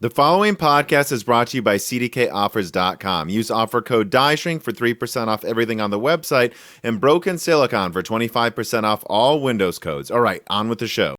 The following podcast is brought to you by CDKOffers.com. Use offer code DIESHRINK for 3% off everything on the website and Broken Silicon for 25% off all Windows codes. All right, on with the show.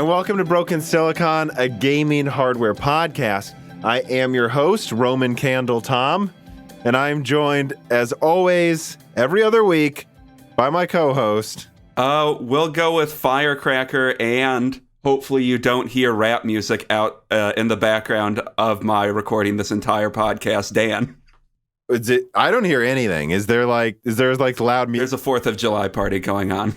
Welcome to Broken Silicon, a gaming hardware podcast. I am your host, Roman Candle Tom, and I'm joined, as always, every other week by my co-host. We'll go with Firecracker, and hopefully you don't hear rap music out in the background of my recording this entire podcast, Dan. I don't hear anything. Is there loud music? There's a 4th of July party going on.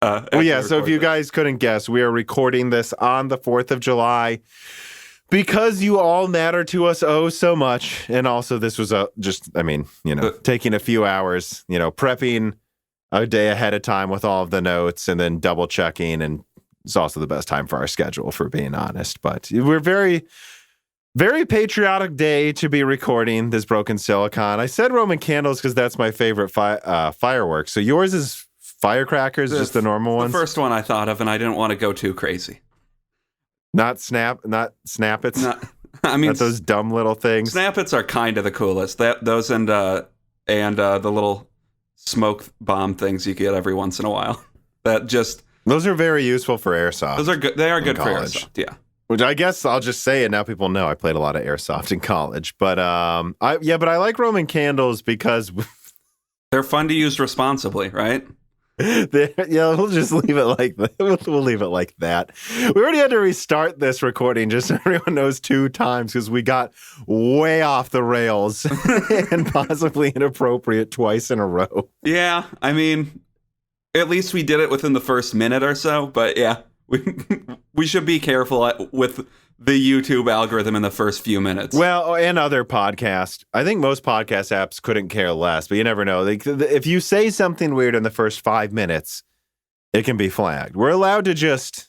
So if you guys couldn't guess, we are recording this on the 4th of July because you all matter to us so much. And also this was taking a few hours, prepping a day ahead of time with all of the notes and then double checking. And it's also the best time for our schedule, for being honest. But we're very, very patriotic day to be recording this Broken Silicon. I said Roman candles because that's my favorite fireworks. So yours is firecrackers, just the normal ones? The first one I thought of, and I didn't want to go too crazy. Not Snappets? Not those dumb little things? Snappets are kind of the coolest. Those and the little smoke bomb things you get every once in a while. Those are very useful for airsoft. Those are good. They are good for airsoft, yeah. Which I guess I'll just say it now. People know I played a lot of airsoft in college. But I like Roman candles because they're fun to use responsibly, right? We'll just leave it like that. We'll leave it like that. We already had to restart this recording, just so everyone knows, 2 times because we got way off the rails and possibly inappropriate twice in a row. Yeah, I mean, at least we did it within the first minute or so. But yeah, we should be careful with the YouTube algorithm in the first few minutes. Well, and other podcasts. I think most podcast apps couldn't care less, but you never know. If you say something weird in the first 5 minutes, it can be flagged. We're allowed to just,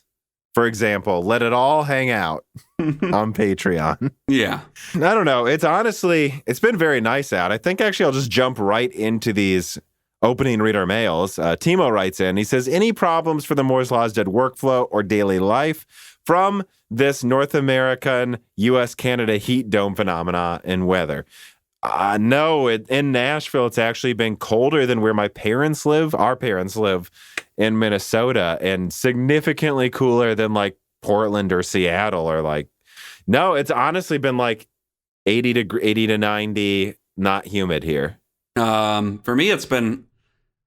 for example, let it all hang out on Patreon. Yeah. I don't know. It's been very nice out. I think actually I'll just jump right into these opening reader mails. Timo writes in. He says, any problems for the Moore's Law's dead workflow or daily life from this North American, U.S., Canada heat dome phenomena and weather? No, in Nashville, it's actually been colder than where my parents live. Our parents live in Minnesota, and significantly cooler than like Portland or Seattle no, it's honestly been like 80 to 90, not humid here. For me, it's been,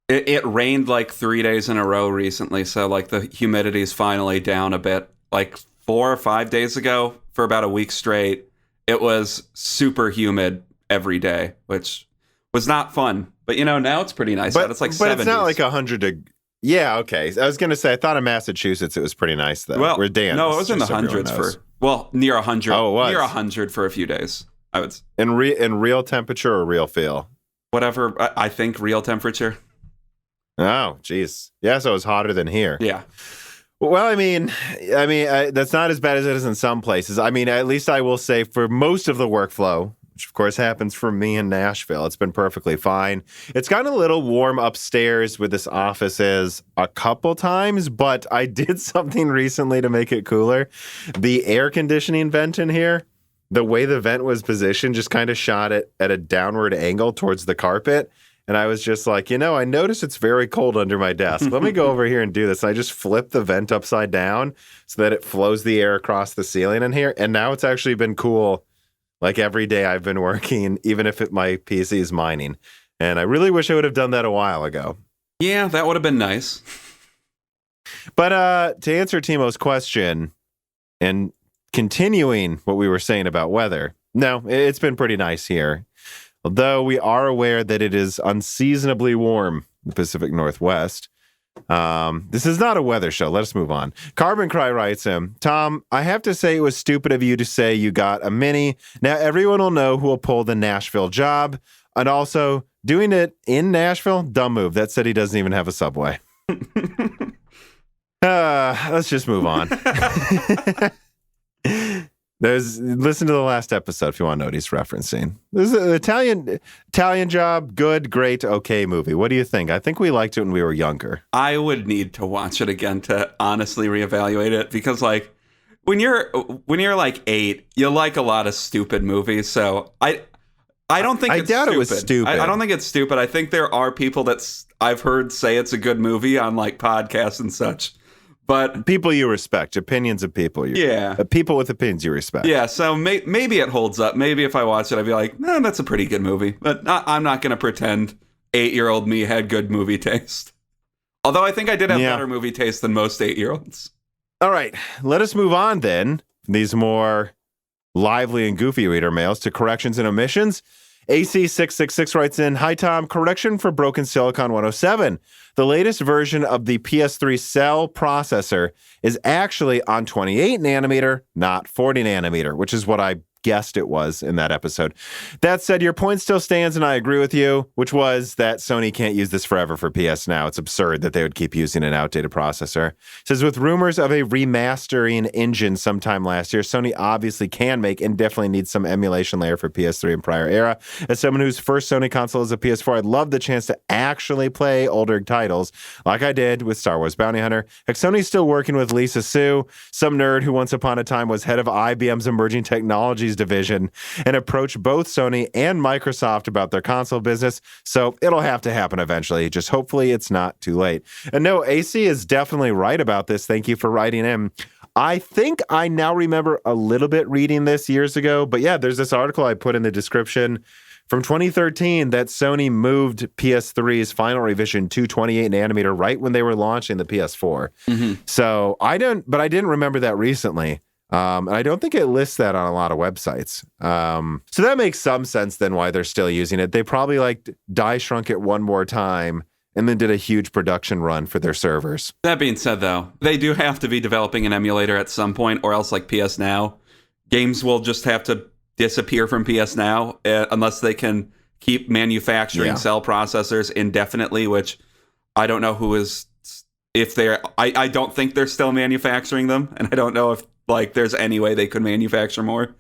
it rained like 3 days in a row recently. So like the humidity is finally down a bit. Like 4 or 5 days ago, for about a week straight, it was super humid every day, which was not fun. But now it's pretty nice out. It's like 70s. But it's not like 100 Yeah, okay. I was going to say, I thought in Massachusetts it was pretty nice, though. Well, no, it was in the hundreds near 100. Oh, it was? Near 100 for a few days, I would say. In real temperature or real feel? Whatever, I think real temperature. Oh, geez. Yeah, so it was hotter than here. Yeah. Well, I mean, that's not as bad as it is in some places. I mean, at least I will say for most of the workflow, which of course happens for me in Nashville, it's been perfectly fine. It's gotten a little warm upstairs where this office is a couple times, but I did something recently to make it cooler. The air conditioning vent in here, the way the vent was positioned just kind of shot it at a downward angle towards the carpet. And I was just like, I notice it's very cold under my desk. Let me go over here and do this. And I just flipped the vent upside down so that it flows the air across the ceiling in here. And now it's actually been cool like every day I've been working, even if my PC is mining. And I really wish I would have done that a while ago. Yeah, that would have been nice. But to answer Timo's question and continuing what we were saying about weather, no, it's been pretty nice here. Although we are aware that it is unseasonably warm in the Pacific Northwest. This is not a weather show. Let us move on. Carbon Cry writes him, Tom, I have to say it was stupid of you to say you got a Mini. Now everyone will know who will pull the Nashville job. And also, doing it in Nashville, dumb move. That city doesn't even have a subway. Let's just move on. Listen to the last episode if you want to know what he's referencing. This is an Italian Job, good, great, okay movie. What do you think? I think we liked it when we were younger. I would need to watch it again to honestly reevaluate it, because like when you're like 8, you like a lot of stupid movies. So I don't think it's doubt stupid. It was stupid. I don't think it's stupid. I think there are people that I've heard say it's a good movie on like podcasts and such. But people you respect, opinions of people. People with opinions you respect. Yeah, so maybe it holds up. Maybe if I watch it, I'd be like, that's a pretty good movie. But I'm not going to pretend 8-year-old me had good movie taste. Although I think I did have better movie taste than most 8-year-olds. All right, let us move on then. These more lively and goofy reader mails to corrections and omissions. AC666 writes in, "Hi Tom, correction for Broken Silicon 107. The latest version of the PS3 cell processor is actually on 28 nanometer, not 40 nanometer, which is what I guessed it was in that episode. That said, your point still stands, and I agree with you, which was that Sony can't use this forever for PS Now. It's absurd that they would keep using an outdated processor. It says, with rumors of a remastering engine sometime last year, Sony obviously can make and definitely needs some emulation layer for PS3 and prior era. As someone whose first Sony console is a PS4, I'd love the chance to actually play older titles, like I did with Star Wars Bounty Hunter. Heck, Sony's still working with Lisa Su, some nerd who once upon a time was head of IBM's Emerging Technologies division, and approached both Sony and Microsoft about their console business, so it'll have to happen eventually. Just hopefully it's not too late. And no, AC is definitely right about this. Thank you for writing in. I think I now remember a little bit reading this years ago, but yeah, there's this article I put in the description from 2013 that Sony moved PS3's final revision to 28 nanometer right when they were launching the PS4. Mm-hmm. So I didn't remember that recently. And I don't think it lists that on a lot of websites. So that makes some sense then why they're still using it. They probably like die shrunk it one more time and then did a huge production run for their servers. That being said, though, they do have to be developing an emulator at some point, or else like PS Now, games will just have to disappear from PS Now unless they can keep manufacturing cell processors indefinitely, which I don't know who is, if they're, I don't think they're still manufacturing them, and I don't know if like there's any way they could manufacture more.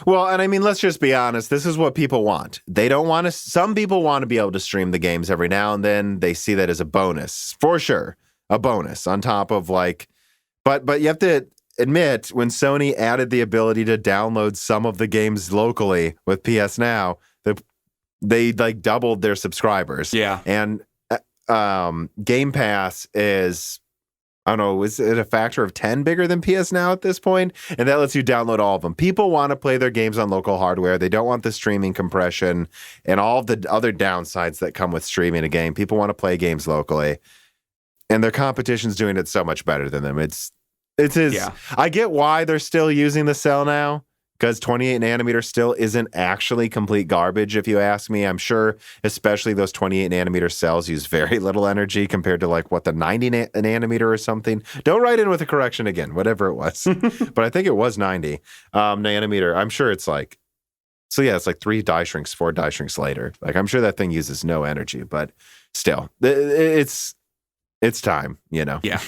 Well, and I mean, let's just be honest. This is what people want. They don't want to. Some people want to be able to stream the games every now and then. They see that as a bonus, for sure, a bonus on top of like. But you have to admit, when Sony added the ability to download some of the games locally with PS Now, they like doubled their subscribers. Yeah, and Game Pass is, I don't know, is it a factor of 10 bigger than PS Now at this point? And that lets you download all of them. People want to play their games on local hardware. They don't want the streaming compression and all of the other downsides that come with streaming a game. People want to play games locally. And their competition's doing it so much better than them. I get why they're still using the cell now, because 28 nanometer still isn't actually complete garbage, if you ask me. I'm sure especially those 28 nanometer cells use very little energy compared to like what the 90 nanometer or something. Don't write in with a correction again, whatever it was. But I think it was 90 nanometer. I'm sure it's like, so yeah, it's like 4 die shrinks later. Like I'm sure that thing uses no energy, but still, it's time, you know? Yeah.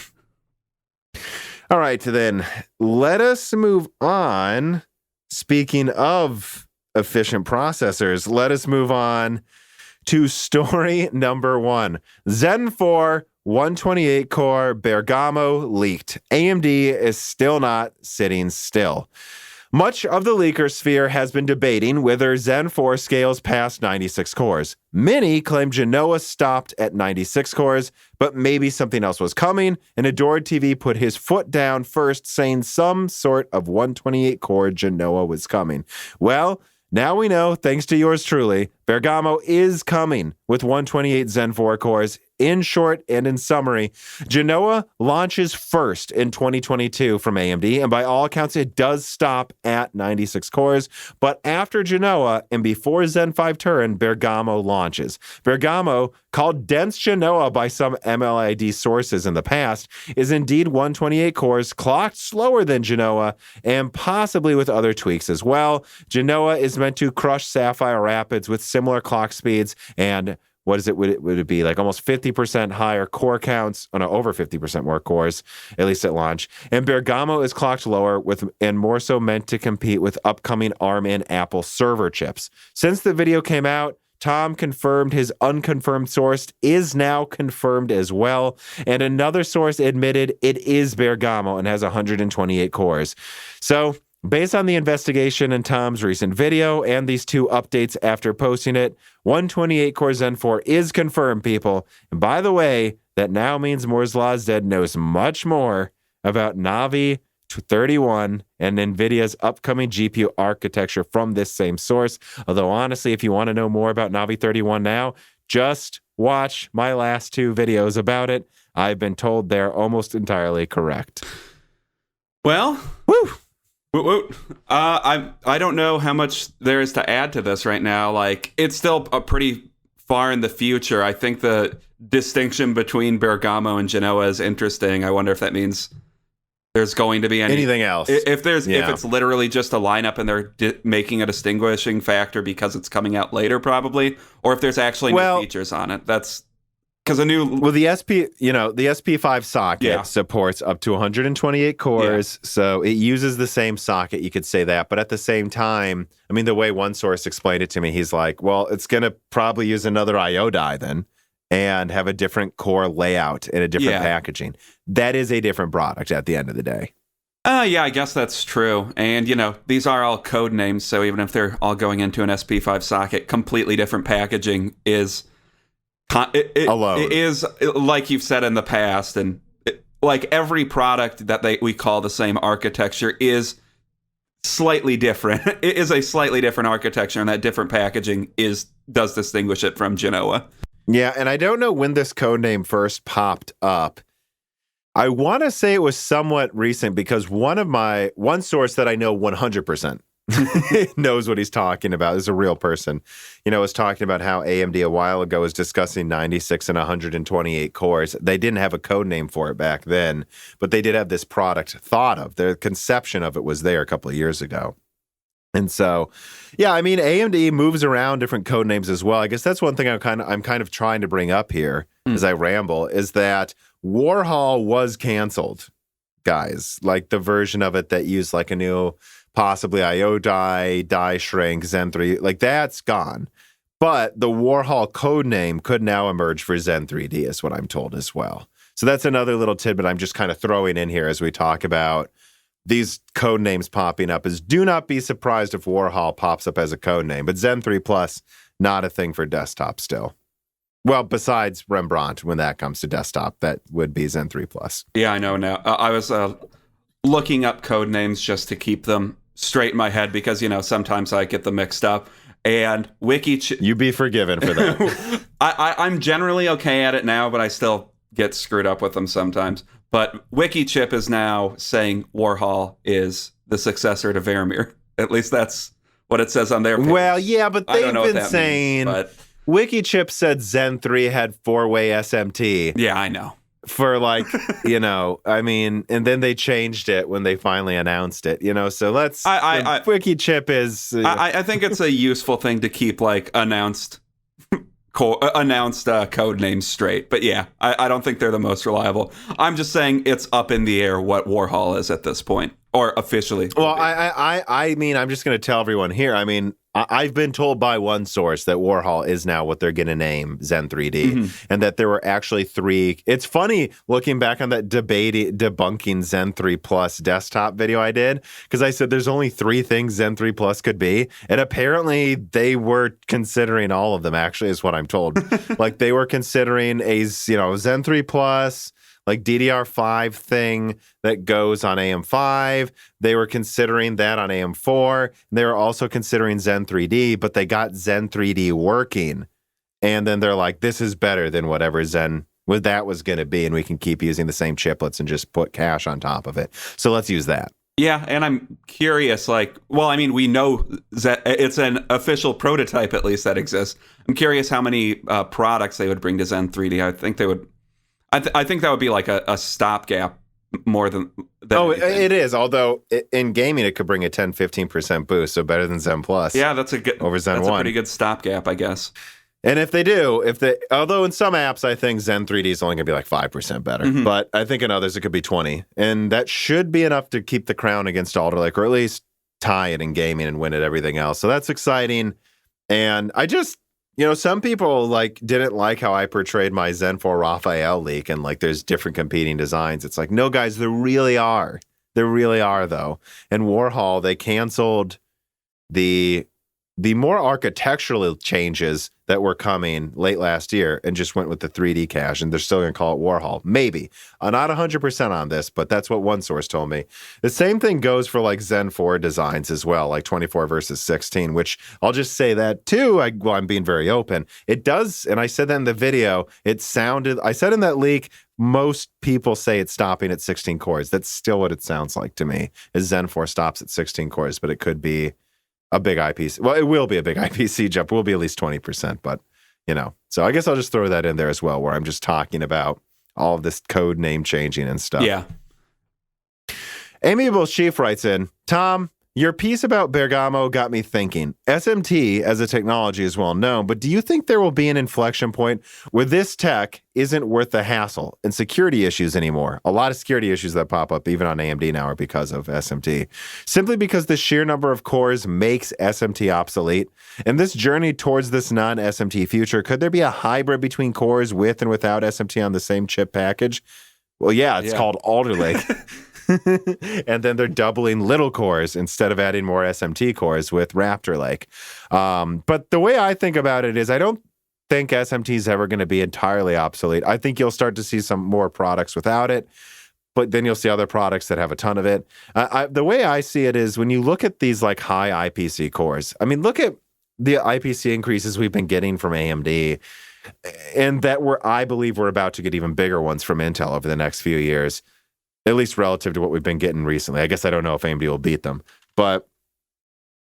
All right, then let us move on. Speaking of efficient processors, let us move on to story number 1. Zen 4 128 core Bergamo leaked. AMD is still not sitting still. Much of the leaker sphere has been debating whether Zen 4 scales past 96 cores. Many claim Genoa stopped at 96 cores, but maybe something else was coming, and Adored TV put his foot down first, saying some sort of 128-core Genoa was coming. Well, now we know, thanks to yours truly, Bergamo is coming with 128 Zen 4 cores in short and in summary, Genoa launches first in 2022 from AMD, and by all accounts, it does stop at 96 cores. But after Genoa and before Zen 5 Turin, Bergamo launches. Bergamo, called Dense Genoa by some MLID sources in the past, is indeed 128 cores, clocked slower than Genoa, and possibly with other tweaks as well. Genoa is meant to crush Sapphire Rapids with similar clock speeds and what is it? Would it be like almost 50% higher core counts? Oh no, over 50% more cores, at least at launch. And Bergamo is clocked lower and more so meant to compete with upcoming ARM and Apple server chips. Since the video came out, Tom confirmed his unconfirmed source is now confirmed as well. And another source admitted it is Bergamo and has 128 cores. So, based on the investigation and Tom's recent video and these two updates after posting it, 128 core Zen 4 is confirmed, people. And by the way, that now means Moore's Law is Dead knows much more about Navi 31 and Nvidia's upcoming GPU architecture from this same source. Although honestly, if you want to know more about Navi 31 now, just watch my last two videos about it. I've been told they're almost entirely correct. Well, woo! I don't know how much there is to add to this right now. Like, it's still a pretty far in the future. I think the distinction between Bergamo and Genoa is interesting. I wonder if that means there's going to be anything else. If it's literally just a lineup and they're making a distinguishing factor because it's coming out later, probably, or if there's actually new features on it. That's because the SP5 socket supports up to 128 cores, so it uses the same socket. You could say that, but at the same time, I mean, the way one source explained it to me, he's like, "Well, it's going to probably use another I/O die then." And have a different core layout and a different packaging. That is a different product at the end of the day. Yeah, I guess that's true. And, these are all code names, so even if they're all going into an SP5 socket, completely different packaging is... alone. It is, like you've said in the past, and like every product that we call the same architecture is slightly different. It is a slightly different architecture, and that different packaging does distinguish it from Genoa. Yeah, and I don't know when this code name first popped up. I want to say it was somewhat recent because one source that I know 100% knows what he's talking about is a real person. Was talking about how AMD a while ago was discussing 96 and 128 cores. They didn't have a code name for it back then, but they did have this product thought of. The conception of it was there a couple of years ago. And so, yeah, I mean, AMD moves around different code names as well. I guess that's one thing I'm kind of trying to bring up here as I ramble, is that Warhol was canceled, guys. Like the version of it that used like a new, possibly I/O die shrink, Zen 3, like that's gone. But the Warhol code name could now emerge for Zen 3D, is what I'm told as well. So that's another little tidbit I'm just kind of throwing in here as we talk about these code names popping up. Is do not be surprised if Warhol pops up as a code name, but Zen 3 Plus, not a thing for desktop still. Well, besides Rembrandt, when that comes to desktop, that would be Zen 3 Plus. Yeah, I know now. I was looking up code names just to keep them straight in my head because, sometimes I get them mixed up. And you be forgiven for that. I'm generally okay at it now, but I still get screwed up with them sometimes. But WikiChip is now saying Warhol is the successor to Vermeer. At least that's what it says on their page. Well, yeah, but they've been saying... WikiChip said Zen 3 had 4-way SMT. Yeah, I know. For and then they changed it when they finally announced it, so let's... WikiChip is... I think it's a useful thing to keep, announced code names straight. But yeah, I don't think they're the most reliable. I'm just saying it's up in the air what Warhol is at this point, or officially. Well, I mean, I'm just going to tell everyone here. I mean, I've been told by one source that Warhol is now what they're going to name Zen 3D, and that there were actually 3. It's funny looking back on that debunking Zen 3 Plus desktop video I did, because I said there's only 3 things Zen 3 Plus could be, and apparently they were considering all of them. Actually, is what I'm told. Like they were considering a Zen 3 Plus, like DDR5 thing that goes on AM5. They were considering that on AM4. They were also considering Zen 3D, but they got Zen 3D working. And then they're like, this is better than whatever Zen what that was going to be, and we can keep using the same chiplets and just put cache on top of it. So let's use that. Yeah, and I'm curious, we know that it's an official prototype, at least, that exists. I'm curious how many products they would bring to Zen 3D. I think they would. I think that would be like a stopgap more than anything. It is. Although in gaming, it could bring a 10-15% boost, so better than Zen Plus. Yeah, that's a good over Zen 1. That's a pretty good stopgap, I guess. And if they do, although in some apps, I think Zen 3D is only going to be like 5% better, but I think in others it could be 20, and that should be enough to keep the crown against Alder Lake, or at least tie it in gaming and win at everything else. So that's exciting. And I just, some people didn't like how I portrayed my Zen 4 Raphael leak, and there's different competing designs. It's like, no, guys, there really are. There really are, though. And Warhol, they canceled the more architectural changes that were coming late last year and just went with the 3D cache, and they're still going to call it Warhol. Maybe. I'm not 100% on this, but that's what one source told me. The same thing goes for Zen 4 designs as well, 24 versus 16, which I'll just say that too. I'm being very open. It does, and I said that in the video, I said in that leak, most people say it's stopping at 16 cores. That's still what it sounds like to me, is Zen 4 stops at 16 cores, but it could be a big IPC. Well, it will be a big IPC jump. It will be at least 20%, but, So I guess I'll just throw that in there as well, where I'm just talking about all of this code name changing and stuff. Yeah. Amiable Chief writes in, Tom, your piece about Bergamo got me thinking. SMT as a technology is well known, but do you think there will be an inflection point where this tech isn't worth the hassle and security issues anymore? A lot of security issues that pop up even on AMD now are because of SMT. Simply because the sheer number of cores makes SMT obsolete. In this journey towards this non-SMT future, could there be a hybrid between cores with and without SMT on the same chip package? Well, yeah, it's called Alder Lake. And then they're doubling little cores instead of adding more SMT cores with Raptor Lake. But the way I think about it is I don't think SMT is ever going to be entirely obsolete. I think you'll start to see some more products without it, but then you'll see other products that have a ton of it. The way I see it is when you look at these high IPC cores, look at the IPC increases we've been getting from AMD, and that I believe we're about to get even bigger ones from Intel over the next few years. At least relative to what we've been getting recently. I guess I don't know if AMD will beat them. But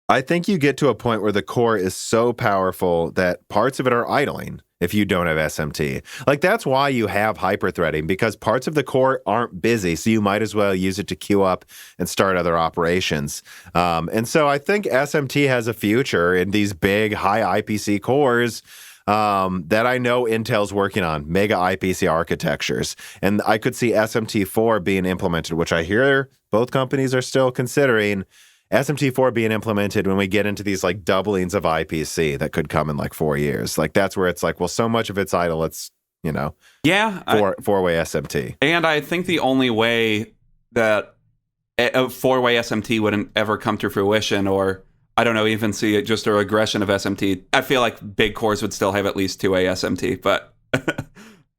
I think you get to a point where the core is so powerful that parts of it are idling if you don't have SMT. That's why you have hyperthreading, because parts of the core aren't busy, so you might as well use it to queue up and start other operations. And so I think SMT has a future in these big, high IPC cores that I know Intel's working on, mega IPC architectures. And I could see SMT4 being implemented, which I hear both companies are still considering. SMT4 being implemented when we get into these doublings of IPC that could come in 4 years. That's where it's well, so much of it's idle, it's, four-way SMT. And I think the only way that a four-way SMT wouldn't ever come to fruition, or I don't know, even see it just a regression of SMT. I feel like big cores would still have at least 2A SMT, but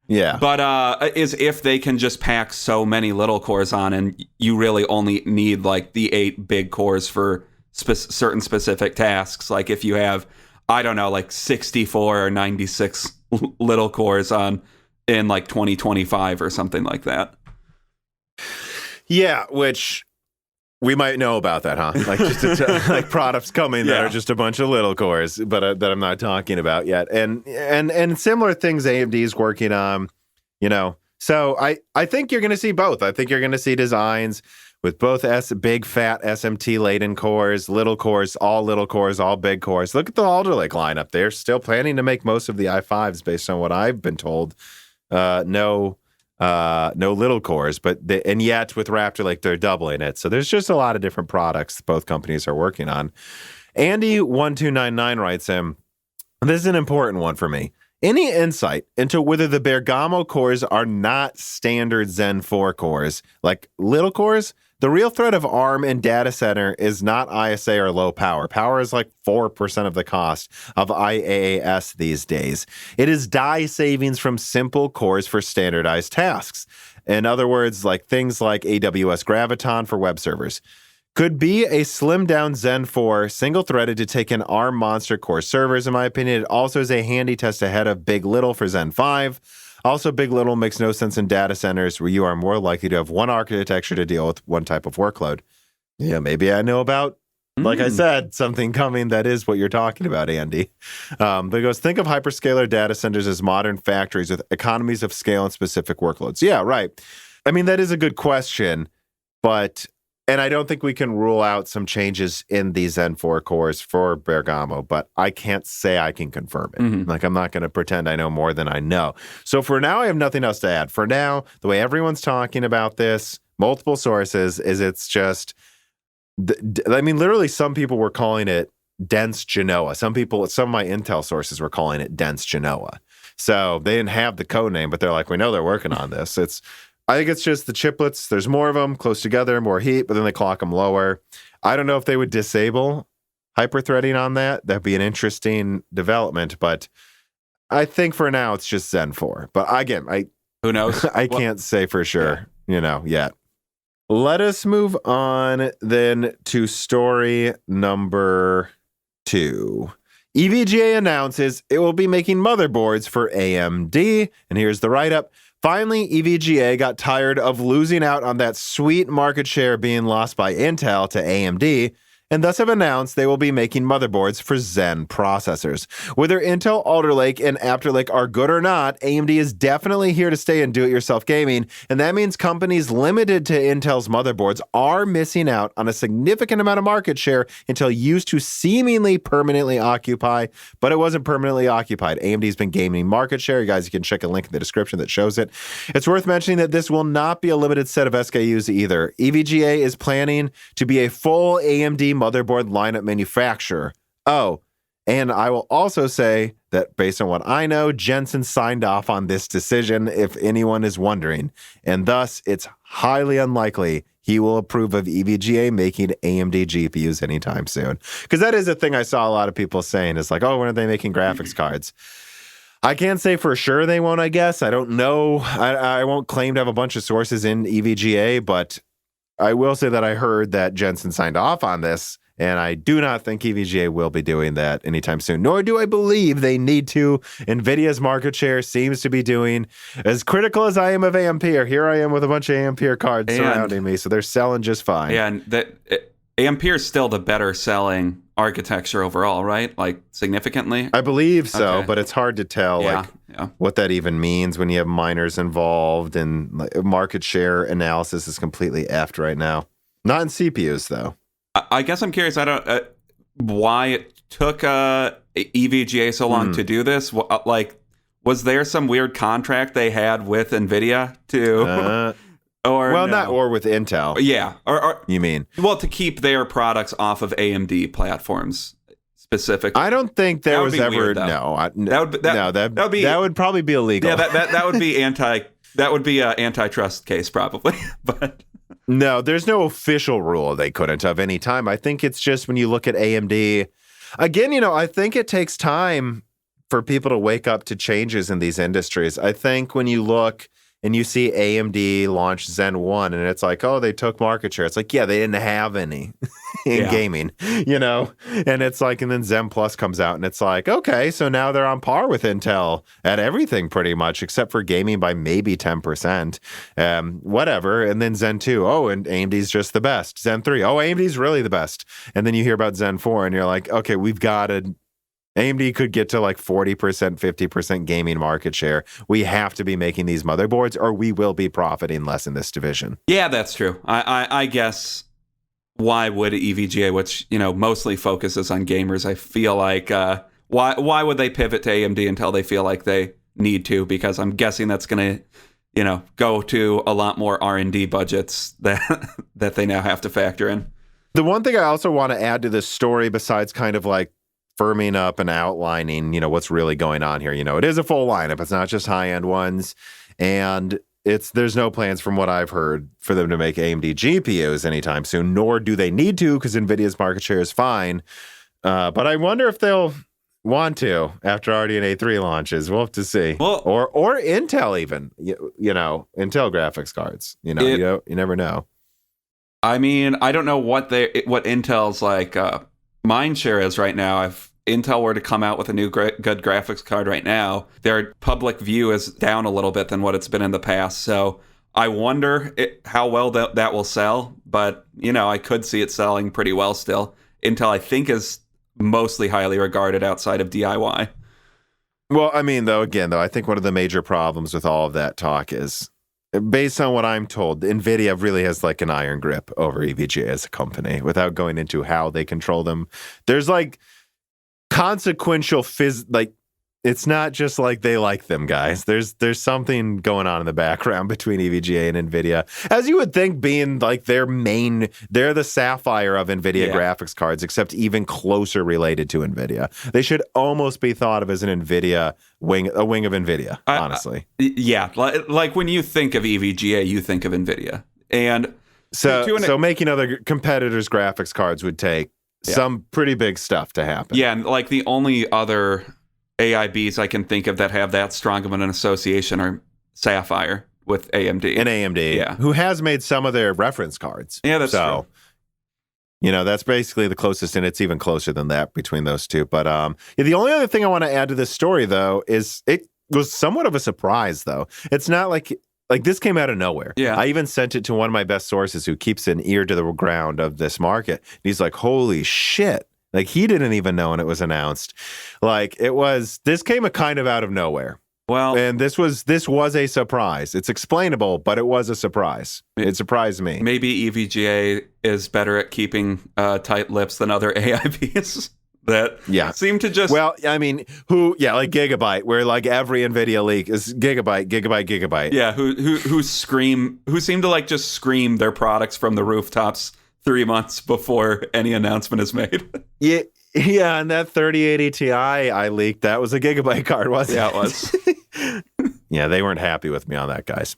yeah. But is if they can just pack so many little cores on, and you really only need the 8 big cores for certain specific tasks. If you have, I don't know, 64 or 96 little cores on in 2025 or something like that. Yeah, which we might know about that, huh? Just products coming that are just a bunch of little cores, but that I'm not talking about yet. And similar things AMD's working on, So I think you're going to see both. I think you're going to see designs with both big fat SMT laden cores, little cores, all big cores. Look at the Alder Lake lineup. They're still planning to make most of the i5s based on what I've been told. No little cores, and yet with Raptor Lake, they're doubling it. So there's just a lot of different products both companies are working on. Andy1299 writes in, this is an important one for me. Any insight into whether the Bergamo cores are not standard Zen 4 cores, little cores? The real threat of ARM and data center is not ISA or low power. Power is 4% of the cost of IaaS these days. It is die savings from simple cores for standardized tasks. In other words, things like AWS Graviton for web servers. Could be a slimmed down Zen 4 single-threaded to take in ARM monster core servers, in my opinion. It also is a handy test ahead of Big Little for Zen 5. Also, big little makes no sense in data centers where you are more likely to have one architecture to deal with one type of workload. Yeah, maybe I know about, like I said, something coming that is what you're talking about, Andy. But it goes, think of hyperscaler data centers as modern factories with economies of scale and specific workloads. Yeah, right. I mean, that is a good question, and I don't think we can rule out some changes in the Zen 4 cores for Bergamo, but I can't say I can confirm it. Like, I'm not going to pretend I know more than I know. So for now, I have nothing else to add. For now, the way everyone's talking about this, multiple sources, is it's just, I mean, literally some people were calling it dense Genoa. Some of my Intel sources were calling it dense Genoa. So they didn't have the code name, but they're like, we know they're working on this. I think it's just the chiplets. There's more of them close together, more heat, but then they clock them lower. I don't know if they would disable hyperthreading on that. That'd be an interesting development, but I think for now it's just Zen 4. But again, who knows? I can't say for sure, yet. Let us move on then to story number 2. EVGA announces it will be making motherboards for AMD, and here's the write-up. Finally, EVGA got tired of losing out on that sweet market share being lost by Intel to AMD, and thus have announced they will be making motherboards for Zen processors. Whether Intel Alder Lake and Aptor Lake are good or not, AMD is definitely here to stay in do-it-yourself gaming, and that means companies limited to Intel's motherboards are missing out on a significant amount of market share Intel used to seemingly permanently occupy, but it wasn't permanently occupied. AMD's been gaining market share. You guys, you can check a link in the description that shows it. It's worth mentioning that this will not be a limited set of SKUs either. EVGA is planning to be a full AMD motherboard lineup manufacturer. Oh, and I will also say that based on what I know, Jensen signed off on this decision, if anyone is wondering, and thus it's highly unlikely he will approve of EVGA making AMD GPUs anytime soon. Because that is a thing I saw a lot of people saying, is like, oh, when are they making graphics cards? I can't say for sure they won't, I guess. I don't know. I won't claim to have a bunch of sources in EVGA, but I will say that I heard that Jensen signed off on this, and I do not think EVGA will be doing that anytime soon, nor do I believe they need to. NVIDIA's market share seems to be doing, as critical as I am of Ampere, here I am with a bunch of Ampere cards surrounding me, so they're selling just fine. Yeah, and Ampere is still the better selling architecture overall, right? Like, significantly? I believe so, but it's hard to tell what that even means when you have miners involved, and market share analysis is completely effed right now. Not in CPUs, though. I guess I'm curious. I don't why it took EVGA so long to do this. Was there some weird contract they had with Nvidia to, or with Intel? Yeah, or you mean? Well, to keep their products off of AMD platforms specifically. I don't think there was ever weird, that would probably be illegal. Yeah, that would be an antitrust case probably, but. No, there's no official rule they couldn't have any time. I think it's just when you look at AMD, again, I think it takes time for people to wake up to changes in these industries. I think when you look and you see AMD launch Zen 1 and it's like, oh, they took market share. It's like, yeah, they didn't have any in gaming, And it's like, and then Zen Plus comes out and it's like, okay, so now they're on par with Intel at everything pretty much, except for gaming by maybe 10%, whatever. And then Zen 2, oh, and AMD's just the best. Zen 3, oh, AMD's really the best. And then you hear about Zen 4 and you're like, okay, we've got to... AMD could get to like 40%, 50% gaming market share. We have to be making these motherboards or we will be profiting less in this division. Yeah, that's true. I guess why would EVGA, which, mostly focuses on gamers, I feel like, why would they pivot to AMD until they feel like they need to? Because I'm guessing that's going to, go to a lot more R&D budgets that they now have to factor in. The one thing I also want to add to this story, besides kind of like firming up and outlining, what's really going on here. It is a full lineup. It's not just high-end ones. And there's no plans from what I've heard for them to make AMD GPUs anytime soon, nor do they need to because NVIDIA's market share is fine. But I wonder if they'll want to after RDNA 3 launches. We'll have to see. Well, or Intel even, Intel graphics cards. You never know. I mean, I don't know what Intel's like mind share is right now. Intel were to come out with a new good graphics card right now, their public view is down a little bit than what it's been in the past. So I wonder how well that will sell. But, I could see it selling pretty well still. Intel, I think, is mostly highly regarded outside of DIY. Well, I mean, though, I think one of the major problems with all of that talk is, based on what I'm told, Nvidia really has like an iron grip over EVGA as a company without going into how they control them. There's like consequential it's not just like they like them, guys. There's something going on in the background between EVGA and Nvidia, as you would think, being like they're the Sapphire of Nvidia graphics cards, except even closer related to Nvidia. They should almost be thought of as an Nvidia a wing of Nvidia, honestly. Like when you think of EVGA, you think of Nvidia, and so making other competitors' graphics cards would take some pretty big stuff to happen. Yeah, and like the only other AIBs I can think of that have that strong of an association are Sapphire with AMD. And AMD, who has made some of their reference cards. Yeah, that's true. That's basically the closest, and it's even closer than that between those two. But the only other thing I want to add to this story, though, is it was somewhat of a surprise, though. It's not like this came out of nowhere. Yeah. I even sent it to one of my best sources who keeps an ear to the ground of this market. And he's like, holy shit. Like, he didn't even know when it was announced. Like, this came kind of out of nowhere. Well, and this was a surprise. It's explainable, but it was a surprise. It surprised me. Maybe EVGA is better at keeping tight lips than other AIBs that seem to just... Well, I mean, like Gigabyte, where like every NVIDIA leak is Gigabyte. Yeah, who seem to like just scream their products from the rooftops 3 months before any announcement is made. Yeah, and that 3080 Ti I leaked, that was a Gigabyte card, wasn't it? Yeah, it was. Yeah, they weren't happy with me on that, guys.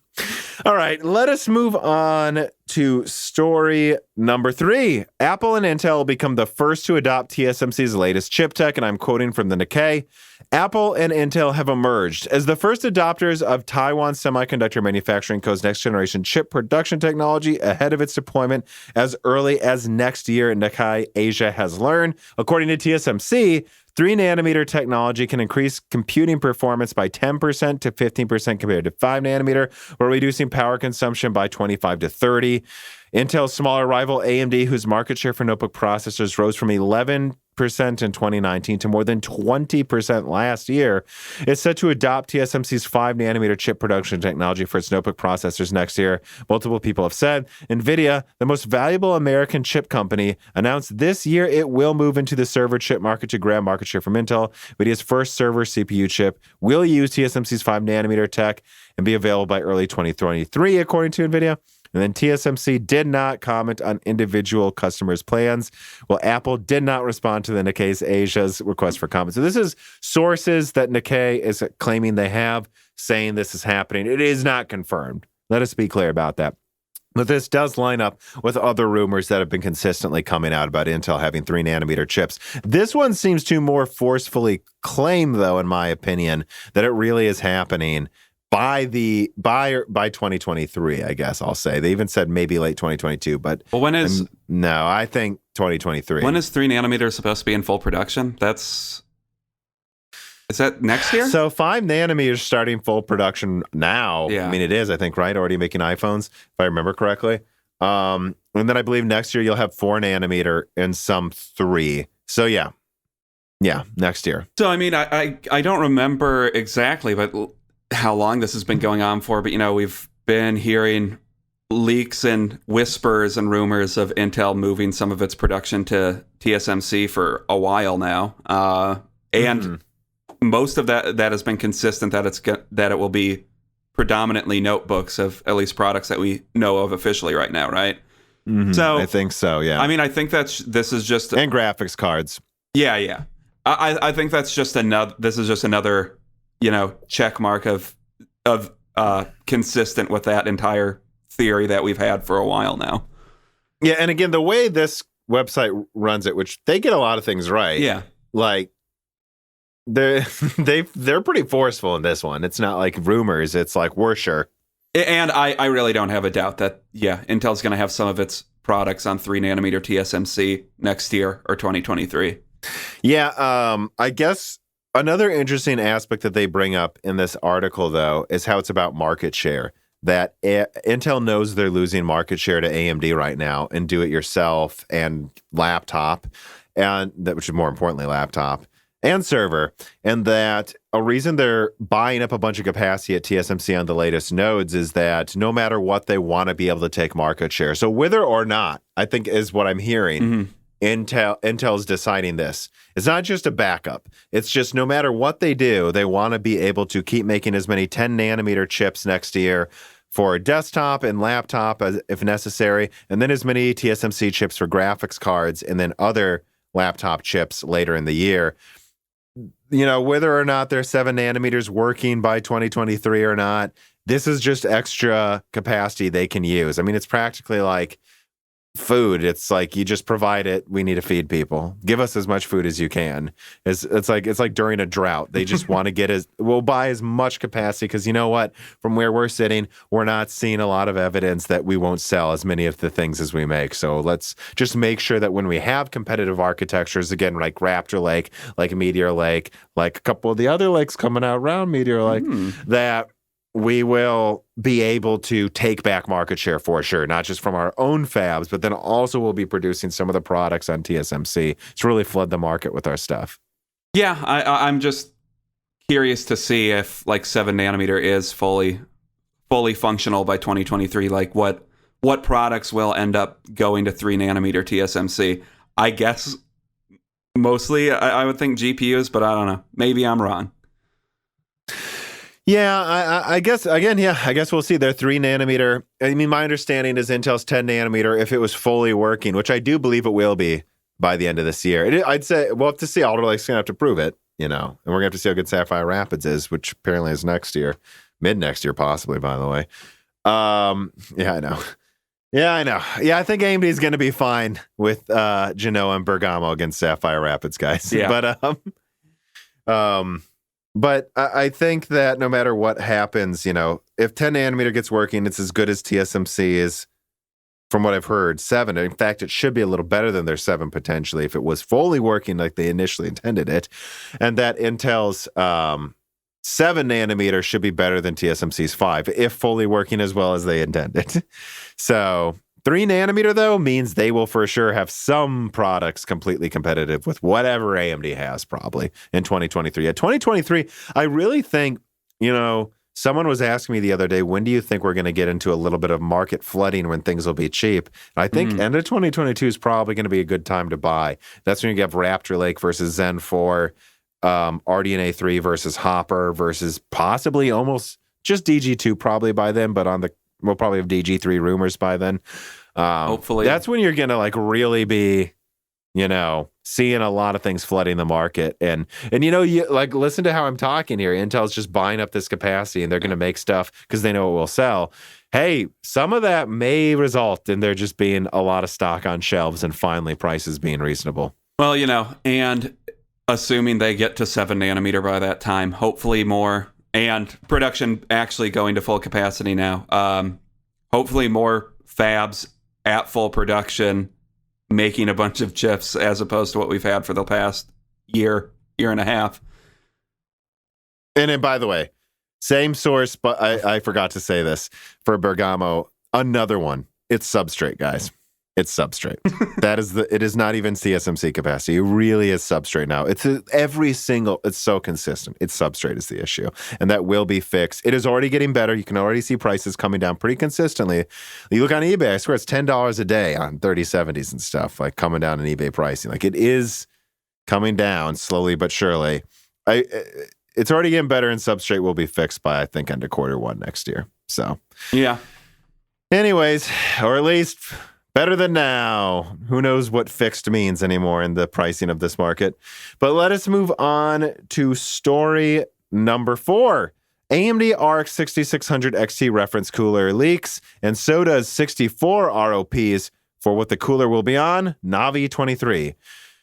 All right, let us move on to story number 3. Apple and Intel become the first to adopt TSMC's latest chip tech, and I'm quoting from the Nikkei. Apple and Intel have emerged as the first adopters of Taiwan Semiconductor Manufacturing Co.'s next-generation chip production technology ahead of its deployment as early as next year, Nikkei Asia has learned. According to TSMC, 3-nanometer technology can increase computing performance by 10% to 15% compared to 5-nanometer, while reducing power consumption by 25 to 30. Intel's smaller rival AMD, whose market share for notebook processors rose from 11% in 2019 to more than 20% last year, is set to adopt TSMC's 5-nanometer chip production technology for its notebook processors next year. Multiple people have said Nvidia, the most valuable American chip company, announced this year it will move into the server chip market to grab market share from Intel. Nvidia's first server CPU chip will use TSMC's 5-nanometer tech and be available by early 2023, according to Nvidia. And then TSMC did not comment on individual customers' plans, while Apple did not respond to the Nikkei Asia's request for comment. So this is sources that Nikkei is claiming they have, saying this is happening. It is not confirmed. Let us be clear about that. But this does line up with other rumors that have been consistently coming out about Intel having 3-nanometer chips. This one seems to more forcefully claim, though, in my opinion, that it really is happening by 2023, I guess I'll say. They even said maybe late 2022, but no, I think 2023. When is 3-nanometer supposed to be in full production? Is that next year? So 5-nanometer starting full production now. Yeah. I mean, it is, I think, right? Already making iPhones, if I remember correctly. And then I believe next year you'll have 4-nanometer and some 3. So yeah, next year. So I mean, I don't remember exactly, but how long this has been going on for, but we've been hearing leaks and whispers and rumors of Intel moving some of its production to TSMC for a while now, and most of that has been consistent that it will be predominantly notebooks, of at least products that we know of officially right now, right? Mm-hmm. So I think so, yeah. I mean, I think this is just and graphics cards. Yeah. I think that's just another. This is just another, check mark of consistent with that entire theory that we've had for a while now. Yeah, and again, the way this website runs it, which they get a lot of things right. Yeah, like they're pretty forceful in this one. It's not like rumors. It's like we're sure. And I really don't have a doubt that Intel's going to have some of its products on 3-nanometer TSMC next year or 2023. Yeah, I guess another interesting aspect that they bring up in this article, though, is how it's about market share. That Intel knows they're losing market share to AMD right now and do-it-yourself and laptop, and that, which is more importantly, laptop and server, and that a reason they're buying up a bunch of capacity at TSMC on the latest nodes is that no matter what, they want to be able to take market share. So whether or not, I think is what I'm hearing, Intel's deciding this. It's not just a backup. It's just no matter what they do, they want to be able to keep making as many 10 nanometer chips next year for desktop and laptop as if necessary, and then as many TSMC chips for graphics cards, and then other laptop chips later in the year. You know, whether or not their 7 nanometers working by 2023 or not, this is just extra capacity they can use. I mean, it's practically like food. It's like you just provide it. We need to feed people. Give us as much food as you can. It's like during a drought. They just want to we'll buy as much capacity because you know what? From where we're sitting, we're not seeing a lot of evidence that we won't sell as many of the things as we make. So let's just make sure that when we have competitive architectures, again, like Raptor Lake, like Meteor Lake, like a couple of the other lakes coming out around Meteor Lake, that we will be able to take back market share for sure, not just from our own fabs, but then also we'll be producing some of the products on TSMC to really flood the market with our stuff. Yeah, I'm just curious to see if like 7 nanometer is fully functional by 2023. Like what products will end up going to 3 nanometer TSMC? I guess mostly I would think GPUs, but I don't know. Maybe I'm wrong. Yeah, I guess, again, I guess we'll see. They're 3 nanometer. I mean, my understanding is Intel's 10 nanometer, if it was fully working, which I do believe it will be by the end of this year. I'd say we'll have to see. Alder Lake's going to have to prove it, you know, and we're going to have to see how good Sapphire Rapids is, which apparently is next year, mid next year, possibly, by the way. Yeah, I know. Yeah, I think AMD is going to be fine with Genoa and Bergamo against Sapphire Rapids, guys. Yeah. But I think that no matter what happens, you know, if 10 nanometer gets working, it's as good as TSMC is, from what I've heard, 7. In fact, it should be a little better than their 7 potentially if it was fully working like they initially intended it. And that Intel's 7 nanometer should be better than TSMC's 5 if fully working as well as they intended. So 3 nanometer, though, means they will for sure have some products completely competitive with whatever AMD has probably in 2023. At 2023, I really think, you know, someone was asking me the other day, when do you think we're going to get into a little bit of market flooding when things will be cheap? And I think end of 2022 is probably going to be a good time to buy. That's when you have Raptor Lake versus Zen 4, RDNA 3 versus Hopper versus possibly almost just DG2 probably by then, but we'll probably have DG3 rumors by then. Hopefully. That's when you're going to like really be, you know, seeing a lot of things flooding the market. And you know, you like listen to how I'm talking here. Intel's just buying up this capacity and they're going to make stuff because they know it will sell. Hey, some of that may result in there just being a lot of stock on shelves and finally prices being reasonable. Well, you know, and assuming they get to 7 nanometer by that time, hopefully more, and production actually going to full capacity now. Hopefully more fabs at full production, making a bunch of chips as opposed to what we've had for the past year and a half. And then, by the way, same source, but I forgot to say this for Bergamo. Another one. It's substrate, guys. It's substrate. It is not even TSMC capacity. It really is substrate now. It's so consistent. It's substrate is the issue. And that will be fixed. It is already getting better. You can already see prices coming down pretty consistently. You look on eBay, I swear it's $10 a day on 3070s and stuff, like coming down in eBay pricing. Like it is coming down slowly but surely. It's already getting better and substrate will be fixed by, I think, end of Q1 next year. So, yeah. Anyways, or at least better than now. Who knows what fixed means anymore in the pricing of this market. But let us move on to story number 4. AMD RX 6600 XT reference cooler leaks, and so does 64 ROPs for what the cooler will be on Navi 23.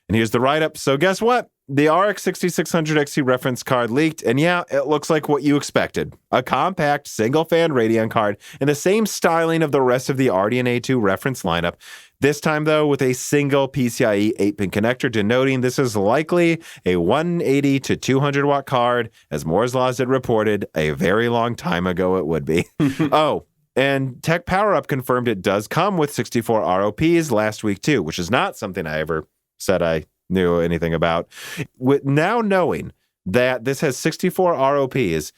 And here's the write-up. So guess what? The RX 6600 XT reference card leaked, and yeah, it looks like what you expected. A compact single-fan RADEON card in the same styling of the rest of the RDNA 2 reference lineup. This time, though, with a single PCIe 8-pin connector, denoting this is likely a 180 to 200 watt card, as Moore's Law had reported a very long time ago it would be. Oh, and Tech Power Up confirmed it does come with 64 ROPs last week, too, which is not something I ever said I knew anything about. With now knowing that this has 64 ROPs,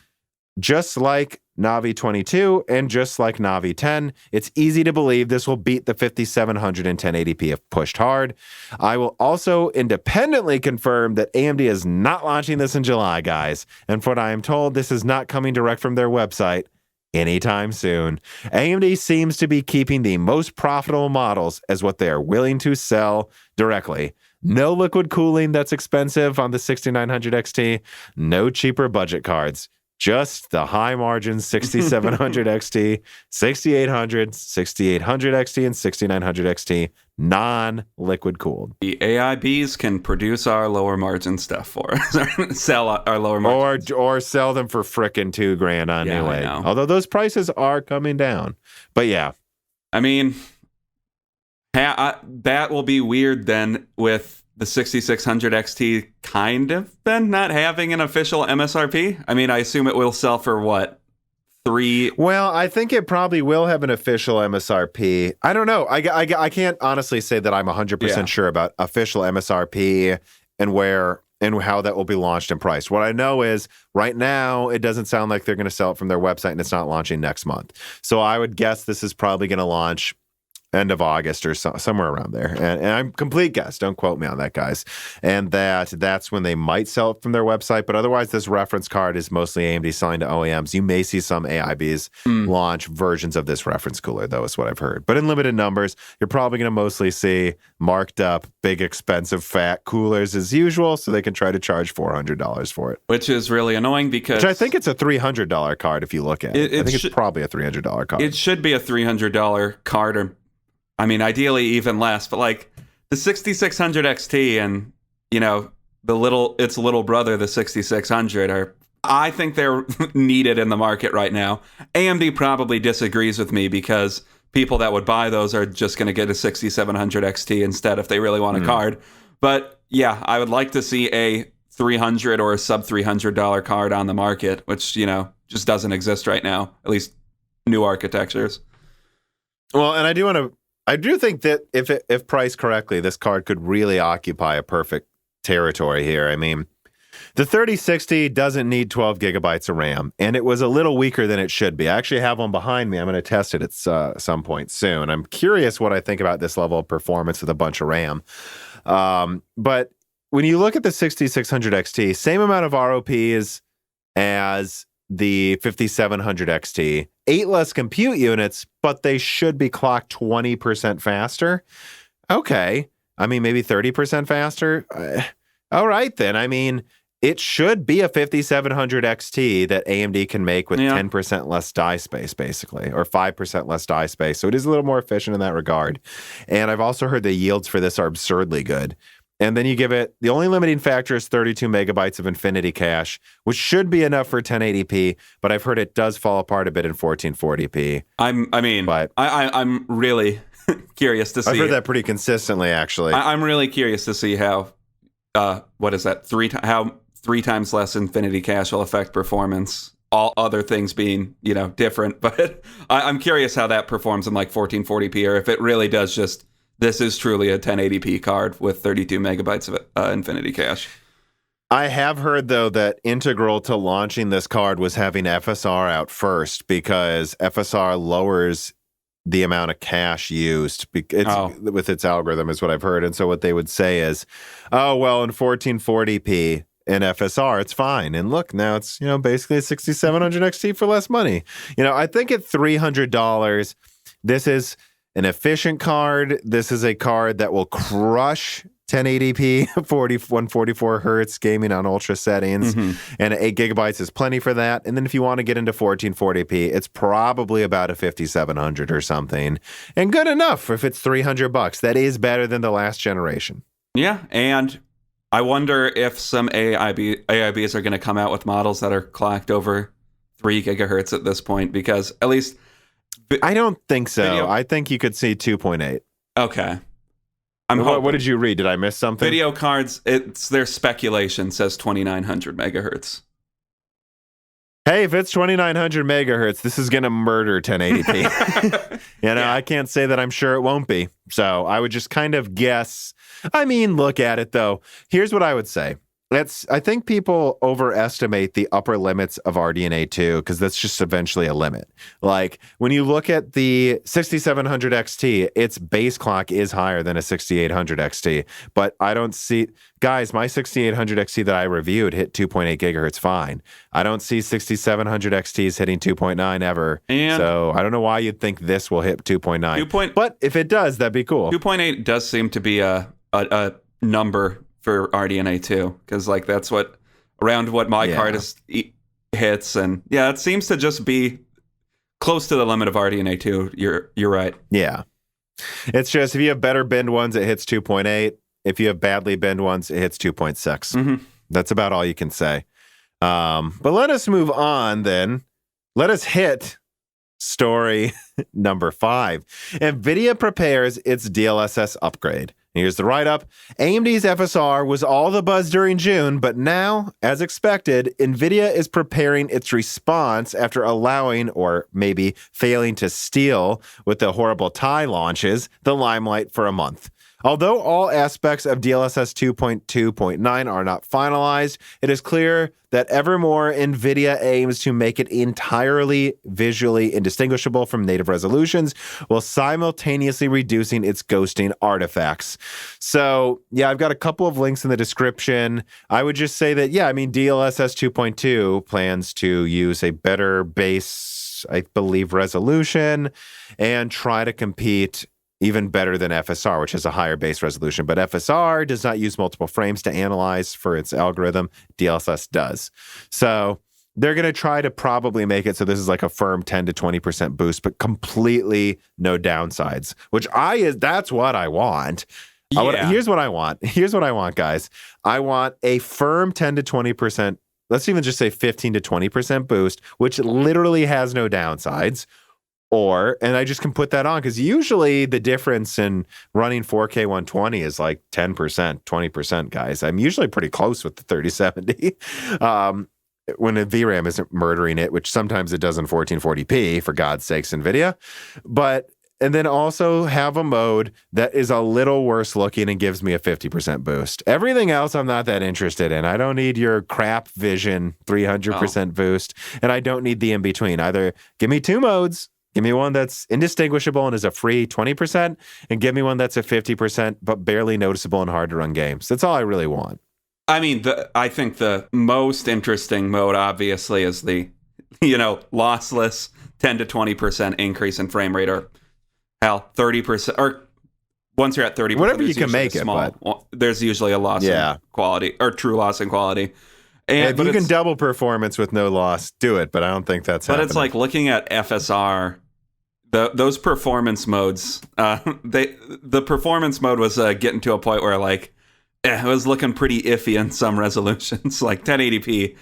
just like Navi 22 and just like Navi 10, it's easy to believe this will beat the 5700 in 1080p if pushed hard. I will also independently confirm that AMD is not launching this in July, guys. And from what I am told, this is not coming direct from their website anytime soon. AMD seems to be keeping the most profitable models as what they are willing to sell directly. No liquid cooling that's expensive on the 6900 XT, no cheaper budget cards. Just the high margin 6700 XT, 6800, 6800 XT, and 6900 XT, non-liquid cooled. The AIBs can produce our lower margin stuff for us, sell our lower margin, or sell them for frickin' $2,000 on anyway. Although those prices are coming down, but yeah, I mean, that will be weird then with the 6600 XT kind of then not having an official MSRP. I mean, I assume it will sell for what? $3? Well, I think it probably will have an official MSRP. I don't know. I can't honestly say that I'm 100% sure about official MSRP and where and how that will be launched and priced. What I know is right now, it doesn't sound like they're going to sell it from their website and it's not launching next month. So I would guess this is probably going to launch end of August or somewhere around there. And I'm complete guess. Don't quote me on that, guys. And that's when they might sell it from their website. But otherwise, this reference card is mostly AMD selling to OEMs. You may see some AIBs launch versions of this reference cooler, though, is what I've heard. But in limited numbers, you're probably going to mostly see marked up, big, expensive, fat coolers as usual, so they can try to charge $400 for it. Which is really annoying because... Which I think it's a $300 card if you look at it. I think it's probably a $300 card. It should be a $300 card, or I mean, ideally even less, but like the 6600 XT and, you know, its little brother, the 6600, I think they're needed in the market right now. AMD probably disagrees with me because people that would buy those are just going to get a 6700 XT instead if they really want a card. But yeah, I would like to see a $300 or a sub $300 card on the market, which, you know, just doesn't exist right now, at least new architectures. Well, and I do think that if priced correctly, this card could really occupy a perfect territory here. I mean, the 3060 doesn't need 12 gigabytes of RAM, and it was a little weaker than it should be. I actually have one behind me. I'm going to test it at some point soon. I'm curious what I think about this level of performance with a bunch of RAM. But when you look at the 6600 XT, same amount of ROPs as the 5700 XT, 8 less compute units, but they should be clocked 20% faster. Okay. I mean, maybe 30% faster. All right, then. I mean, it should be a 5700 XT that AMD can make with 10% less die space, basically, or 5% less die space. So it is a little more efficient in that regard. And I've also heard the yields for this are absurdly good. And then you give it, the only limiting factor is 32 megabytes of infinity cache, which should be enough for 1080p, but I've heard it does fall apart a bit in 1440p. I'm really curious to see. I've heard that pretty consistently, actually. I'm really curious to see how, what is that, how 3 times less infinity cache will affect performance, all other things being, you know, different. But I'm curious how that performs in like 1440p, or if it really does just, this is truly a 1080p card with 32 megabytes of infinity cache. I have heard, though, that integral to launching this card was having FSR out first, because FSR lowers the amount of cache used with its algorithm, is what I've heard. And so what they would say is, oh, well, in 1440p in FSR, it's fine. And look, now it's, you know, basically a 6700 XT for less money. You know, I think at $300, this is an efficient card. This is a card that will crush 1080p, 144 hertz gaming on ultra settings, and 8 gigabytes is plenty for that. And then if you want to get into 1440p, it's probably about a 5700 or something, and good enough if it's $300. That is better than the last generation. Yeah, and I wonder if some AIBs are going to come out with models that are clocked over 3 gigahertz at this point, because at least... I don't think so. I think you could see 2.8. Okay. What did you read? Did I miss something? Video cards, it's their speculation says 2900 megahertz. Hey, if it's 2900 megahertz, this is going to murder 1080p. I can't say that I'm sure it won't be. So I would just kind of guess. I mean, look at it, though. Here's what I would say. I think people overestimate the upper limits of RDNA 2 because that's just eventually a limit. Like when you look at the 6700 XT, its base clock is higher than a 6800 XT. But I don't see, guys, my 6800 XT that I reviewed hit 2.8 gigahertz fine. I don't see 6700 XTs hitting 2.9 ever. So I don't know why you'd think this will hit 2.9. But if it does, that'd be cool. 2.8 does seem to be a number for RDNA 2, because like that's what my card hits, and it seems to just be close to the limit of RDNA 2. You're right. Yeah, it's just if you have better binned ones, it hits 2.8. If you have badly binned ones, it hits 2.6. Mm-hmm. That's about all you can say. But let us move on then. Let us hit story number 5. Nvidia prepares its DLSS upgrade. Here's the write-up. AMD's FSR was all the buzz during June, but now, as expected, Nvidia is preparing its response after allowing, or maybe failing to steal, with the horrible Thai launches, the limelight for a month. Although all aspects of DLSS 2.2.9 are not finalized, it is clear that evermore Nvidia aims to make it entirely visually indistinguishable from native resolutions while simultaneously reducing its ghosting artifacts. So, I've got a couple of links in the description. I would just say that, DLSS 2.2 plans to use a better base, I believe, resolution and try to compete even better than FSR, which has a higher base resolution. But FSR does not use multiple frames to analyze for its algorithm. DLSS does. So they're going to try to probably make it so this is like a firm 10 to 20% boost, but completely no downsides, that's what I want. Here's what I want, guys. I want a firm 10 to 20%, let's even just say 15 to 20% boost, which literally has no downsides. And I just can put that on because usually the difference in running 4K 120 is like 10%, 20%, guys. I'm usually pretty close with the 3070 when the VRAM isn't murdering it, which sometimes it does in 1440p, for God's sakes, NVIDIA. And then also have a mode that is a little worse looking and gives me a 50% boost. Everything else I'm not that interested in. I don't need your crap vision 300% boost, and I don't need the in-between. Either give me 2 modes. Give me one that's indistinguishable and is a free 20%, and give me one that's a 50% but barely noticeable and hard to run games. That's all I really want. I mean, I think the most interesting mode, obviously, is the, lossless 10 to 20% increase in frame rate, or 30%, or once you're at 30%, whatever you can make it. But there's usually a loss in quality, or true loss in quality. If you can double performance with no loss, do it. But I don't think that's happening. But it's like looking at FSR, those performance modes. The performance mode was getting to a point where it was looking pretty iffy in some resolutions. Like 1080p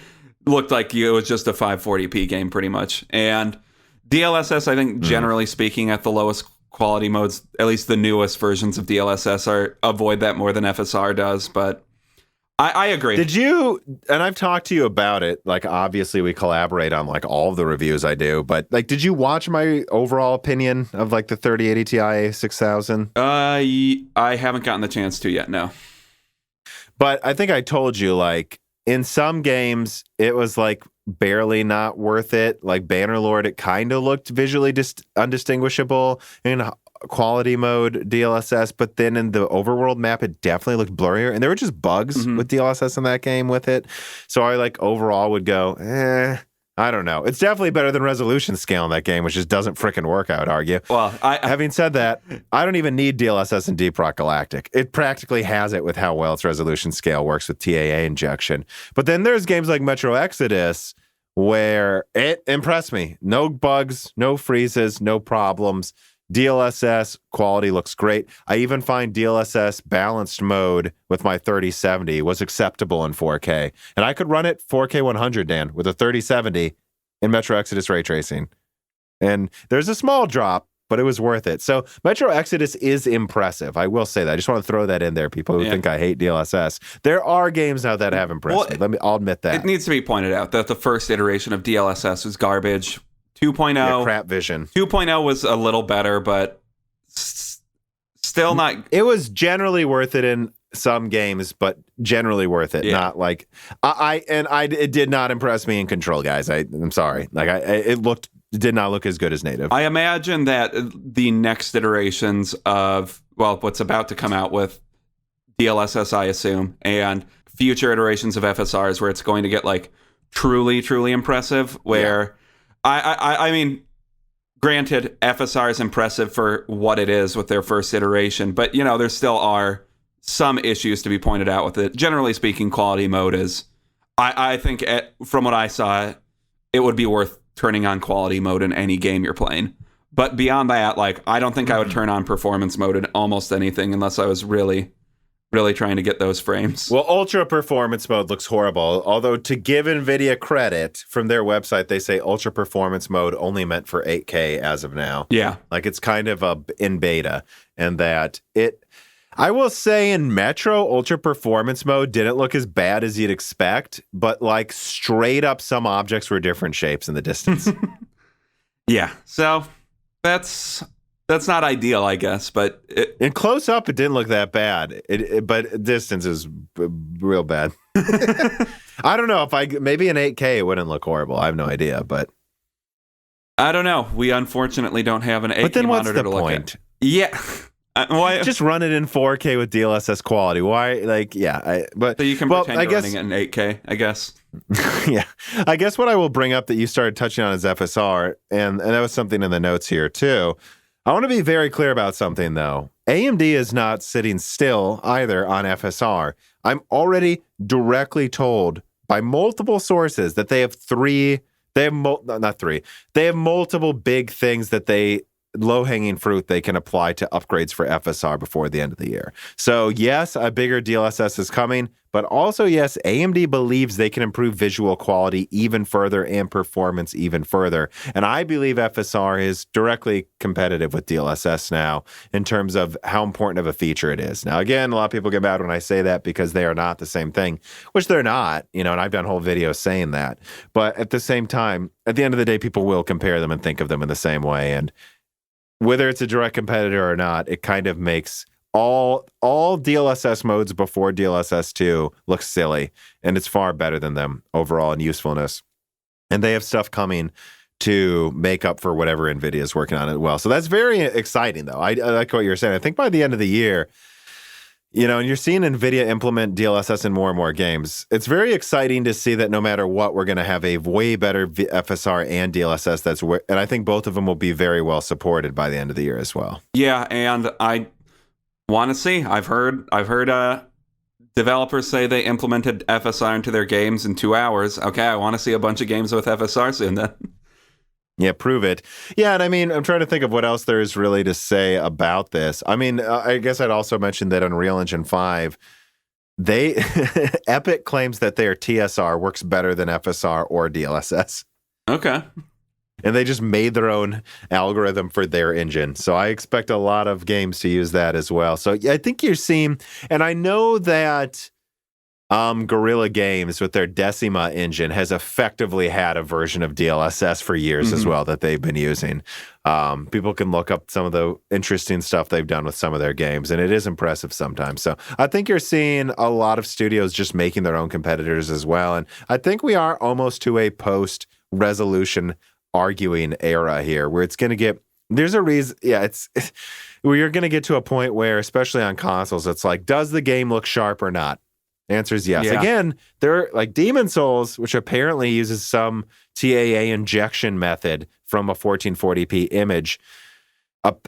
looked like it was just a 540p game pretty much. And DLSS, I think, generally speaking, at the lowest quality modes, at least the newest versions of DLSS avoid that more than FSR does. But I agree. Did you, and I've talked to you about it, obviously we collaborate on all of the reviews I do, but did you watch my overall opinion of the 3080 Ti 6000? I haven't gotten the chance to yet, no. But I think I told you, in some games, it was barely not worth it. Like Bannerlord, it kind of looked visually undistinguishable in quality mode DLSS, but then in the overworld map, it definitely looked blurrier. And there were just bugs with DLSS in that game with it. So I overall would go, I don't know. It's definitely better than resolution scale in that game, which just doesn't frickin' work, I would argue. Well, having said that, I don't even need DLSS in Deep Rock Galactic. It practically has it with how well its resolution scale works with TAA injection. But then there's games like Metro Exodus where it impressed me. No bugs, no freezes, no problems. DLSS quality looks great. I even find DLSS balanced mode with my 3070 was acceptable in 4K. And I could run it 4K 100, Dan, with a 3070 in Metro Exodus ray tracing. And there's a small drop but it was worth it. So Metro Exodus is impressive. I will say that. I just want to throw that in there, people who think I hate DLSS. There are games now that have impressed me. I'll admit that. It needs to be pointed out that the first iteration of DLSS was garbage. 2.0. Crap vision. 2.0 was a little better, but still not. It was generally worth it in some games, but generally worth it. Not like it did not impress me in Control, guys. I'm sorry. Like it did not look as good as native. I imagine that the next iterations of what's about to come out with DLSS, I assume, and future iterations of FSRs, where it's going to get like truly, truly impressive. Where I mean, granted, FSR is impressive for what it is with their first iteration, but there still are some issues to be pointed out with it. Generally speaking, quality mode is, I think, from what I saw, it would be worth turning on quality mode in any game you're playing. But beyond that, like, I don't think I would turn on performance mode in almost anything unless I was really, really trying to get those frames. Well, ultra performance mode looks horrible. Although, to give Nvidia credit, from their website, they say ultra performance mode only meant for 8K as of now. Yeah. Like, it's kind of in beta, and that I will say in Metro, ultra performance mode didn't look as bad as you'd expect, but like straight up some objects were different shapes in the distance. Yeah. So that's not ideal, I guess, but in close up, it didn't look that bad, but distance is real bad. I don't know maybe in 8K, it wouldn't look horrible. I have no idea, but I don't know. We unfortunately don't have an 8K but then monitor what's the to look point? at. Yeah. Why? Just run it in 4K with DLSS quality. Why? Like, but so you can pretend you're running it in 8K, I guess. Yeah, I guess what I will bring up that you started touching on is FSR, and that was something in the notes here too. I want to be very clear about something though. AMD is not sitting still either on FSR. I'm already directly told by multiple sources that they have multiple big things that low-hanging fruit they can apply to upgrades for FSR before the end of the year. So yes, a bigger DLSS is coming, but also yes, AMD believes they can improve visual quality even further and performance even further. And I believe FSR is directly competitive with DLSS now in terms of how important of a feature it is. Now, again, a lot of people get mad when I say that because they are not the same thing, which they're not, and I've done whole videos saying that. But at the same time, at the end of the day, people will compare them and think of them in the same way. And whether it's a direct competitor or not, it kind of makes all DLSS modes before DLSS 2 look silly, and it's far better than them overall in usefulness. And they have stuff coming to make up for whatever NVIDIA is working on as well. So that's very exciting, though. I like what you're saying. I think by the end of the year, and you're seeing NVIDIA implement DLSS in more and more games. It's very exciting to see that no matter what, we're going to have a way better FSR and DLSS. And I think both of them will be very well supported by the end of the year as well. Yeah, and I want to see. I've heard developers say they implemented FSR into their games in 2 hours. Okay, I want to see a bunch of games with FSR soon then. Yeah, prove it. Yeah, and I mean, I'm trying to think of what else there is really to say about this. I mean, I guess I'd also mention that Unreal Engine 5, Epic claims that their TSR works better than FSR or DLSS. Okay. And they just made their own algorithm for their engine. So I expect a lot of games to use that as well. So I think you're seeing, and I know that Guerrilla Games with their Decima engine has effectively had a version of DLSS for years as well that they've been using. People can look up some of the interesting stuff they've done with some of their games, and it is impressive sometimes. So I think you're seeing a lot of studios just making their own competitors as well. And I think we are almost to a post-resolution arguing era here where it's going to get, there's a reason, we're going to get to a point where, especially on consoles, it's like, does the game look sharp or not? The answer is yes. Yeah. Again, they're like Demon Souls, which apparently uses some TAA injection method from a 1440p image.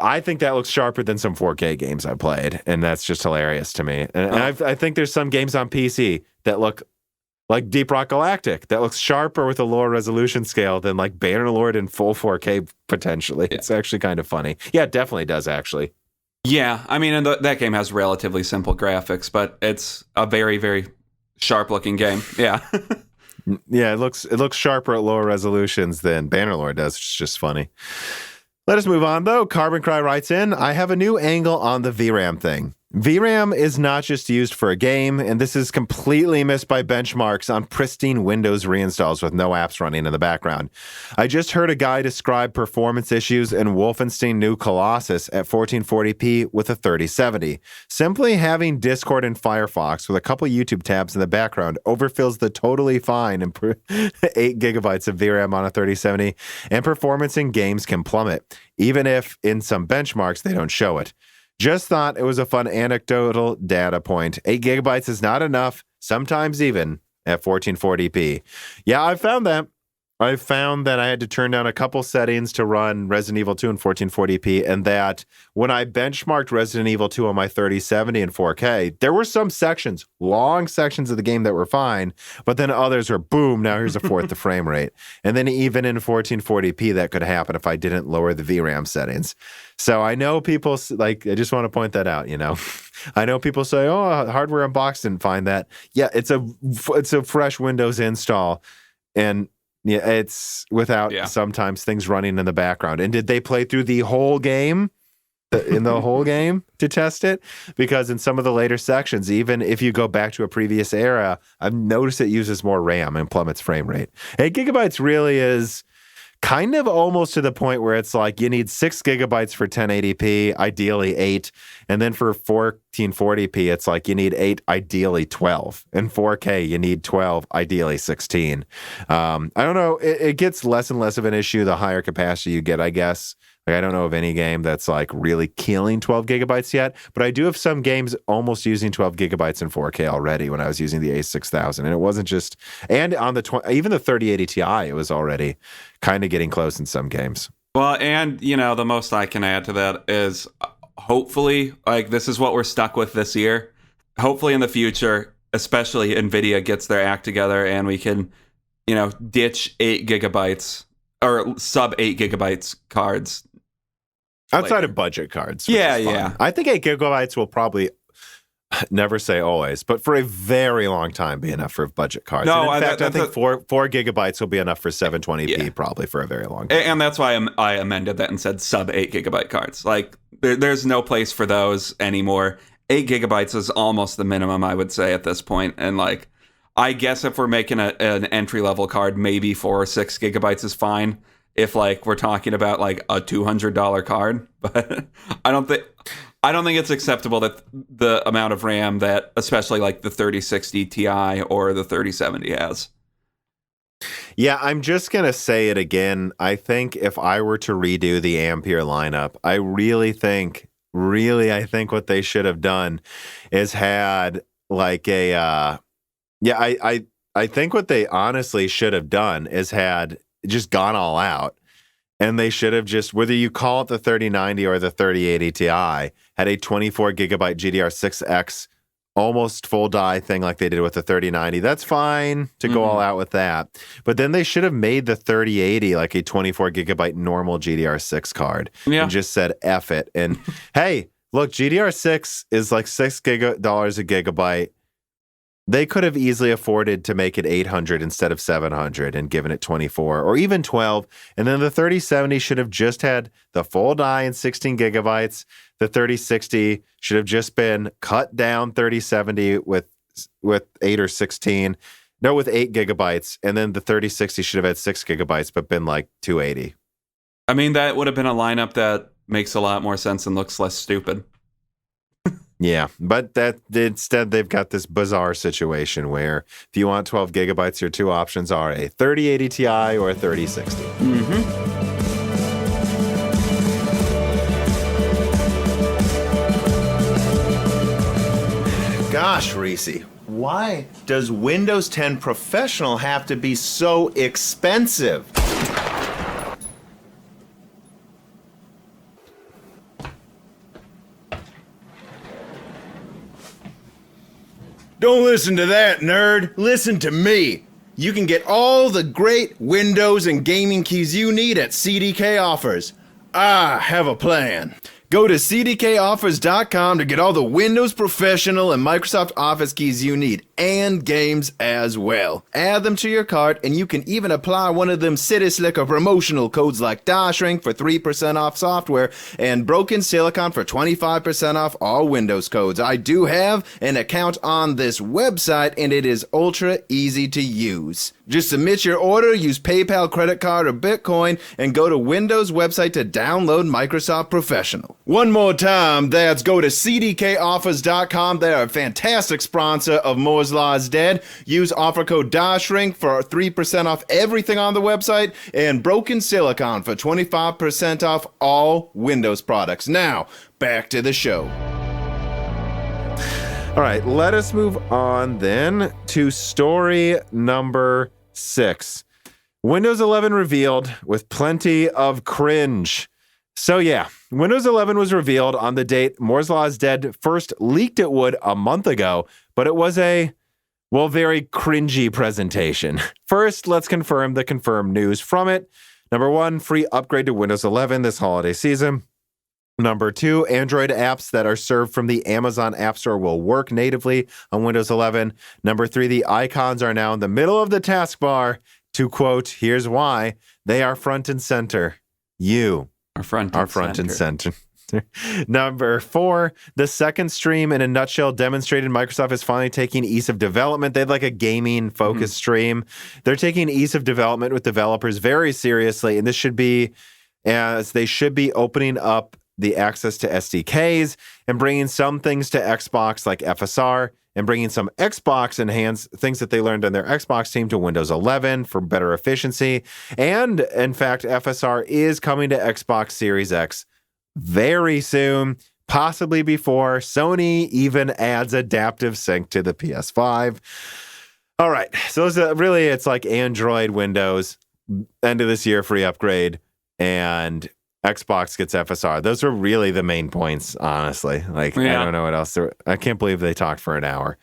I think that looks sharper than some 4K games I played, and that's just hilarious to me. And I think there's some games on PC that look like Deep Rock Galactic that looks sharper with a lower resolution scale than like Bannerlord in full 4K potentially. Yeah. It's actually kind of funny. Yeah, it definitely does actually. Yeah, I mean, and that game has relatively simple graphics, but it's a very, very sharp-looking game. Yeah. Yeah, it looks sharper at lower resolutions than Bannerlord does, which is just funny. Let us move on, though. Carbon Cry writes in, I have a new angle on the VRAM thing. VRAM is not just used for a game, and this is completely missed by benchmarks on pristine Windows reinstalls with no apps running in the background. I just heard a guy describe performance issues in Wolfenstein New Colossus at 1440p with a 3070. Simply having Discord and Firefox with a couple YouTube tabs in the background overfills the totally fine 8 gigabytes of VRAM on a 3070, and performance in games can plummet, even if in some benchmarks they don't show it. Just thought it was a fun anecdotal data point. 8 gigabytes is not enough, sometimes even at 1440p. Yeah, I found that. I found that I had to turn down a couple settings to run Resident Evil 2 in 1440p, and that when I benchmarked Resident Evil 2 on my 3070 in 4K, there were some sections, long sections of the game that were fine, but then others were, boom, now here's a fourth the frame rate. And then even in 1440p, that could happen if I didn't lower the VRAM settings. So I know people, like, I just want to point that out, you know. I know people say, oh, Hardware Unboxed didn't find that. Yeah, it's a fresh Windows install, and yeah, it's without sometimes things running in the background. And did they play through the whole game, in the whole game to test it? Because in some of the later sections, even if you go back to a previous era, I've noticed it uses more RAM and plummets frame rate. 8 gigabytes really is kind of almost to the point where it's like you need 6 gigabytes for 1080p, ideally 8. And then for 1440p, it's like you need 8, ideally 12. In 4K, you need 12, ideally 16. I don't know. It gets less and less of an issue the higher capacity you get, I guess. Like, I don't know of any game that's like really killing 12 gigabytes yet, but I do have some games almost using 12 gigabytes in 4K already when I was using the A6000. And it wasn't just, and on the even the 3080 Ti, it was already kind of getting close in some games. Well, and, you know, the most I can add to that is hopefully, like, this is what we're stuck with this year. Hopefully in the future, especially Nvidia gets their act together and we can, you know, ditch 8 gigabytes or sub 8 gigabytes cards. Outside later. of budget cards. Yeah. I think 8 gigabytes will probably, never say always, but for a very long time be enough for budget cards. No, and in fact, I think 4 gigabytes will be enough for 720p probably for a very long time. And that's why I amended that and said sub 8 gigabyte cards. Like, there's no place for those anymore. 8 gigabytes is almost the minimum, I would say, at this point. And, like, I guess if we're making an entry-level card, maybe 4 or 6 gigabytes is fine. If, like, we're talking about, like, a $200 card. But I don't think it's acceptable that the amount of RAM that, especially, like, the 3060 Ti or the 3070 has. Yeah, I'm just going to say it again. I think if I were to redo the Ampere lineup, I think what they should have done is had, like, I think what they honestly should have done is had just gone all out, and they should have just, whether you call it the 3090 or the 3080 Ti, had a 24 gigabyte GDR6X almost full die thing like they did with the 3090. That's fine to go all out with that, but then they should have made the 3080 like a 24 gigabyte normal GDR6 card and just said F it. And hey, look, GDR6 is like $6 a gigabyte. They could have easily afforded to make it 800 instead of 700 and given it 24 or even 12. And then the 3070 should have just had the full die and 16 gigabytes. The 3060 should have just been cut down 3070 with 8 or 16. No, with 8 gigabytes. And then the 3060 should have had 6 gigabytes, but been like 280. I mean, that would have been a lineup that makes a lot more sense and looks less stupid. Yeah, but that instead they've got this bizarre situation where if you want 12 gigabytes, your two options are a 3080 Ti or a 3060. Gosh, Reese, why does Windows 10 Professional have to be so expensive? Don't listen to that, nerd. Listen to me. You can get all the great Windows and gaming keys you need at CDK Offers. I have a plan. Go to cdkoffers.com to get all the Windows Professional and Microsoft Office keys you need, and games as well. Add them to your cart, and you can even apply one of them City Slicker promotional codes like DashRing for 3% off software and Broken Silicon for 25% off all Windows codes. I do have an account on this website, and it is ultra easy to use. Just submit your order, use PayPal, credit card, or Bitcoin, and go to Windows website to download Microsoft Professional. One more time, that's go to cdkoffers.com. They are a fantastic sponsor of Moore's Law is Dead. Use offer code DashRing for 3% off everything on the website, and Broken Silicon for 25% off all Windows products. Now, back to the show. All right, let us move on then to story number 6. Windows 11 revealed with plenty of cringe. So yeah, Windows 11 was revealed on the date Moore's Law is Dead first leaked it would a month ago, but it was a, well, very cringy presentation. First, let's confirm the confirmed news from it. Number 1, free upgrade to Windows 11 this holiday season. Number 2, Android apps that are served from the Amazon App Store will work natively on Windows 11. Number 3, the icons are now in the middle of the taskbar. To quote, here's why, they are front and center. You are front and center. Number 4, the second stream in a nutshell demonstrated Microsoft is finally taking ease of development. They had like a gaming focused stream. They're taking ease of development with developers very seriously. And this should be, as they should be opening up the access to SDKs and bringing some things to Xbox like FSR and bringing some Xbox enhanced things that they learned on their Xbox team to Windows 11 for better efficiency. And in fact, FSR is coming to Xbox Series X very soon, possibly before Sony even adds adaptive sync to the PS5. All right, so really it's like Android, Windows, end of this year free upgrade, and Xbox gets FSR. Those are really the main points, honestly. Like, yeah. I don't know what else. I can't believe they talked for an hour.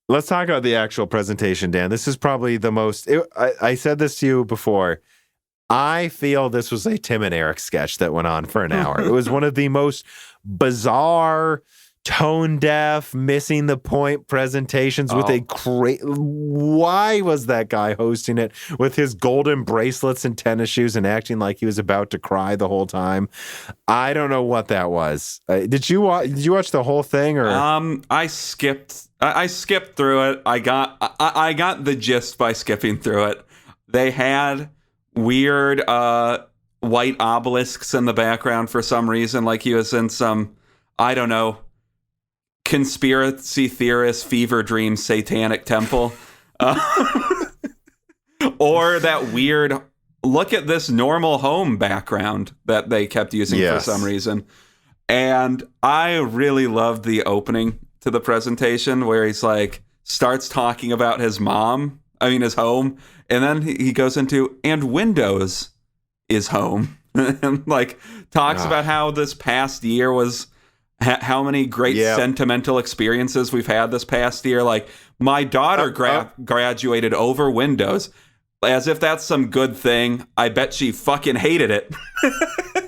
Let's talk about the actual presentation, Dan. This is probably the most... I said this to you before. I feel this was a Tim and Eric sketch that went on for an hour. It was one of the most bizarre, tone-deaf, missing the point presentations with a why was that guy hosting it with his golden bracelets and tennis shoes and acting like he was about to cry the whole time? I don't know what that was. Did you watch the whole thing, or I skipped through it. I got the gist by skipping through it. They had weird white obelisks in the background for some reason, like he was in some, I don't know, conspiracy theorist fever dream satanic temple. Or that weird look at this normal home background that they kept using for some reason. And I really loved the opening to the presentation where he's like starts talking about his home, and then he goes into, and Windows is home. And like talks about how this past year was, how many great sentimental experiences we've had this past year. Like my daughter graduated over Windows, as if that's some good thing. I bet she fucking hated it.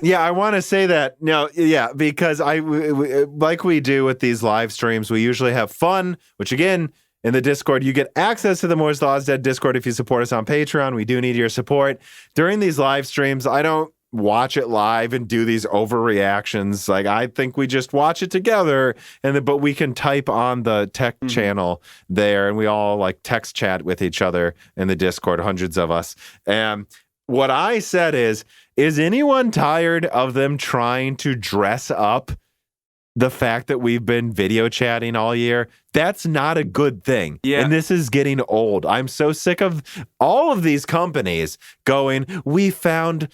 Yeah, I want to say that. No, yeah, because like we do with these live streams, we usually have fun, which again, in the Discord, you get access to the Moore's Law is Dead Discord if you support us on Patreon. We do need your support. During these live streams, I don't watch it live and do these overreactions. Like, I think we just watch it together, but we can type on the tech channel there, and we all like text chat with each other in the Discord, hundreds of us. And what I said is anyone tired of them trying to dress up the fact that we've been video chatting all year? That's not a good thing. Yeah. And this is getting old. I'm so sick of all of these companies going, we found,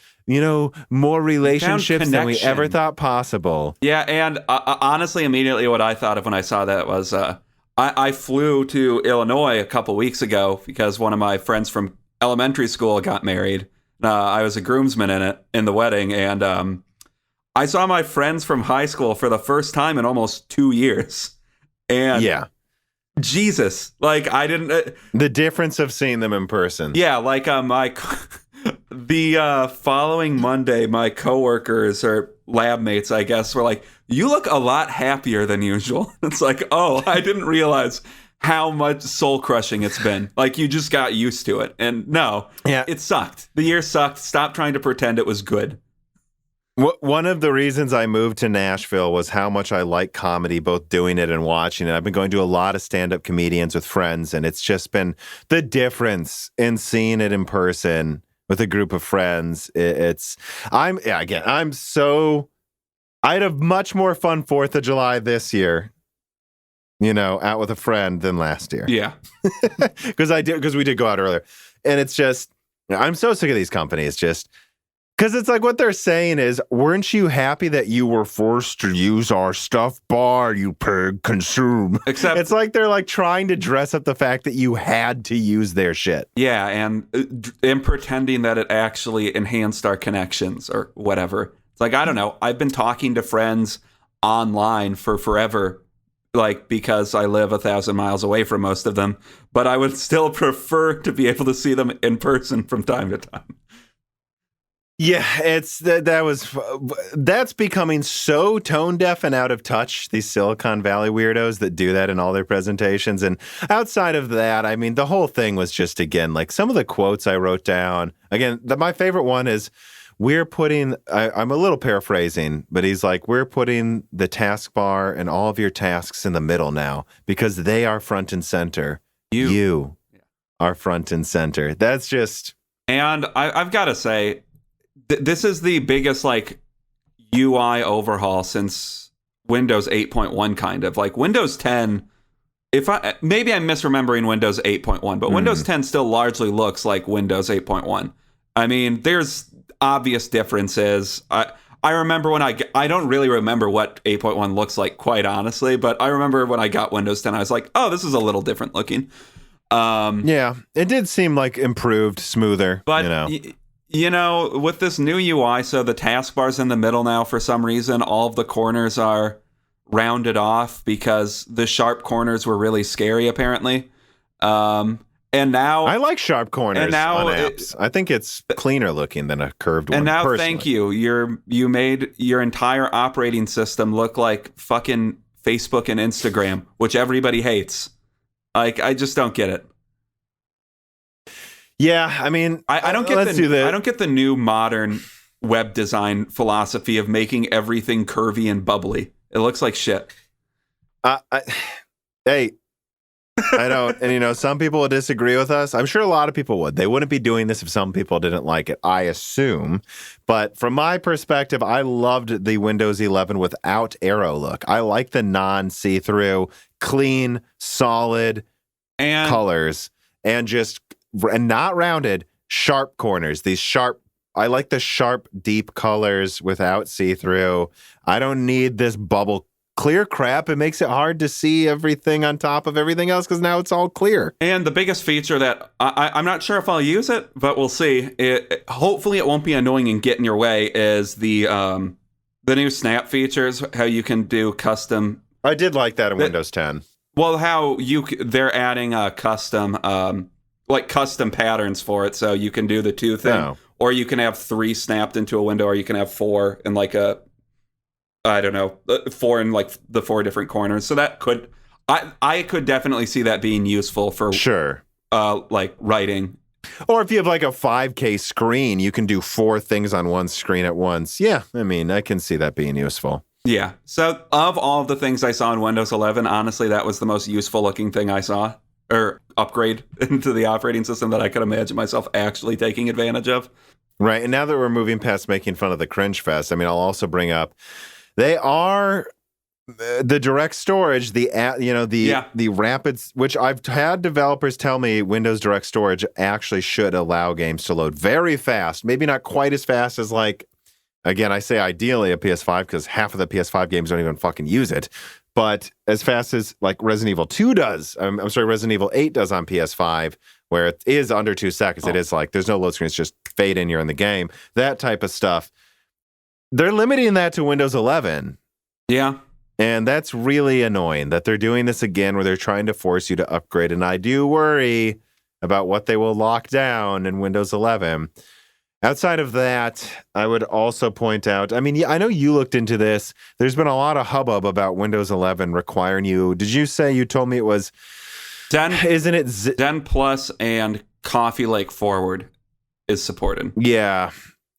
more relationships than we ever thought possible. Yeah, and honestly, immediately what I thought of when I saw that was I flew to Illinois a couple weeks ago because one of my friends from elementary school got married. I was a groomsman in the wedding, and I saw my friends from high school for the first time in almost 2 years. And Jesus, like I didn't... the difference of seeing them in person. Yeah, like The following Monday, my coworkers or lab mates, I guess, were like, "You look a lot happier than usual." It's like, oh, I didn't realize how much soul crushing it's been. Like, you just got used to it. And no, it sucked. The year sucked. Stop trying to pretend it was good. One of the reasons I moved to Nashville was how much I like comedy, both doing it and watching it. I've been going to a lot of stand-up comedians with friends, and it's just been the difference in seeing it in person with a group of friends. I had a much more fun 4th of July this year, out with a friend than last year. Yeah. Because we did go out earlier. And it's just, I'm so sick of these companies just, because it's like what they're saying is, weren't you happy that you were forced to use our stuff bar, you pig, consume? Except it's like they're like trying to dress up the fact that you had to use their shit. Yeah, and pretending that it actually enhanced our connections or whatever. It's like, I don't know. I've been talking to friends online for forever, like, because I live 1,000 miles away from most of them, but I would still prefer to be able to see them in person from time to time. Yeah, that's becoming so tone deaf and out of touch, these Silicon Valley weirdos that do that in all their presentations. And outside of that, I mean, the whole thing was just, again, like some of the quotes I wrote down. Again, my favorite one is, I'm a little paraphrasing, but he's like, we're putting the taskbar and all of your tasks in the middle now because they are front and center. You are front and center. That's just... And I've got to say, this is the biggest like UI overhaul since Windows 8.1, kind of. Like Windows 10, maybe I'm misremembering Windows 8.1, but Windows 10 still largely looks like Windows 8.1. I mean, there's obvious differences. I remember when I don't really remember what 8.1 looks like, quite honestly, but I remember when I got Windows 10, I was like, oh, this is a little different looking. Yeah, it did seem like improved, smoother, but with this new UI, so the taskbar's in the middle now for some reason. All of the corners are rounded off because the sharp corners were really scary, apparently. And now I like sharp corners on apps. I think it's cleaner looking than a curved one. And now, personally. thank you. You made your entire operating system look like fucking Facebook and Instagram, which everybody hates. Like, I just don't get it. Yeah, I mean, I don't get I don't get the new modern web design philosophy of making everything curvy and bubbly. It looks like shit. Hey, I don't. And, some people would disagree with us. I'm sure a lot of people would. They wouldn't be doing this if some people didn't like it, I assume. But from my perspective, I loved the Windows 11 without arrow look. I like the non-see-through, clean, solid colors and not rounded, sharp corners. I like the sharp, deep colors without see-through. I don't need this bubble clear crap. It makes it hard to see everything on top of everything else because now it's all clear. And the biggest feature that I'm not sure if I'll use it, but we'll see. Hopefully it won't be annoying and get in your way, is the new snap features, how you can do custom. I did like that in Windows 10. Well, how they're adding a custom patterns for it, so you can do the 2 thing, or you can have 3 snapped into a window, or you can have 4 in like 4 in like the 4 different corners. So that I could definitely see that being useful for sure, like writing. Or if you have like a 5K screen, you can do 4 things on one screen at once. Yeah, I mean, I can see that being useful. Yeah. So of all of the things I saw in Windows 11, honestly, that was the most useful looking thing I saw, or upgrade into the operating system that I could imagine myself actually taking advantage of. Right. And now that we're moving past making fun of the cringe fest, I mean, I'll also bring up, they are the direct storage, the rapids, which I've had developers tell me Windows Direct Storage actually should allow games to load very fast. Maybe not quite as fast as, like, again, I say ideally a PS5 because half of the PS5 games don't even fucking use it. But as fast as like Resident Evil 2 does, Resident Evil 8 does on PS5, where it is under 2 seconds. It is like, there's no load screen, it's just fade in, you're in the game. That type of stuff. They're limiting that to Windows 11. Yeah. And that's really annoying that they're doing this again, where they're trying to force you to upgrade. And I do worry about what they will lock down in Windows 11. Outside of that, I would also point out, I mean, I know you looked into this. There's been a lot of hubbub about Windows 11 requiring you. Did you say you told me it was Zen? Isn't it Zen Plus and Coffee Lake Forward is supported. Yeah.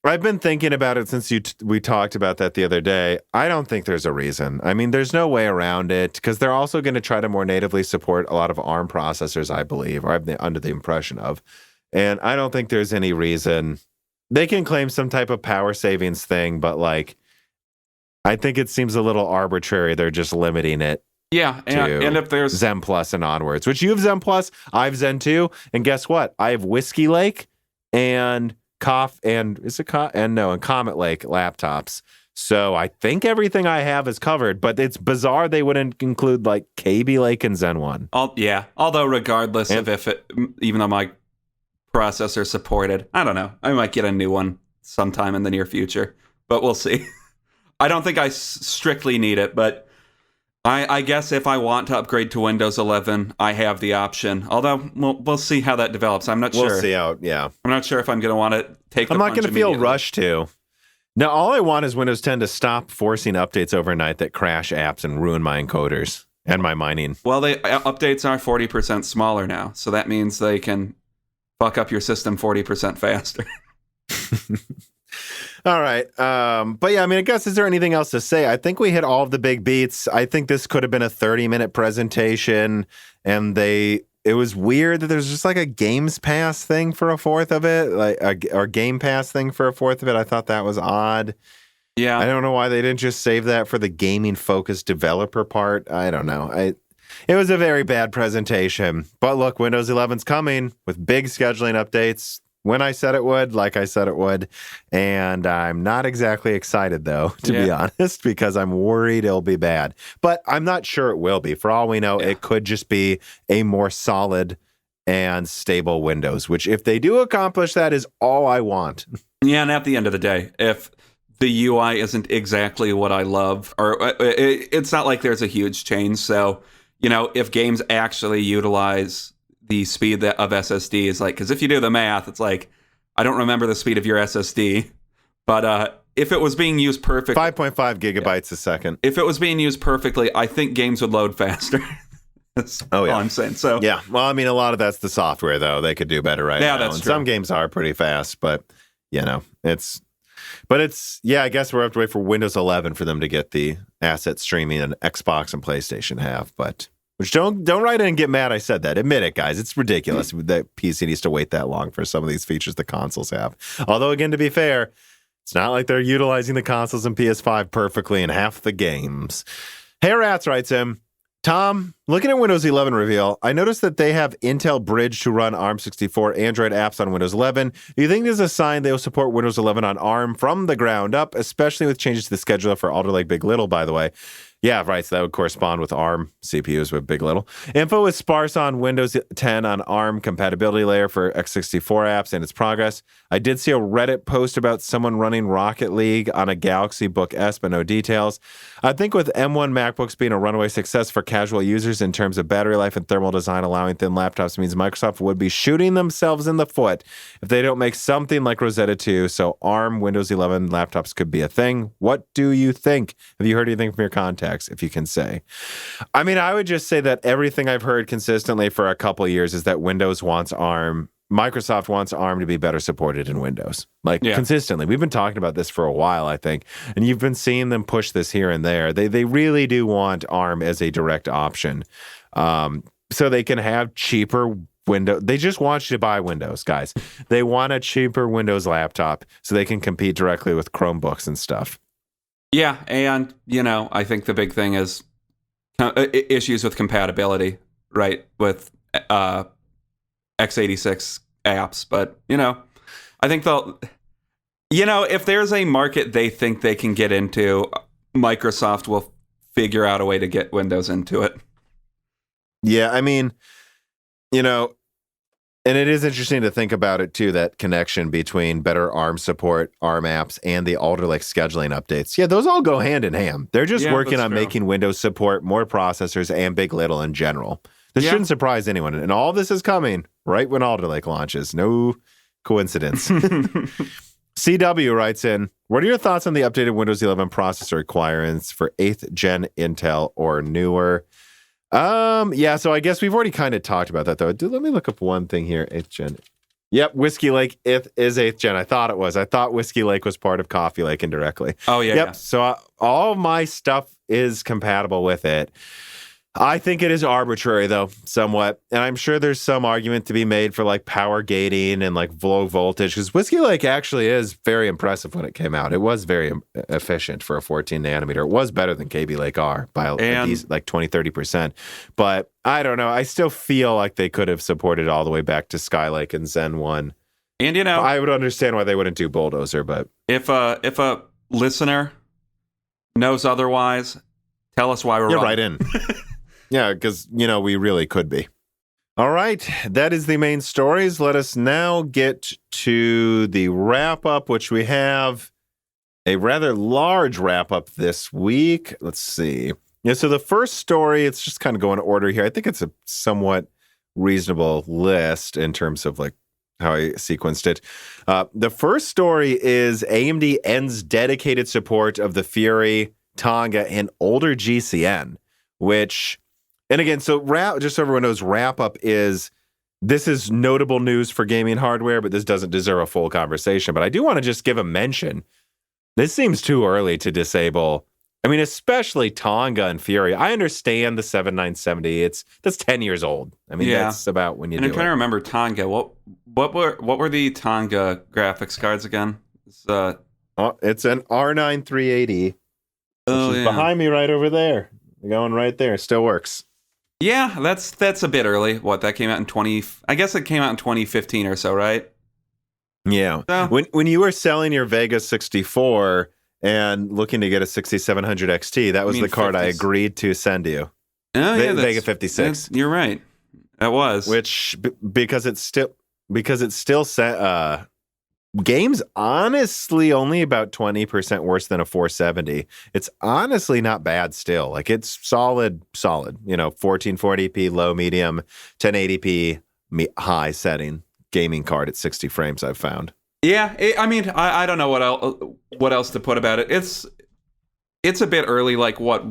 I've been thinking about it since we talked about that the other day. I don't think there's a reason. I mean, there's no way around it because they're also going to try to more natively support a lot of ARM processors, I believe, or I'm under the impression of. And I don't think there's any reason. They can claim some type of power savings thing, but like, I think it seems a little arbitrary. They're just limiting it. Yeah, and if there's Zen Plus and onwards, which you have Zen Plus, I have Zen 2, and guess what? I have Whiskey Lake and Comet Lake laptops. So I think everything I have is covered, but it's bizarre they wouldn't include like KB Lake and Zen 1. Although regardless of even though my processor supported, I don't know. I might get a new one sometime in the near future, but we'll see. I don't think I strictly need it, but I guess if I want to upgrade to Windows 11, I have the option. Although we'll see how that develops. I'm not sure. We'll see how. Yeah, I'm not sure if I'm going to want to take. I'm not going to feel rushed to. Now, all I want is Windows 10 to stop forcing updates overnight that crash apps and ruin my encoders and my mining. Well, updates are 40% smaller now, so that means they can fuck up your system 40% faster. All right. But yeah, I mean, I guess, is there anything else to say? I think we hit all of the big beats. I think this could have been a 30-minute presentation, and it was weird that there's just like a Games Pass thing for a fourth of it, or Game Pass thing for a fourth of it. I thought that was odd. Yeah. I don't know why they didn't just save that for the gaming-focused developer part. I don't know. It was a very bad presentation. But look, Windows 11's coming with big scheduling updates. When I said it would, like I said it would. And I'm not exactly excited, though, to be honest, because I'm worried it'll be bad. But I'm not sure it will be. For all we know, it could just be a more solid and stable Windows, which if they do accomplish that is all I want. Yeah, and at the end of the day, if the UI isn't exactly what I love, or it's not like there's a huge change. So, if games actually utilize the speed of SSDs, like, because if you do the math, it's like, I don't remember the speed of your SSD, but if it was being used perfectly, 5.5 gigabytes a second. If it was being used perfectly, I think games would load faster. That's all I'm saying. So yeah, well, I mean, a lot of that's the software, though. They could do better now. That's and true. Some games are pretty fast, but it's I guess we'll have to wait for Windows 11 for them to get the asset streaming and Xbox and PlayStation have, but. Which don't write in and get mad I said that. Admit it, guys. It's ridiculous that PC needs to wait that long for some of these features the consoles have. Although, again, to be fair, it's not like they're utilizing the consoles and PS5 perfectly in half the games. Hey Rats writes him, Tom, looking at Windows 11 Reveal, I noticed that they have Intel Bridge to run ARM64 Android apps on Windows 11. Do you think there's a sign they will support Windows 11 on ARM from the ground up, especially with changes to the scheduler for Alder Lake Big Little, by the way? Yeah, right. So that would correspond with ARM CPUs with Big Little. Info is sparse on Windows 10 on ARM compatibility layer for x64 apps and its progress. I did see a Reddit post about someone running Rocket League on a Galaxy Book S, but no details. I think with M1 MacBooks being a runaway success for casual users in terms of battery life and thermal design, allowing thin laptops means Microsoft would be shooting themselves in the foot if they don't make something like Rosetta 2, so ARM Windows 11 laptops could be a thing. What do you think? Have you heard anything from your contacts, if you can say? I mean, I would just say that everything I've heard consistently for a couple of years is that Windows wants ARM. Microsoft wants ARM to be better supported in Windows. Consistently. We've been talking about this for a while, I think. And you've been seeing them push this here and there. They really do want ARM as a direct option. So they can have cheaper Windows. They just want you to buy Windows, guys. They want a cheaper Windows laptop so they can compete directly with Chromebooks and stuff. Yeah, and, I think the big thing is issues with compatibility, right, with x86 apps. But, I think they'll, if there's a market they think they can get into, Microsoft will figure out a way to get Windows into it. Yeah, I mean, and it is interesting to think about it, too, that connection between better ARM support, ARM apps, and the Alder Lake scheduling updates. Yeah, those all go hand in hand. They're just working on making Windows support more processors and Big Little in general. This shouldn't surprise anyone. And all this is coming right when Alder Lake launches. No coincidence. CW writes in, what are your thoughts on the updated Windows 11 processor requirements for 8th gen Intel or newer? Yeah, so I guess we've already kind of talked about that, though. Let me look up one thing here. 8th gen. Yep, Whiskey Lake is 8th gen. I thought it was. I thought Whiskey Lake was part of Coffee Lake indirectly. Oh, yeah. Yep, Yeah. so all my stuff is compatible with it. I think it is arbitrary, though, somewhat. And I'm sure there's some argument to be made for like power gating and like low voltage, because Whiskey Lake actually is very impressive when it came out. It was very efficient for a 14 nanometer. It was better than KB Lake R by like 20-30%. But I don't know. I still feel like they could have supported all the way back to Skylake and Zen 1. And, I would understand why they wouldn't do Bulldozer, but if a listener knows otherwise, tell us why we're wrong. Right in. Yeah, because, we really could be. All right, that is the main stories. Let us now get to the wrap-up, which we have a rather large wrap-up this week. Let's see. Yeah, so the first story, it's just kind of going in order here. I think it's a somewhat reasonable list in terms of like how I sequenced it. The first story is AMD ends dedicated support of the Fury, Tonga, and older GCN, which... And again, so just so everyone knows, wrap-up this is notable news for gaming hardware, but this doesn't deserve a full conversation. But I do want to just give a mention. This seems too early to disable. I mean, especially Tonga and Fury. I understand the 7970. That's 10 years old. I mean, that's about when you do it. And I'm trying to remember Tonga. What were the Tonga graphics cards again? It's an R9 380, which is behind me right over there. Going right there. Still works. Yeah, that's a bit early. That came out in I guess it came out in 2015 or so, right? Yeah. So, when you were selling your Vega 64 and looking to get a 6700 XT, that was the card I agreed to send you. Oh, yeah, Vega 56. You're right. That was. Which because it's still set game's honestly only about 20% worse than a 470. It's honestly not bad still. Like, it's solid, 1440p, low, medium, 1080p, high setting gaming card at 60 frames, I've found. Yeah, I don't know what else to put about it. It's a bit early. Like, what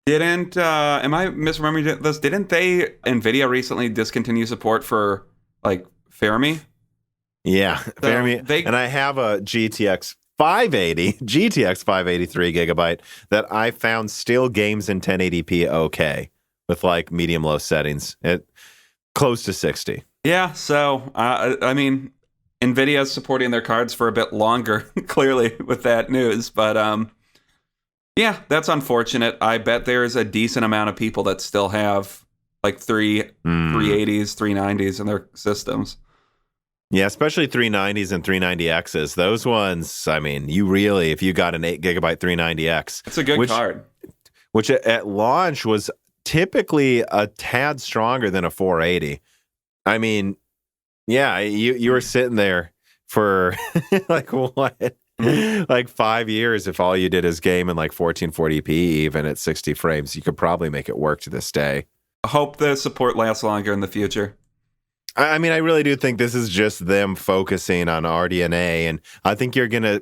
didn't am I misremembering this? Didn't Nvidia recently discontinue support for like Fermi? Yeah, Fermi. And I have a GTX 583 gigabyte that I found still games in 1080p okay with like medium low settings at close to 60. Yeah, so Nvidia's supporting their cards for a bit longer, clearly, with that news. But yeah, that's unfortunate. I bet there's a decent amount of people that still have like 380s, 390s in their systems. Yeah, especially 390s and 390Xs. Those ones, you really, if you got an 8 gigabyte 390X. It's a good card. Which at launch was typically a tad stronger than a 480. Yeah, you were sitting there for like what? Like 5 years if all you did is game in like 1440p even at 60 frames. You could probably make it work to this day. I hope the support lasts longer in the future. I really do think this is just them focusing on RDNA, and I think I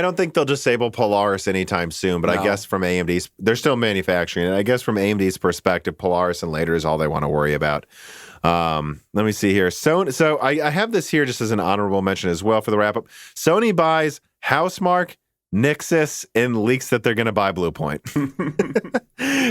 don't think they'll disable Polaris anytime soon, but no. I guess from AMD's, they're still manufacturing it. I guess from AMD's perspective, Polaris and later is all they want to worry about. Let me see here. So I have this here just as an honorable mention as well for the wrap-up. Sony buys Housemarque, Nixus, and leaks that they're going to buy Bluepoint.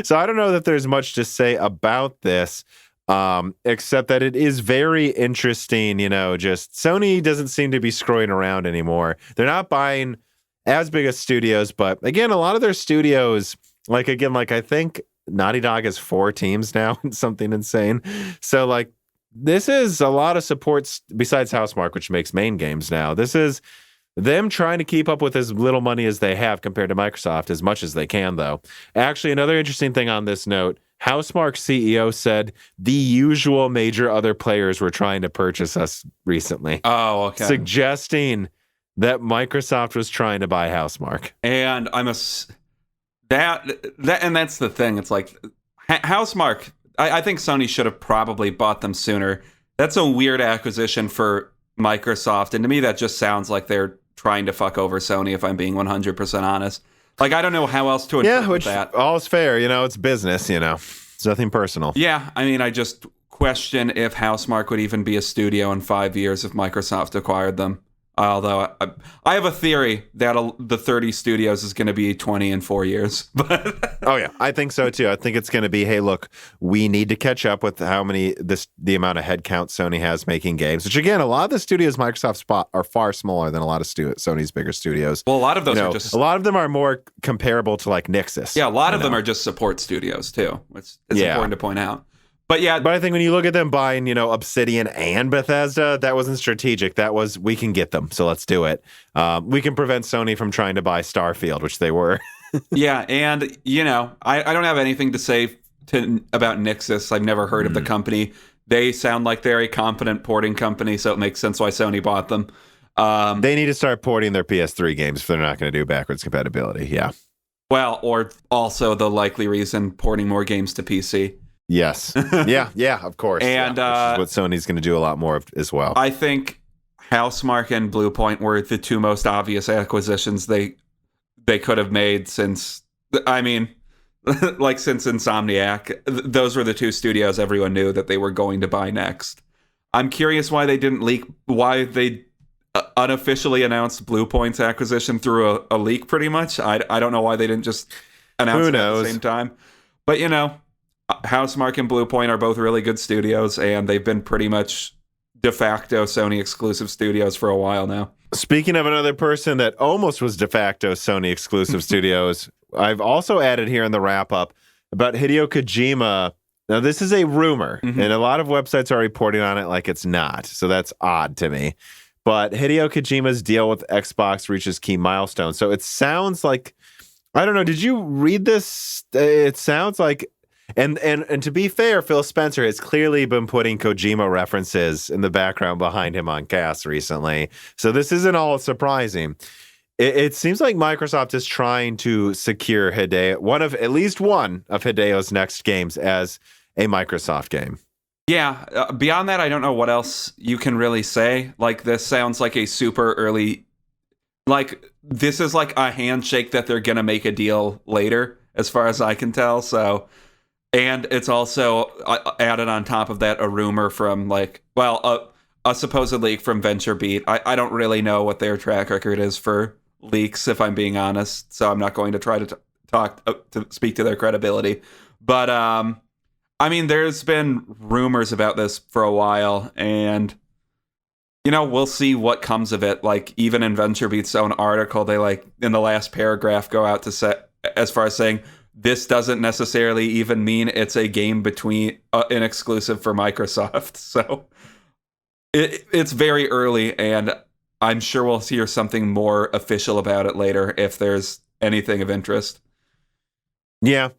So I don't know that there's much to say about this. Except that it is very interesting, just Sony doesn't seem to be screwing around anymore. They're not buying as big as studios, but again, a lot of their studios, I think Naughty Dog has 4 teams now, something insane. So this is a lot of support besides Housemarque, which makes main games now. This is them trying to keep up with as little money as they have compared to Microsoft, as much as they can, though. Actually, another interesting thing on this note, Housemarque CEO said the usual major other players were trying to purchase us recently. Oh, okay. Suggesting that Microsoft was trying to buy Housemarque. And that's the thing. It's like Housemarque, I think Sony should have probably bought them sooner. That's a weird acquisition for Microsoft, and to me that just sounds like they're trying to fuck over Sony, if I'm being 100% honest. Like, I don't know how else to interpret that. All is fair, it's business, It's nothing personal. Yeah, I mean, I just question if Housemarque would even be a studio in 5 years if Microsoft acquired them. Although I have a theory that the 30 studios is going to be 20 in 4 years. But oh yeah, I think so too. I think it's going to be, hey, look, we need to catch up with the amount of headcount Sony has making games. Which again, a lot of the studios Microsoft spot are far smaller than a lot of Sony's bigger studios. Well, a lot of those are just a lot of them are more comparable to like Nixus. Yeah, a lot of them are just support studios too. It's important to point out. But I think when you look at them buying, Obsidian and Bethesda, that wasn't strategic. That was, we can get them, so let's do it. We can prevent Sony from trying to buy Starfield, which they were. Yeah, and, I don't have anything to say about Nixus. I've never heard of the company. They sound like they're a competent porting company, so it makes sense why Sony bought them. They need to start porting their PS3 games if they're not going to do backwards compatibility, yeah. Well, or also the likely reason porting more games to PC. Yes. Yeah, of course. And which is what Sony's going to do a lot more of as well. I think Housemarque and Bluepoint were the two most obvious acquisitions they could have made since Insomniac. Those were the two studios everyone knew that they were going to buy next. I'm curious why they didn't leak, why they unofficially announced Bluepoint's acquisition through a leak pretty much. I don't know why they didn't just announce it at the same time. But, Housemarque and Bluepoint are both really good studios, and they've been pretty much de facto Sony exclusive studios for a while now. Speaking of another person that almost was de facto Sony exclusive studios, I've also added here in the wrap up about Hideo Kojima. Now, this is a rumor, and a lot of websites are reporting on it like it's not, so that's odd to me. But Hideo Kojima's deal with Xbox reaches key milestones. So it sounds like, I don't know, did you read this? It sounds like, and to be fair, Phil Spencer has clearly been putting Kojima references in the background behind him on casts recently. So this isn't all surprising. It seems like Microsoft is trying to secure Hideo, at least one of Hideo's next games as a Microsoft game. Yeah, beyond that, I don't know what else you can really say. Like, this sounds like a super early, like, this is like a handshake that they're going to make a deal later, as far as I can tell. So, and it's also added on top of that a rumor from, like, well, a supposed leak from VentureBeat. I don't really know what their track record is for leaks, if I'm being honest. So I'm not going to try to speak to their credibility. But, I mean, there's been rumors about this for a while, and, we'll see what comes of it. Like, even in VentureBeat's own article, they, like, in the last paragraph go out to say, as far as saying, this doesn't necessarily even mean it's a game between an exclusive for Microsoft. So it's very early, and I'm sure we'll hear something more official about it later if there's anything of interest. Yeah.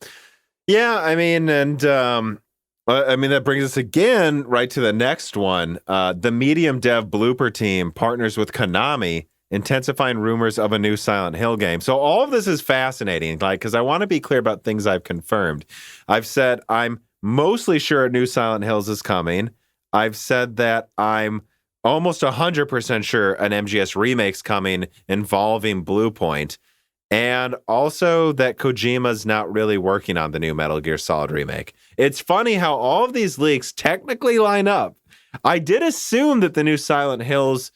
Yeah, I mean, and that brings us again right to the next one. The Medium Dev Blooper team partners with Konami, intensifying rumors of a new Silent Hill game. So all of this is fascinating, like, because I want to be clear about things I've confirmed. I've said I'm mostly sure a new Silent Hills is coming. I've said that I'm almost 100% sure an MGS remake's coming involving Bluepoint. And also that Kojima's not really working on the new Metal Gear Solid remake. It's funny how all of these leaks technically line up. I did assume that the new Silent Hills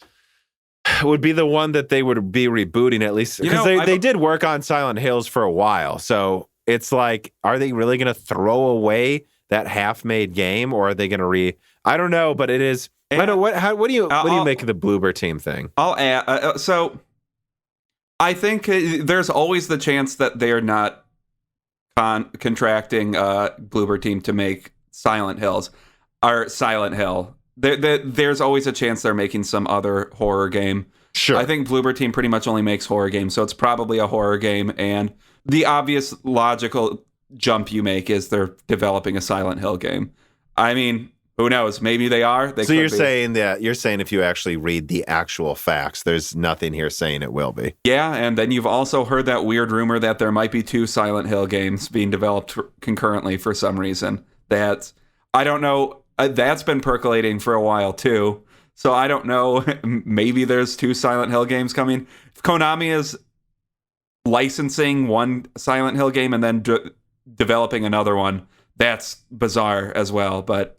would be the one that they would be rebooting, at least because they did work on Silent Hills for a while. So it's like, are they really going to throw away that half-made game, or are they going to I don't know, but it is. I don't know, what do you make of the Bloober team thing? I'll add. So I think there's always the chance that they're not contracting Bloober team to make Silent Hills or Silent Hill. There's always a chance they're making some other horror game. Sure. I think Bloober team pretty much only makes horror games, so it's probably a horror game. And the obvious logical jump you make is they're developing a Silent Hill game. I mean, who knows? Maybe they are. So you're saying if you actually read the actual facts, there's nothing here saying it will be. Yeah, and then you've also heard that weird rumor that there might be 2 Silent Hill games being developed concurrently for some reason. I don't know. That's been percolating for a while too. So I don't know. Maybe there's 2 Silent Hill games coming. If Konami is licensing one Silent Hill game and then developing another one, that's bizarre as well. But,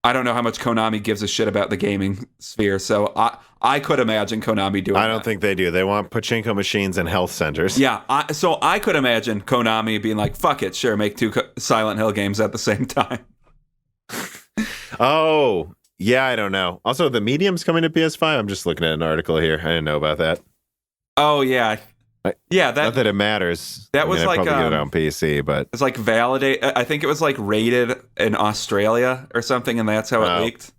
I don't know how much Konami gives a shit about the gaming sphere. So I could imagine Konami doing that. I don't think they do. They want pachinko machines and health centers. Yeah. So I could imagine Konami being like, fuck it, sure, make 2 Silent Hill games at the same time. Oh, yeah, I don't know. Also, the Medium's coming to PS5. I'm just looking at an article here. I didn't know about that. Oh, yeah. Yeah, not that it matters. That was I'd like probably get it on PC, but it's like validate. I think it was like rated in Australia or something, and that's how it leaked.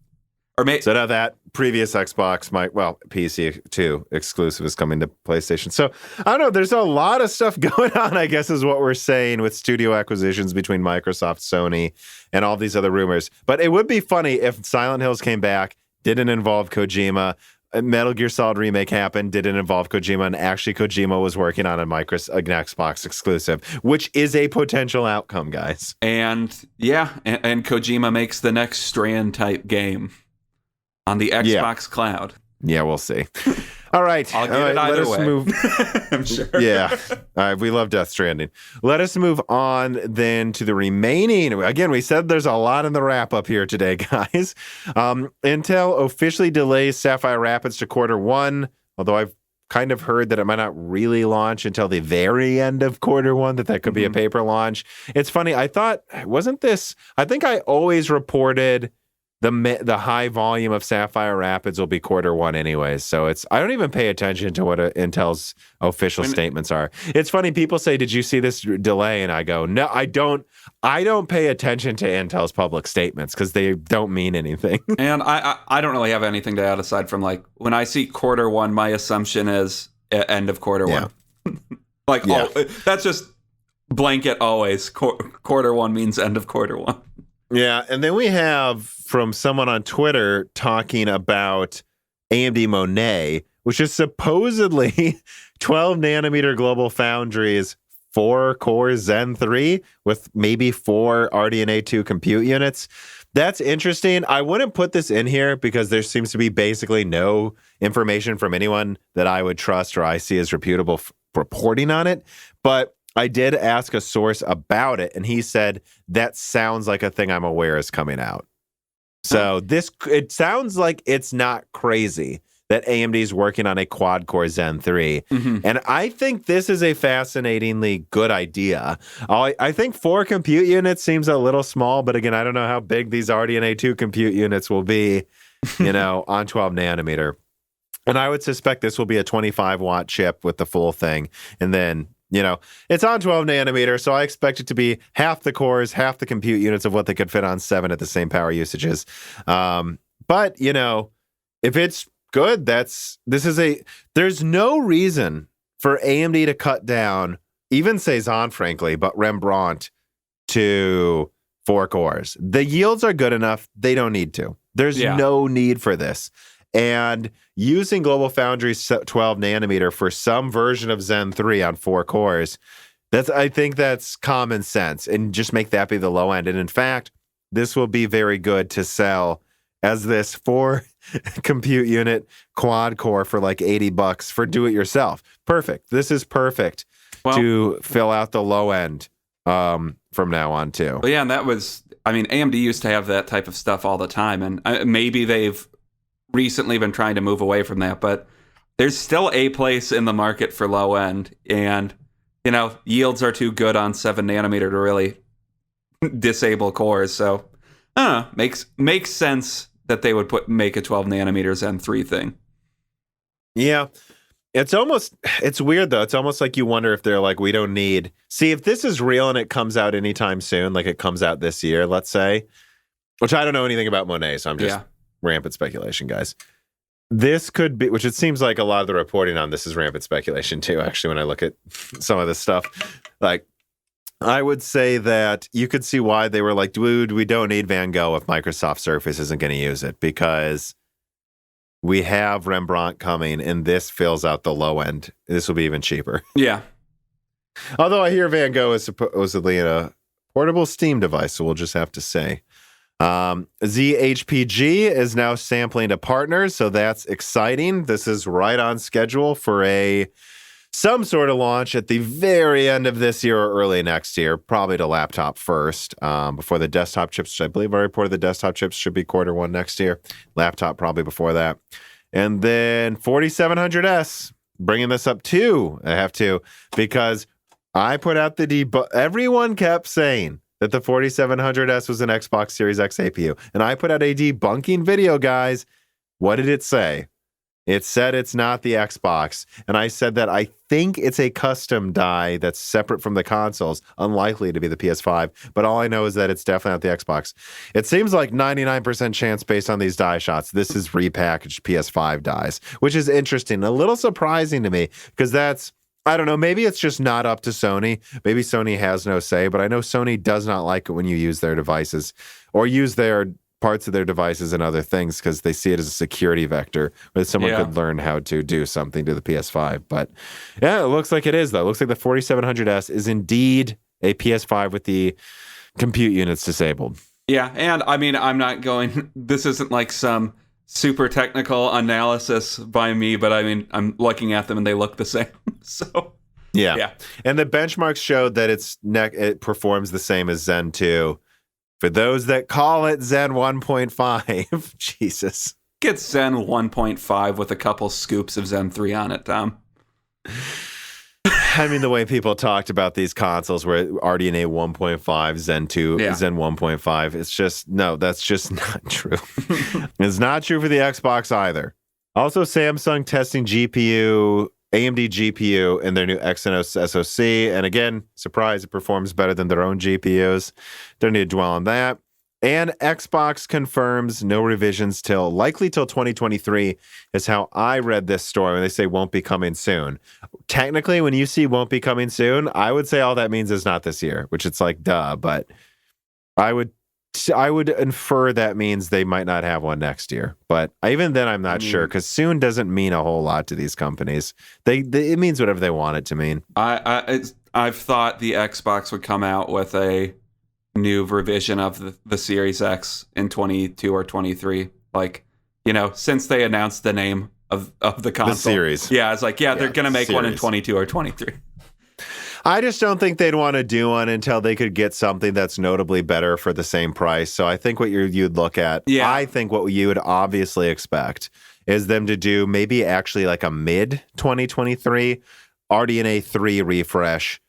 Or so now that previous Xbox, PC 2 exclusive is coming to PlayStation. So I don't know. There's a lot of stuff going on, I guess, is what we're saying with studio acquisitions between Microsoft, Sony, and all these other rumors. But it would be funny if Silent Hills came back, didn't involve Kojima. A Metal Gear Solid remake happened, didn't involve Kojima, and actually Kojima was working on an Xbox exclusive, which is a potential outcome, guys. And and Kojima makes the next Strand type game on the Xbox cloud. Yeah, we'll see. All right. I'll get it either way. Move. I'm sure. Yeah. All right. We love Death Stranding. Let us move on then to the remaining. Again, we said there's a lot in the wrap up here today, guys. Intel officially delays Sapphire Rapids to Q1, although I've kind of heard that it might not really launch until the very end of Q1, that could be a paper launch. It's funny. I think I always reported the high volume of Sapphire Rapids will be Q1 anyways. So I don't even pay attention to what Intel's official statements are. It's funny, people say, did you see this delay? And I go, no, I don't pay attention to Intel's public statements because they don't mean anything. And I don't really have anything to add aside from like when I see Q1, my assumption is end of Q1. Yeah. That's just blanket always. Q1 means end of Q1. Yeah, and then we have from someone on Twitter talking about AMD Monet, which is supposedly 12 nanometer Global Foundries, 4-core Zen 3 with maybe 4 RDNA 2 compute units. That's interesting. I wouldn't put this in here because there seems to be basically no information from anyone that I would trust or I see as reputable reporting on it. But I did ask a source about it, and he said that sounds like a thing I'm aware is coming out. So it sounds like it's not crazy that AMD is working on a quad-core Zen 3. Mm-hmm. And I think this is a fascinatingly good idea. I think 4 compute units seems a little small, but again, I don't know how big these RDNA 2 compute units will be, on 12 nanometer. And I would suspect this will be a 25-watt chip with the full thing. And then it's on 12 nanometer, so I expect it to be half the cores, half the compute units of what they could fit on 7 at the same power usages. But, if it's good, there's no reason for AMD to cut down, even Cezanne, frankly, but Rembrandt to 4 cores. The yields are good enough. They don't need to. There's no need for this. And using GlobalFoundries 12 nanometer for some version of Zen 3 on 4 cores, I think that's common sense, and just make that be the low end. And in fact, this will be very good to sell as this 4 compute unit quad core for like $80 for do it yourself. Perfect. This is perfect to fill out the low end from now on too. Well, yeah, and AMD used to have that type of stuff all the time, and maybe they've recently been trying to move away from that, but there's still a place in the market for low end, and yields are too good on 7 nanometer to really disable cores. So I don't know, makes sense that they would make a 12 nanometer Zen 3 thing. Yeah. It's weird though. It's almost like you wonder if they're like, we don't need, see if this is real and it comes out anytime soon, like it comes out this year, let's say, which I don't know anything about Monet, so I'm just rampant speculation, guys. This could be, which it seems like a lot of the reporting on this is rampant speculation too, actually, when I look at some of this stuff. Like, I would say that you could see why they were like, dude, we don't need Van Gogh if Microsoft Surface isn't going to use it, because we have Rembrandt coming and this fills out the low end. This will be even cheaper. Yeah. Although I hear Van Gogh is supposedly a portable Steam device, so we'll just have to say. ZHPG is now sampling to partners, so that's exciting. This is right on schedule for some sort of launch at the very end of this year or early next year, probably to laptop first, before the desktop chips, which I believe I reported the desktop chips should be Q1 next year. Laptop probably before that. And then 4700S, bringing this up too. I have to, because I put out the everyone kept saying that the 4700S was an Xbox Series X APU. And I put out a debunking video, guys. What did it say? It said it's not the Xbox. And I said that I think it's a custom die that's separate from the consoles, unlikely to be the PS5. But all I know is that it's definitely not the Xbox. It seems like 99% chance based on these die shots, this is repackaged PS5 dies, which is interesting. A little surprising to me, because that's, I don't know, maybe it's just not up to Sony. Maybe Sony has no say, but I know Sony does not like it when you use their devices or use their parts of their devices and other things, because they see it as a security vector where someone could learn how to do something to the PS5. But yeah, it looks like it is, though. It looks like the 4700S is indeed a PS5 with the compute units disabled. Yeah, and I mean, I'm not going, this isn't like some super technical analysis by me, but I mean, I'm looking at them and they look the same. So yeah. And the benchmarks showed that it performs the same as Zen 2. For those that call it Zen 1.5, Jesus. Get Zen 1.5 with a couple scoops of Zen 3 on it, Tom. I mean, the way people talked about these consoles were RDNA 1.5, Zen 2, Zen 1.5. It's just, no, that's just not true. It's not true for the Xbox either. Also, Samsung testing GPU, AMD GPU in their new Exynos SoC. And again, surprise, it performs better than their own GPUs. Don't need to dwell on that. And Xbox confirms no revisions likely till 2023 is how I read this story when they say won't be coming soon. Technically, when you see won't be coming soon, I would say all that means is not this year, which it's like, duh, but I would infer that means they might not have one next year. But even then, I'm not sure, because soon doesn't mean a whole lot to these companies. It means whatever they want it to mean. I've thought the Xbox would come out with a new revision of the Series X in 22 or 23. Like, since they announced the name of the console. The series. Yeah, it's like, they're going to make one in 22 or 23. I just don't think they'd want to do one until they could get something that's notably better for the same price. So I think what you'd look at, I think what you would obviously expect is them to do maybe actually like a mid 2023 RDNA 3 refresh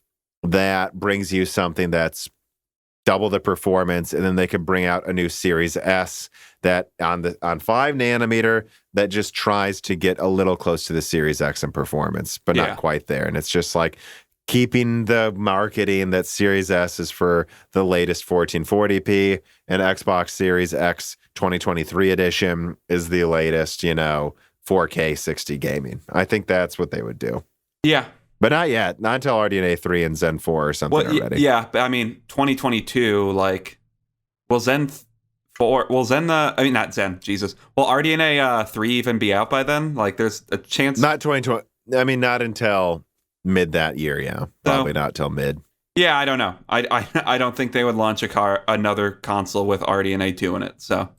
that brings you something that's double the performance, and then they could bring out a new Series S that on 5 nanometer that just tries to get a little close to the Series X in performance, but not quite there. And it's just like keeping the marketing that Series S is for the latest 1440p and Xbox Series X 2023 edition is the latest, 4K 60 gaming. I think that's what they would do. Yeah. But not yet. Not until RDNA 3 and Zen 4 or something already. Yeah, but I mean, 2022, will Zen 4, not Zen, Jesus. Will RDNA 3 even be out by then? There's a chance. Not 2020. I mean, not until mid that year, yeah. Probably not till mid. Yeah, I don't know. I don't think they would launch another console with RDNA 2 in it, so.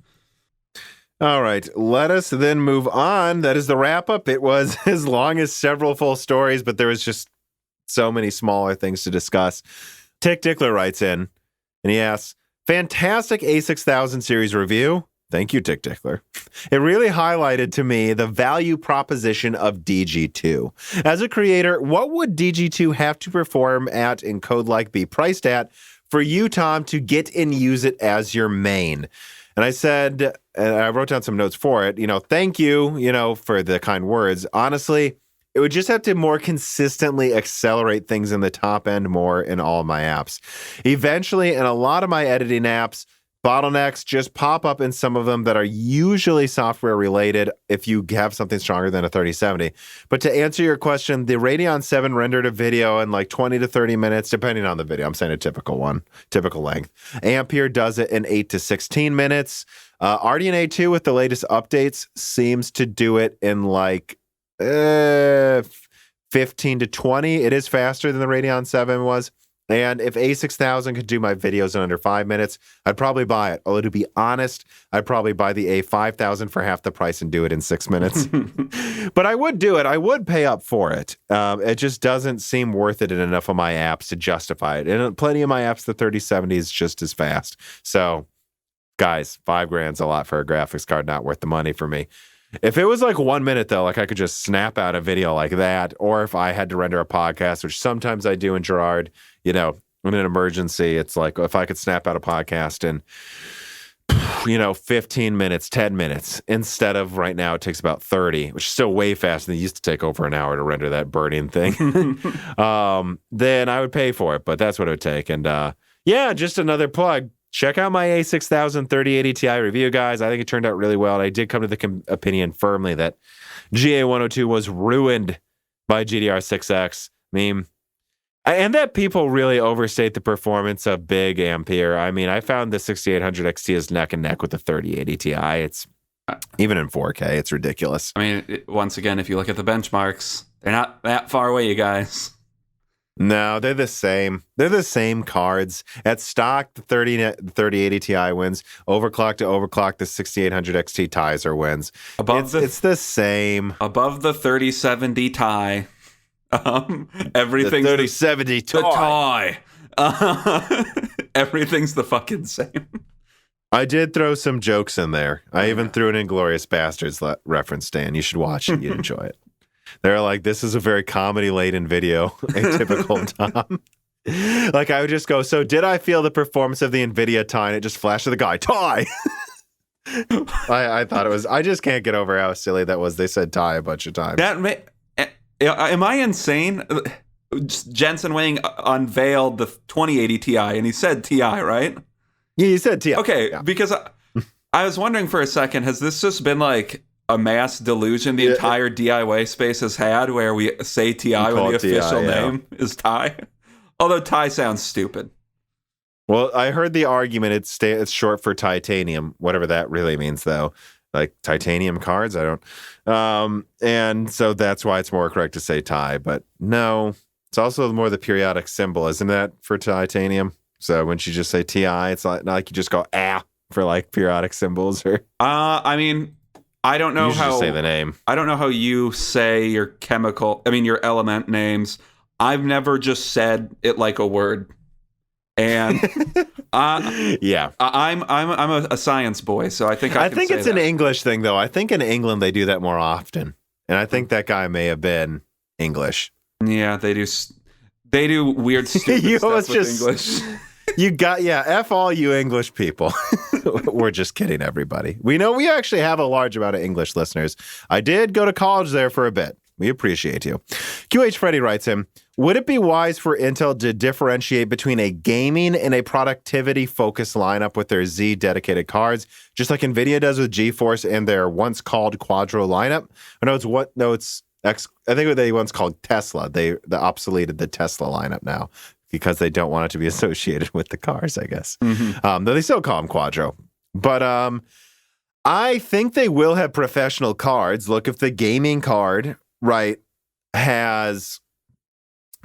All right, let us then move on. That is the wrap-up. It was as long as several full stories, but there was just so many smaller things to discuss. Tick Dickler writes in, and he asks, fantastic A6000 series review. Thank you, Tick Dickler. It really highlighted to me the value proposition of DG2. As a creator, what would DG2 have to perform at and code-like be priced at for you, Tom, to get and use it as your main? And I said, and I wrote down some notes for it, thank you, for the kind words. Honestly, it would just have to more consistently accelerate things in the top end more in all my apps. Eventually, in a lot of my editing apps, bottlenecks just pop up in some of them that are usually software related if you have something stronger than a 3070. But to answer your question, the Radeon 7 rendered a video in 20 to 30 minutes, depending on the video. I'm saying a typical length. Ampere does it in 8 to 16 minutes. RDNA 2 with the latest updates seems to do it in 15 to 20. It is faster than the Radeon 7 was. And if A6000 could do my videos in under 5 minutes, I'd probably buy it. Although to be honest, I'd probably buy the A5000 for half the price and do it in 6 minutes. But I would do it. I would pay up for it. It just doesn't seem worth it in enough of my apps to justify it. And plenty of my apps, the 3070 is just as fast. So, guys, $5,000's a lot for a graphics card, not worth the money for me. If it was like 1 minute, though, like I could just snap out a video like that, or if I had to render a podcast, which sometimes I do in Gerard, in an emergency, it's like if I could snap out a podcast in, 15 minutes, 10 minutes, instead of right now it takes about 30, which is still way faster than it used to take over an hour to render that burning thing, then I would pay for it, but that's what it would take. And just another plug. Check out my A6000 3080 Ti review, guys. I think it turned out really well. And I did come to the opinion firmly that GA102 was ruined by GDR6X. And that people really overstate the performance of big Ampere. I found the 6800 XT is neck and neck with the 3080 Ti. It's even in 4K, it's ridiculous. Once again, if you look at the benchmarks, they're not that far away, you guys. No, they're the same. They're the same cards. At stock, the 3080 Ti wins. Overclock to overclock, the 6800 XT Tizer wins. It's the same. Above the 3070 Ti, everything's the 3070 Ti. Everything's the fucking same. I did throw some jokes in there. I even threw an Inglourious Bastards reference, Dan. You should watch it. You'd enjoy it. They're like, this is a very comedy-laden video, atypical Tom. Like, I would just go, so did I feel the performance of the NVIDIA Ti? And it just flashed to the guy, Ti! I thought it was, I just can't get over how silly that was. They said Ti a bunch of times. Am I insane? Jensen Wang unveiled the 2080 Ti, and he said Ti, right? Yeah, he said Ti. Okay, yeah. Because I was wondering for a second, has this just been like a mass delusion the entire DIY space has had, where we say Ti when the official name is Ti? Although Ti sounds stupid. Well, I heard the argument it's short for titanium, whatever that really means, though. Like titanium cards, I don't. And so that's why it's more correct to say Ti. But no, it's also more the periodic symbol, isn't that, for titanium? So when you just say Ti, it's not like you just go for like periodic symbols or. I don't know how just say the name. I don't know how you say your your element names. I've never just said it like a word. And yeah, I'm a science boy, so I think I think it's an English thing, though. I think in England they do that more often, and I think that guy may have been English. Yeah, they do. They do weird, stupid stuff with English. F all you English people. We're just kidding, everybody. We know we actually have a large amount of English listeners. I did go to college there for a bit. We appreciate you. QH Freddy writes him, would it be wise for Intel to differentiate between a gaming and a productivity-focused lineup with their Z dedicated cards, just like Nvidia does with GeForce and their once called Quadro lineup? I think they once called Tesla. They obsoleted the Tesla lineup now, because they don't want it to be associated with the cars, I guess. Mm-hmm. Though they still call them Quadro. But I think they will have professional cards. Look, if the gaming card, has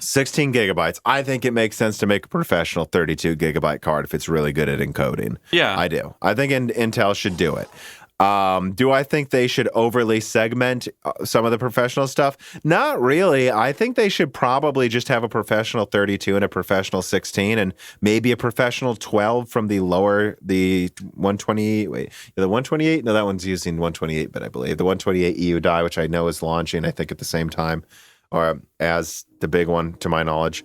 16 gigabytes, I think it makes sense to make a professional 32 gigabyte card if it's really good at encoding. Yeah. I do. I think Intel should do it. Do I think they should overly segment some of the professional stuff? Not really. I think they should probably just have a professional 32 and a professional 16 and maybe a professional 12 from the 128. Wait, the 128? No, that one's using 128, but I believe the 128 EU die, which I know is launching, I think, at the same time or as the big one, to my knowledge.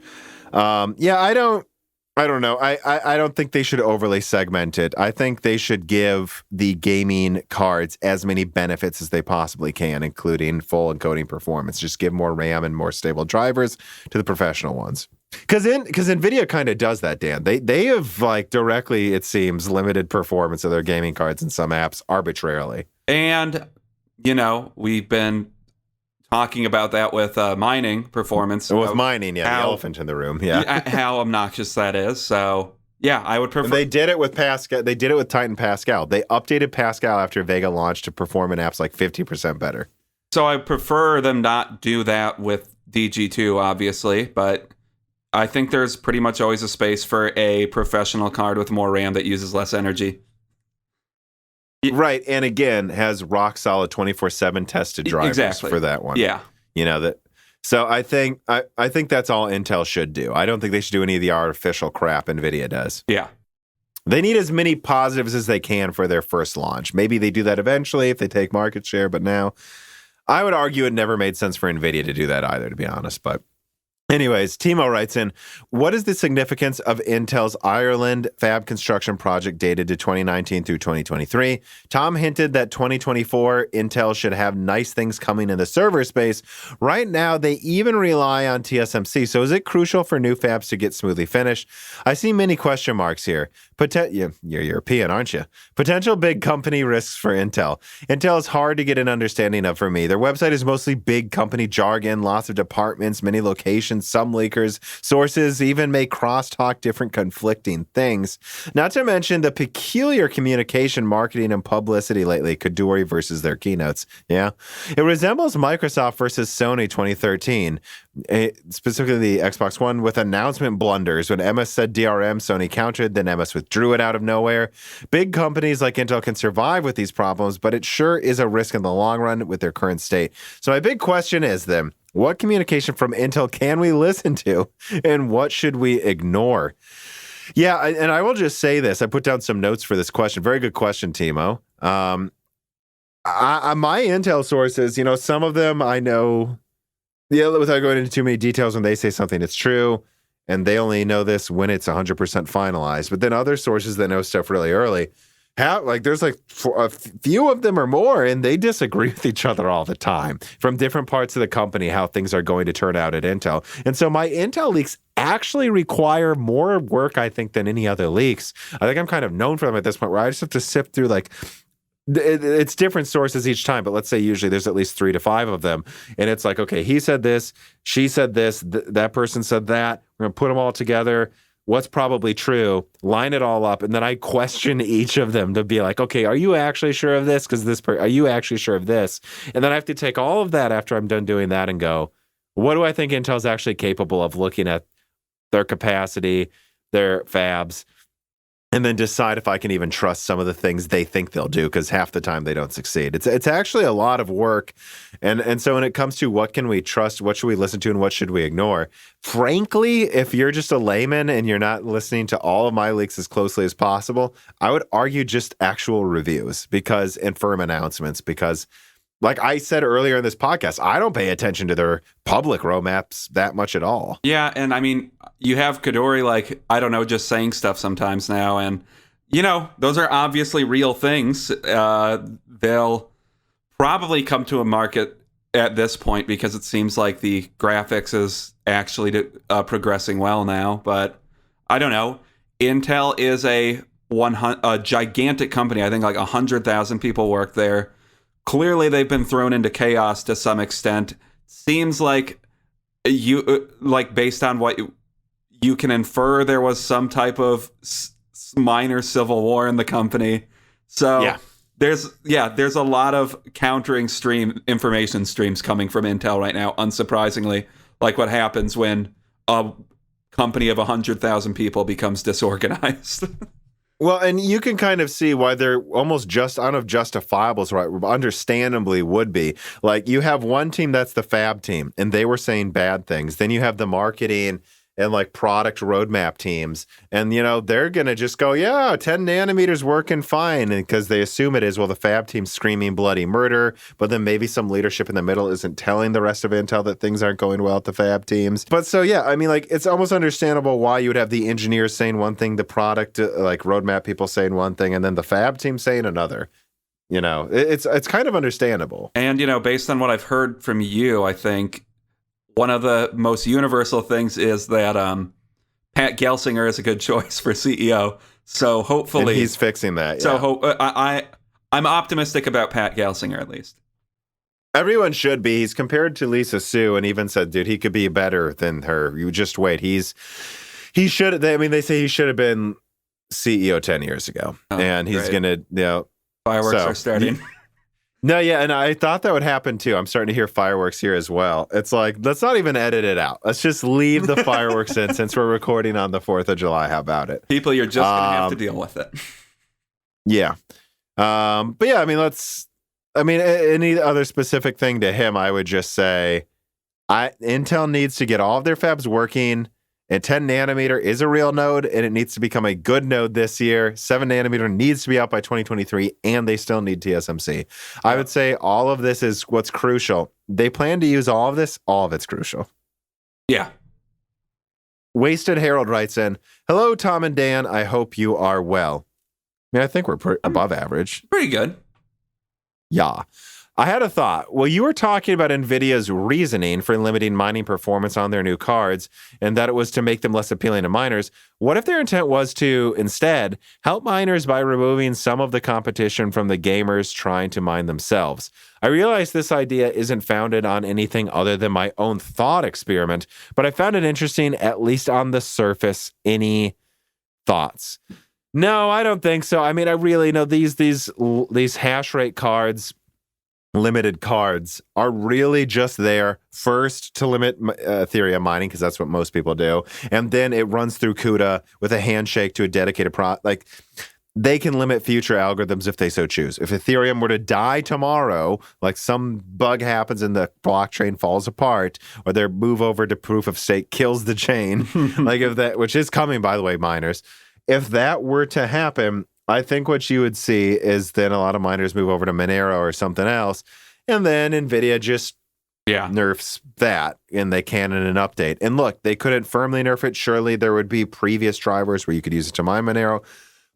I don't know. I don't think they should overly segment it. I think they should give the gaming cards as many benefits as they possibly can, including full encoding performance. Just give more RAM and more stable drivers to the professional ones. Because Nvidia kind of does that, Dan. They have directly, it seems, limited performance of their gaming cards in some apps arbitrarily. And we've been talking about that with mining performance. With mining, the elephant in the room, how obnoxious that is. So, I would prefer. And they did it with Pascal. They did it with Titan Pascal. They updated Pascal after Vega launched to perform in apps 50% better. So I prefer them not do that with DG2, obviously, but I think there's pretty much always a space for a professional card with more RAM that uses less energy. Right, and again, has rock solid 24/7 tested drivers for that one. Yeah. You know that. So I think that's all Intel should do. I don't think they should do any of the artificial crap Nvidia does. Yeah. They need as many positives as they can for their first launch. Maybe they do that eventually if they take market share, but now I would argue it never made sense for Nvidia to do that either, to be honest. But anyways, Timo writes in, what is the significance of Intel's Ireland fab construction project dated to 2019 through 2023? Tom hinted that 2024 Intel should have nice things coming in the server space. Right now, they even rely on TSMC. So is it crucial for new fabs to get smoothly finished? I see many question marks here. You're European, aren't you? Potential big company risks for Intel. Intel is hard to get an understanding of for me. Their website is mostly big company jargon, lots of departments, many locations, some leakers. Sources even may crosstalk different conflicting things. Not to mention the peculiar communication, marketing, and publicity lately. Kaduri versus their keynotes. Yeah. It resembles Microsoft versus Sony 2013. Specifically the Xbox One with announcement blunders. When MS said DRM, Sony countered, then MS withdrew it out of nowhere. Big companies like Intel can survive with these problems, but it sure is a risk in the long run with their current state. So my big question is then, what communication from Intel can we listen to, and what should we ignore? Yeah, and I will just say this. I put down some notes for this question. Very good question, Timo. My Intel sources, some of them I know. Yeah, without going into too many details, when they say something, it's true, and they only know this when it's 100% finalized. But then other sources that know stuff really early, there's a few of them or more, and they disagree with each other all the time from different parts of the company, how things are going to turn out at Intel. And so my Intel leaks actually require more work, I think, than any other leaks. I think I'm kind of known for them at this point, where I just have to sift through it's different sources each time, but let's say usually there's at least 3 to 5 of them. And it's like, okay, he said this, she said this, that person said that. We're going to put them all together. What's probably true? Line it all up. And then I question each of them to be like, okay, are you actually sure of this? Because are you actually sure of this? And then I have to take all of that after I'm done doing that and go, what do I think Intel's actually capable of, looking at their capacity, their fabs, and then decide if I can even trust some of the things they think they'll do, because half the time they don't succeed. It's actually a lot of work. And so when it comes to what can we trust, what should we listen to, and what should we ignore, frankly, if you're just a layman and you're not listening to all of my leaks as closely as possible, I would argue just actual reviews and firm announcements, because like I said earlier in this podcast, I don't pay attention to their public roadmaps that much at all. Yeah, and I mean, you have Kadori, just saying stuff sometimes now, and, those are obviously real things. They'll probably come to a market at this point because it seems like the graphics is actually progressing well now, but I don't know. Intel is a gigantic company. I think 100,000 people work there. Clearly, they've been thrown into chaos to some extent. Seems like based on what you can infer, there was some type of minor civil war in the company. So yeah. There's a lot of countering information streams coming from Intel right now, unsurprisingly, like what happens when a company of 100,000 people becomes disorganized. Well, and you can kind of see why they're almost just unjustifiables, right? Understandably would be. Like, you have one team that's the fab team, and they were saying bad things. Then you have the marketing and product roadmap teams, and they're gonna just go, yeah, 10 nanometers working fine, and because they assume it is. Well, the fab team's screaming bloody murder, but then maybe some leadership in the middle isn't telling the rest of Intel that things aren't going well at the fab teams. But so yeah, I mean, it's almost understandable why you would have the engineers saying one thing, the product roadmap people saying one thing, and then the fab team saying another. It's kind of understandable. And based on what I've heard from you, I think one of the most universal things is that Pat Gelsinger is a good choice for CEO. So hopefully and he's fixing that. Yeah. So I'm optimistic about Pat Gelsinger, at least. Everyone should be. He's compared to Lisa Su, and even said, dude, he could be better than her. You just wait. He should. They say he should have been CEO 10 years ago, and he's gonna. Fireworks are starting. No, yeah, and I thought that would happen too. I'm starting to hear fireworks here as well. It's like, let's not even edit it out. Let's just leave the fireworks in since we're recording on the 4th of July. How about it? People, you're just going to have to deal with it. Yeah. But yeah, any other specific thing to him, I would just say Intel needs to get all of their fabs working. And 10 nanometer is a real node, and it needs to become a good node this year. 7 nanometer needs to be out by 2023, and they still need TSMC. I would say all of this is what's crucial. They plan to use all of this. All of it's crucial. Yeah. Wasted Harold writes in, "Hello, Tom and Dan. I hope you are well." I think we're above average. Pretty good. Yeah. I had a thought. Well, you were talking about NVIDIA's reasoning for limiting mining performance on their new cards and that it was to make them less appealing to miners. What if their intent was to, instead, help miners by removing some of the competition from the gamers trying to mine themselves? I realize this idea isn't founded on anything other than my own thought experiment, but I found it interesting, at least on the surface. Any thoughts? No, I don't think so. I really know these hash rate cards, limited cards, are really just there first to limit Ethereum mining, because that's what most people do, and then it runs through CUDA with a handshake to a dedicated they can limit future algorithms if they so choose. If Ethereum were to die tomorrow, like some bug happens and the blockchain falls apart, or their move over to proof of stake kills the chain, which is coming, by the way, miners. If that were to happen, I think what you would see is then a lot of miners move over to Monero or something else, and then NVIDIA just nerfs that, and they can in an update. And look, they couldn't firmly nerf it. Surely there would be previous drivers where you could use it to mine Monero,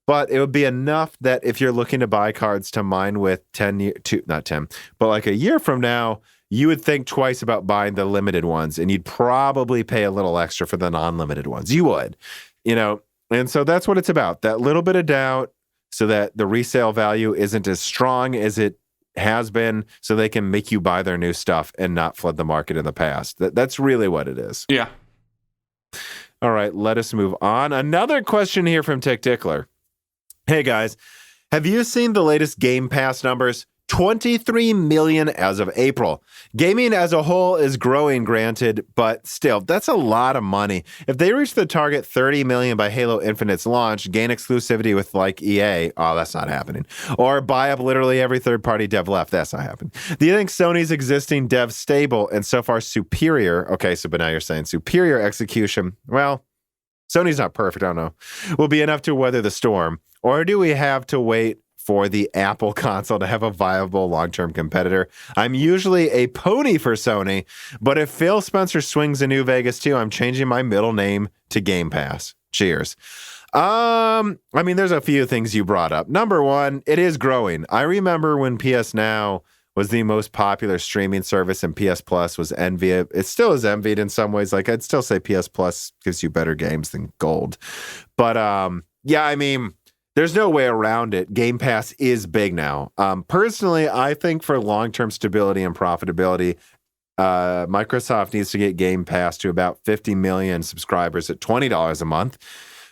but it would be enough that if you're looking to buy cards to mine with like a year from now, you would think twice about buying the limited ones, and you'd probably pay a little extra for the non-limited ones. You would, and so that's what it's about. That little bit of doubt, so that the resale value isn't as strong as it has been, so they can make you buy their new stuff and not flood the market in the past. That's really what it is. Yeah. All right, let us move on. Another question here from Tick Tickler. Hey, guys, have you seen the latest Game Pass numbers? 23 million as of April. Gaming as a whole is growing, granted, but still, that's a lot of money. If they reach the target 30 million by Halo Infinite's launch, gain exclusivity with EA, that's not happening. Or buy up literally every third-party dev left, that's not happening. Do you think Sony's existing dev stable and so far superior, but now you're saying superior execution, well, Sony's not perfect, I don't know, will be enough to weather the storm? Or do we have to wait for the Apple console to have a viable long-term competitor? I'm usually a pony for Sony, but if Phil Spencer swings a new Vegas 2, I'm changing my middle name to Game Pass. Cheers. There's a few things you brought up. Number one, it is growing. I remember when PS Now was the most popular streaming service and PS Plus was envied. It still is envied in some ways. Like, I'd still say PS Plus gives you better games than Gold. But there's no way around it. Game Pass is big now. Personally, I think for long-term stability and profitability, Microsoft needs to get Game Pass to about 50 million subscribers at $20 a month,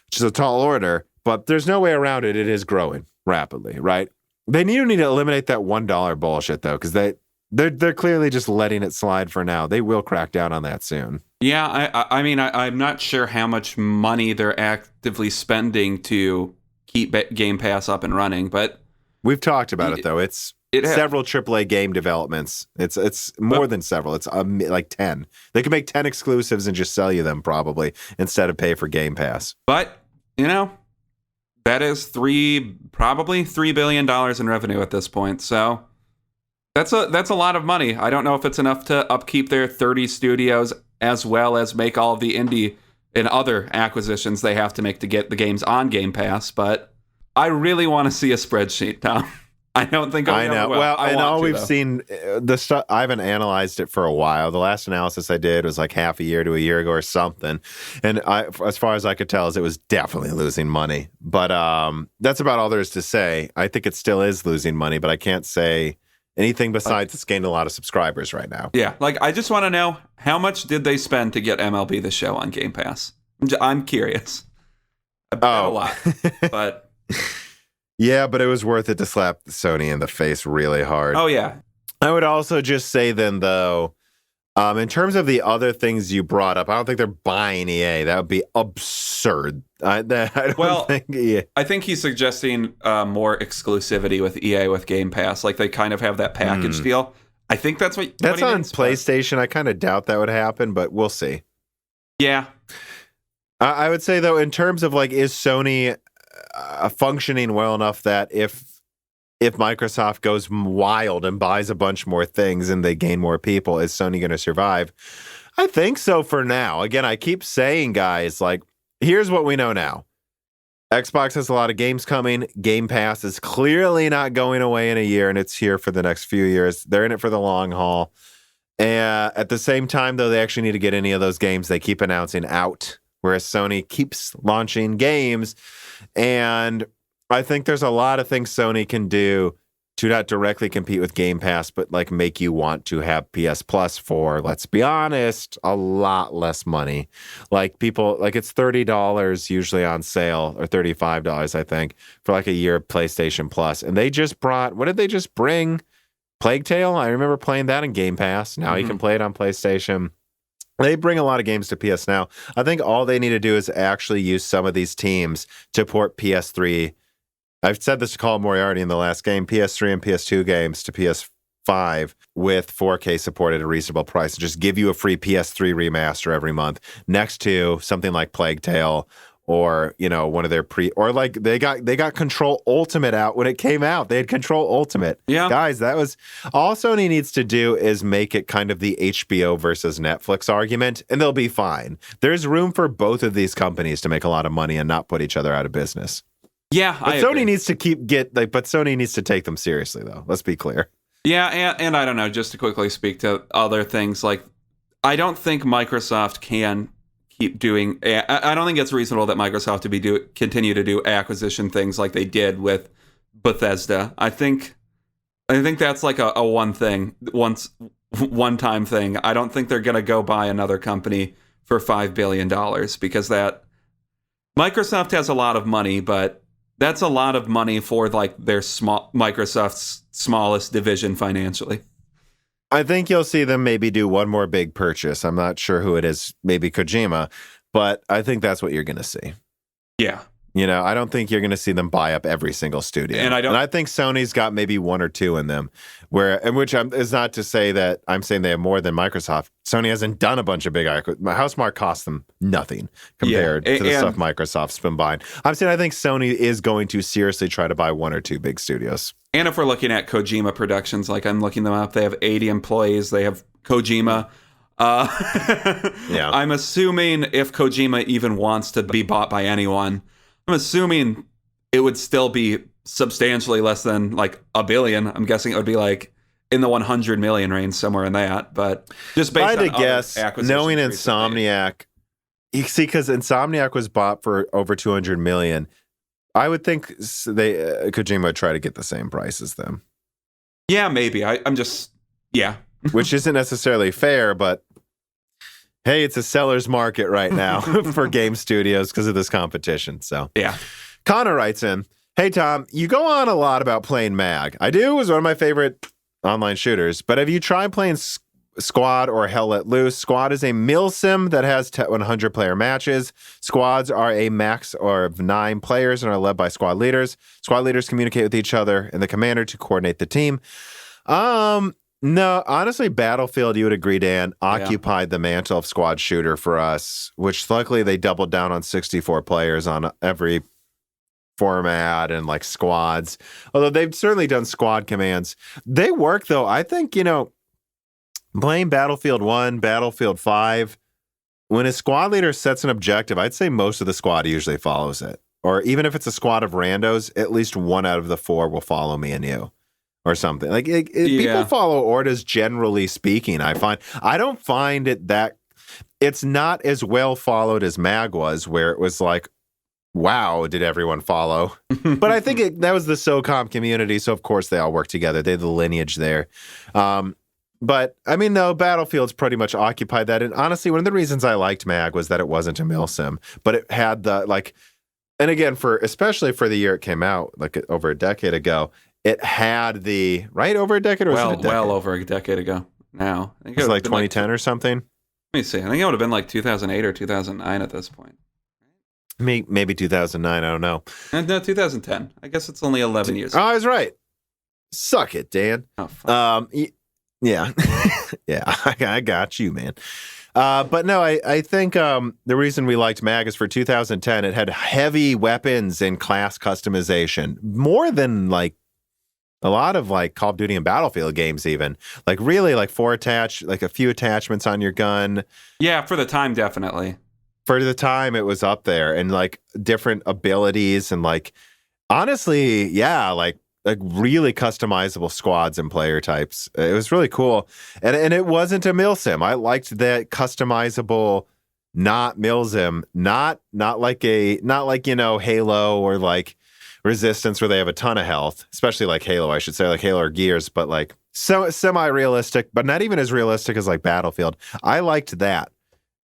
which is a tall order, but there's no way around it. It is growing rapidly, right? They need to eliminate that $1 bullshit, though, because they're clearly just letting it slide for now. They will crack down on that soon. Yeah, I'm not sure how much money they're actively spending to keep Game Pass up and running, but we've talked about it though. It's several AAA game developments. It's more than several. It's like 10. They could make 10 exclusives and just sell you them probably instead of pay for Game Pass. But that is probably $3 billion in revenue at this point. So that's a lot of money. I don't know if it's enough to upkeep their 30 studios as well as make all of the indie and other acquisitions they have to make to get the games on Game Pass, but I really want to see a spreadsheet now. I don't think I know. Well, and all we've seen, the stuff, I haven't analyzed it for a while. The last analysis I did was like half a year to a year ago or something, and as far as I could tell, it was definitely losing money. But that's about all there is to say. I think it still is losing money, but I can't say anything besides it's gained a lot of subscribers right now. Yeah, I just want to know, how much did they spend to get MLB The Show on Game Pass? I'm curious. I bet a lot, but Yeah, but it was worth it to slap Sony in the face really hard. Oh, yeah. I would also just say then, though, in terms of the other things you brought up, I don't think they're buying EA. That would be absurd. I don't think EA. I think he's suggesting more exclusivity with EA with Game Pass. Like they kind of have that package deal. I think that's what That's what he on means, PlayStation. I kind of doubt that would happen, but we'll see. Yeah. I would say, though, in terms of like, is Sony functioning well enough that if Microsoft goes wild and buys a bunch more things and they gain more people, is Sony going to survive? I think so for now. Again, I keep saying, guys, like, here's what we know now. Xbox has a lot of games coming. Game Pass is clearly not going away in a year, and it's here for the next few years. They're in it for the long haul. And at the same time, though, they actually need to get any of those games they keep announcing out, whereas Sony keeps launching games. And I think there's a lot of things Sony can do to not directly compete with Game Pass, but like make you want to have PS Plus for, let's be honest, a lot less money. Like people, like it's $30 usually on sale, or $35, I think, for like a year of PlayStation Plus. And they just brought, what did they just bring? Plague Tale? I remember playing that in Game Pass. Now you can play it on PlayStation. They bring a lot of games to PS Now. I think all they need to do is actually use some of these teams to port PS3. I've said this to Colin Moriarty in the last game, PS3 and PS2 games to PS5 with 4K support at a reasonable price. Just give you a free PS3 remaster every month next to something like Plague Tale or, you know, one of their or like they got Control Ultimate out when it came out. They had Control Ultimate. Yeah. Guys, that was all Sony needs to do is make it kind of the HBO versus Netflix argument, and they'll be fine. There's room for both of these companies to make a lot of money and not put each other out of business. Yeah, but Sony needs to but Sony needs to take them seriously, though. Let's be clear. Yeah, and I don't know, just to quickly speak to other things, like, I don't think Microsoft can keep doing, I don't think it's reasonable that Microsoft to continue to do acquisition things like they did with Bethesda. I think that's like a one-time thing. I don't think they're going to go buy another company for $5 billion because that Microsoft has a lot of money, but that's a lot of money for like their Microsoft's smallest division financially. I think you'll see them maybe do one more big purchase. I'm not sure who it is, maybe Kojima, but I think that's what you're going to see. Yeah. You know, I don't think you're going to see them buy up every single studio. And I think Sony's got maybe one or two in them, is not to say that I'm saying they have more than Microsoft. Sony hasn't done a bunch of big Housemarque cost them nothing compared to the stuff Microsoft's been buying. I'm saying I think Sony is going to seriously try to buy one or two big studios. And if we're looking at Kojima Productions, like I'm looking them up, they have 80 employees. They have Kojima. Yeah. I'm assuming if Kojima even wants to be bought by anyone, I'm assuming it would still be substantially less than like $1 billion. I'm guessing it would be like in the 100 million range, somewhere in that. But just based on guess, knowing Insomniac, you see, because Insomniac was bought for over 200 million, I would think Kojima would try to get the same price as them. Yeah, maybe. I'm just which isn't necessarily fair, but. Hey, it's a seller's market right now for game studios because of this competition. So, yeah. Connor writes in, hey, Tom, you go on a lot about playing MAG. I do. It was one of my favorite online shooters. But have you tried playing Squad or Hell Let Loose? Squad is a milsim that has 100-player matches. Squads are a max of 9 players and are led by squad leaders. Squad leaders communicate with each other and the commander to coordinate the team. No, honestly, Battlefield, you would agree, Dan, occupied the mantle of squad shooter for us, which luckily they doubled down on 64 players on every format and like squads. Although they've certainly done squad commands. They work, though. I think, playing Battlefield 1, Battlefield 5, when a squad leader sets an objective, I'd say most of the squad usually follows it. Or even if it's a squad of randos, at least one out of the 4 will follow me and you. Or something like people follow orders, generally speaking. I don't find it that it's not as well followed as MAG was, where it was like, wow, did everyone follow? But I think that was the SOCOM community, so of course they all work together. They have the lineage there. But I mean, no, Battlefield's pretty much occupied that. And honestly, one of the reasons I liked MAG was that it wasn't a milsim, but it had the And again, especially for the year it came out, like over a decade ago, it had over a decade, or was it a decade? Well over a decade ago now. I think it was like 2010 or something. Let me see. I think it would have been like 2008 or 2009 at this point. Maybe 2009. I don't know. No, 2010. I guess it's only 11 years. Oh, I was right. Suck it, Dan. Oh, fuck. Yeah. Yeah, I got you, man. But no, I think the reason we liked MAG is for 2010, it had heavy weapons and class customization, more than like a lot of like Call of Duty and Battlefield games even. Like really like like a few attachments on your gun. Yeah, for the time, definitely. For the time, it was up there, and like different abilities and like honestly, yeah, like really customizable squads and player types. It was really cool. And it wasn't a milsim. I liked that customizable, not milsim, not like Halo or like Resistance where they have a ton of health, especially like Halo, I should say, like Halo or Gears, but like so semi-realistic, but not even as realistic as like Battlefield. I liked that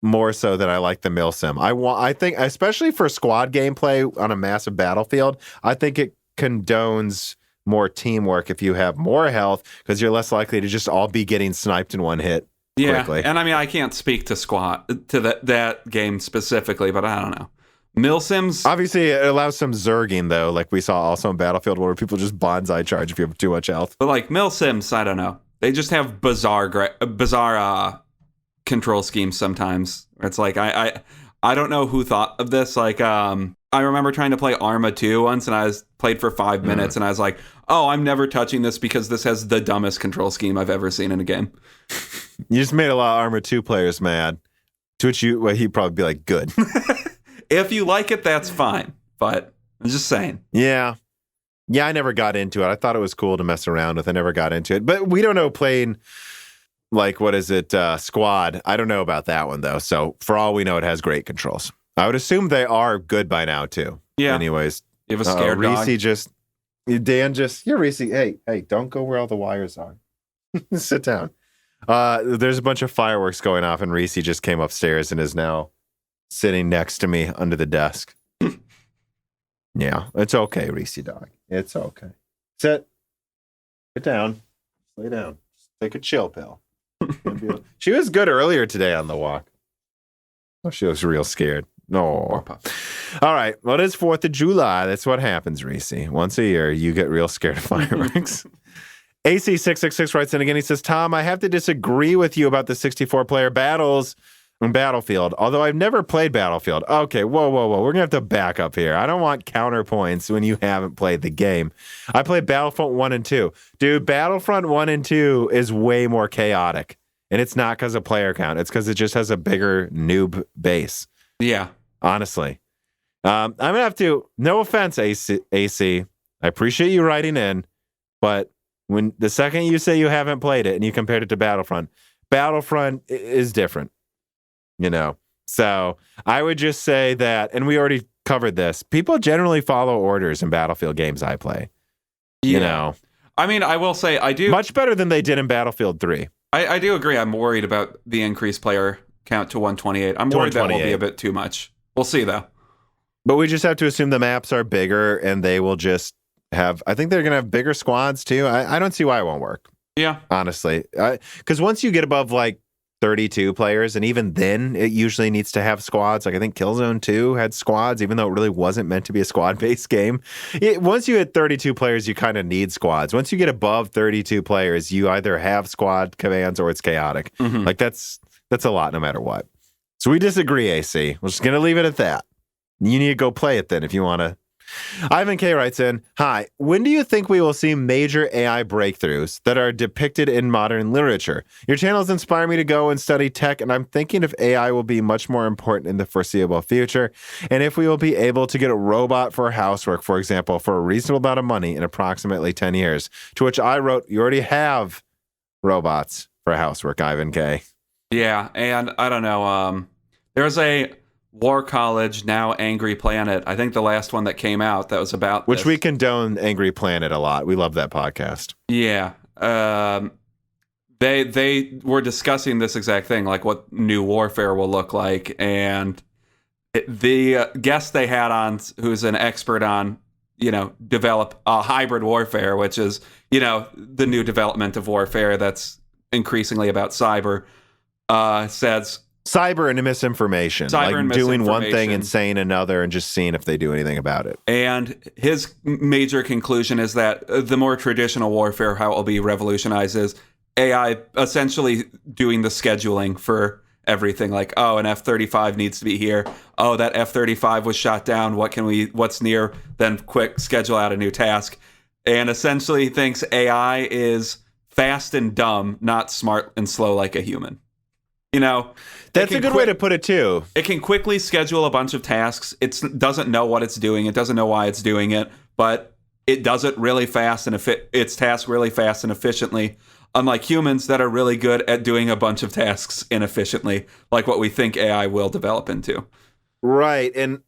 more so than I like the milsim. I think especially for squad gameplay on a massive battlefield, I think it condones more teamwork if you have more health, because you're less likely to just all be getting sniped in one hit quickly. And I mean, I can't speak to that game specifically, but I don't know. Milsims, obviously, it allows some zerging though, like we saw also in Battlefield, where people just bonsai charge if you have too much health. But like milsims, I don't know. They just have bizarre control schemes sometimes. It's like I don't know who thought of this. Like I remember trying to play Arma 2 once, and I played for 5 minutes, and I was like, oh, I'm never touching this because this has the dumbest control scheme I've ever seen in a game. You just made a lot of Arma 2 players mad. To which he'd probably be like, good. If you like it, that's fine. But I'm just saying. Yeah. Yeah, I never got into it. I thought it was cool to mess around with. I never got into it. But we don't know playing, like, what is it, Squad. I don't know about that one, though. So for all we know, it has great controls. I would assume they are good by now, too. Yeah. Anyways. You have a scared dog? Reese, hey, don't go where all the wires are. Sit down. There's a bunch of fireworks going off, and Reese just came upstairs and is now sitting next to me under the desk. Yeah, it's okay, Reese dog. It's okay. Sit down. Lay down. Just take a chill pill. She was good earlier today on the walk. Oh, she was real scared. No. All right. Well, it is 4th of July. That's what happens, Reese. Once a year, you get real scared of fireworks. AC666 writes in again. He says, Tom, I have to disagree with you about the 64-player battles in Battlefield, although I've never played Battlefield. Okay, whoa. We're going to have to back up here. I don't want counterpoints when you haven't played the game. I played Battlefront 1 and 2. Dude, Battlefront 1 and 2 is way more chaotic. And it's not because of player count. It's because it just has a bigger noob base. Yeah. Honestly. I'm going to have to, no offense, AC. I appreciate you writing in, but when the second you say you haven't played it and you compared it to Battlefront is different. You know, so I would just say that, and we already covered this, people generally follow orders in Battlefield games I play. Yeah. You know, I mean, I will say I do much better than they did in Battlefield 3. I do agree. I'm worried about the increased player count to 128. I'm worried that will be a bit too much. We'll see, though. But we just have to assume the maps are bigger and they will just have, I think they're going to have bigger squads too. I don't see why it won't work. Yeah. Honestly. Because once you get above like 32 players, and even then it usually needs to have squads. Like I think Killzone 2 had squads, even though it really wasn't meant to be a squad-based game. Once you hit 32 players, you kind of need squads. Once you get above 32 players, you either have squad commands or it's chaotic. Mm-hmm. Like that's a lot no matter what. So we disagree, AC. We're just going to leave it at that. You need to go play it then if you want to. Ivan K writes in, hi, when do you think we will see major AI breakthroughs that are depicted in modern literature? Your channels inspire me to go and study tech, and I'm thinking if AI will be much more important in the foreseeable future, and if we will be able to get a robot for housework, for example, for a reasonable amount of money in approximately 10 years. To which I wrote, you already have robots for housework, Ivan K. Yeah, and I don't know, there's a War College, now Angry Planet. I think the last one that came out that was about which we condone Angry Planet a lot. We love that podcast. Yeah. They were discussing this exact thing, like what new warfare will look like, and The guest they had on, who's an expert on, develop hybrid warfare, which is, the new development of warfare that's increasingly about cyber, says cyber and misinformation, doing one thing and saying another and just seeing if they do anything about it. And his major conclusion is that the more traditional warfare, how it will be revolutionized, is AI essentially doing the scheduling for everything. Like, oh, an F-35 needs to be here. Oh, that F-35 was shot down. What's near? Then quick schedule out a new task. And essentially thinks AI is fast and dumb, not smart and slow like a human. That's a good way to put it too. It can quickly schedule a bunch of tasks. It doesn't know what it's doing. It doesn't know why it's doing it, but it does it really fast and its tasks really fast and efficiently. Unlike humans that are really good at doing a bunch of tasks inefficiently, like what we think AI will develop into. Right, and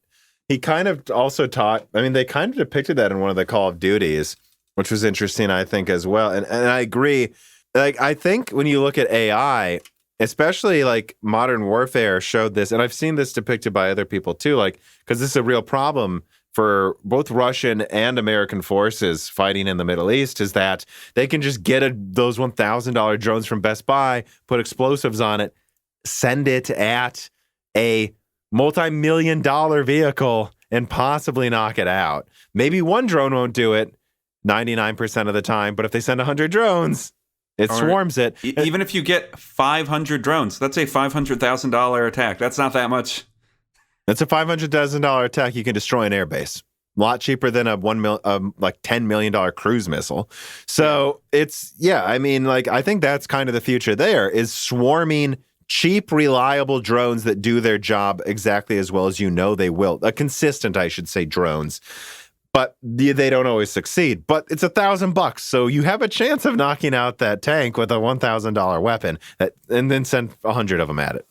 he kind of also they kind of depicted that in one of the Call of Duties, which was interesting, I think, as well. And I agree. Like, I think when you look at AI, especially like Modern Warfare showed this, and I've seen this depicted by other people too, like, because this is a real problem for both Russian and American forces fighting in the Middle East, is that they can just get those $1,000 drones from Best Buy, put explosives on it, send it at a multi-million-dollar vehicle, and possibly knock it out. Maybe one drone won't do it 99% of the time, but if they send 100 drones, it swarms it. Even if you get 500 drones, that's a $500,000 attack. That's not that much. It's a $500,000 attack. You can destroy an airbase. A lot cheaper than a $10 million cruise missile. So I think that's kind of the future there, is swarming cheap, reliable drones that do their job exactly as well as they will. Consistent, I should say, drones. But they don't always succeed. But it's $1,000, so you have a chance of knocking out that tank with a $1,000 weapon, and then send 100 of them at it.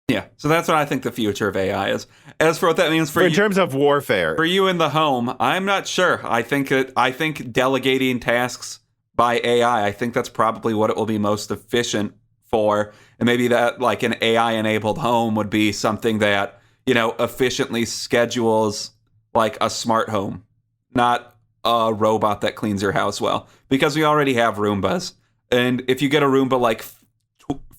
Yeah, so that's what I think the future of AI is. As for what that means in terms of warfare, for you in the home, I'm not sure. I think delegating tasks by AI, I think that's probably what it will be most efficient for. And maybe that, like, an AI-enabled home would be something that efficiently schedules like a smart home, not a robot that cleans your house well, because we already have Roombas. And if you get a Roomba like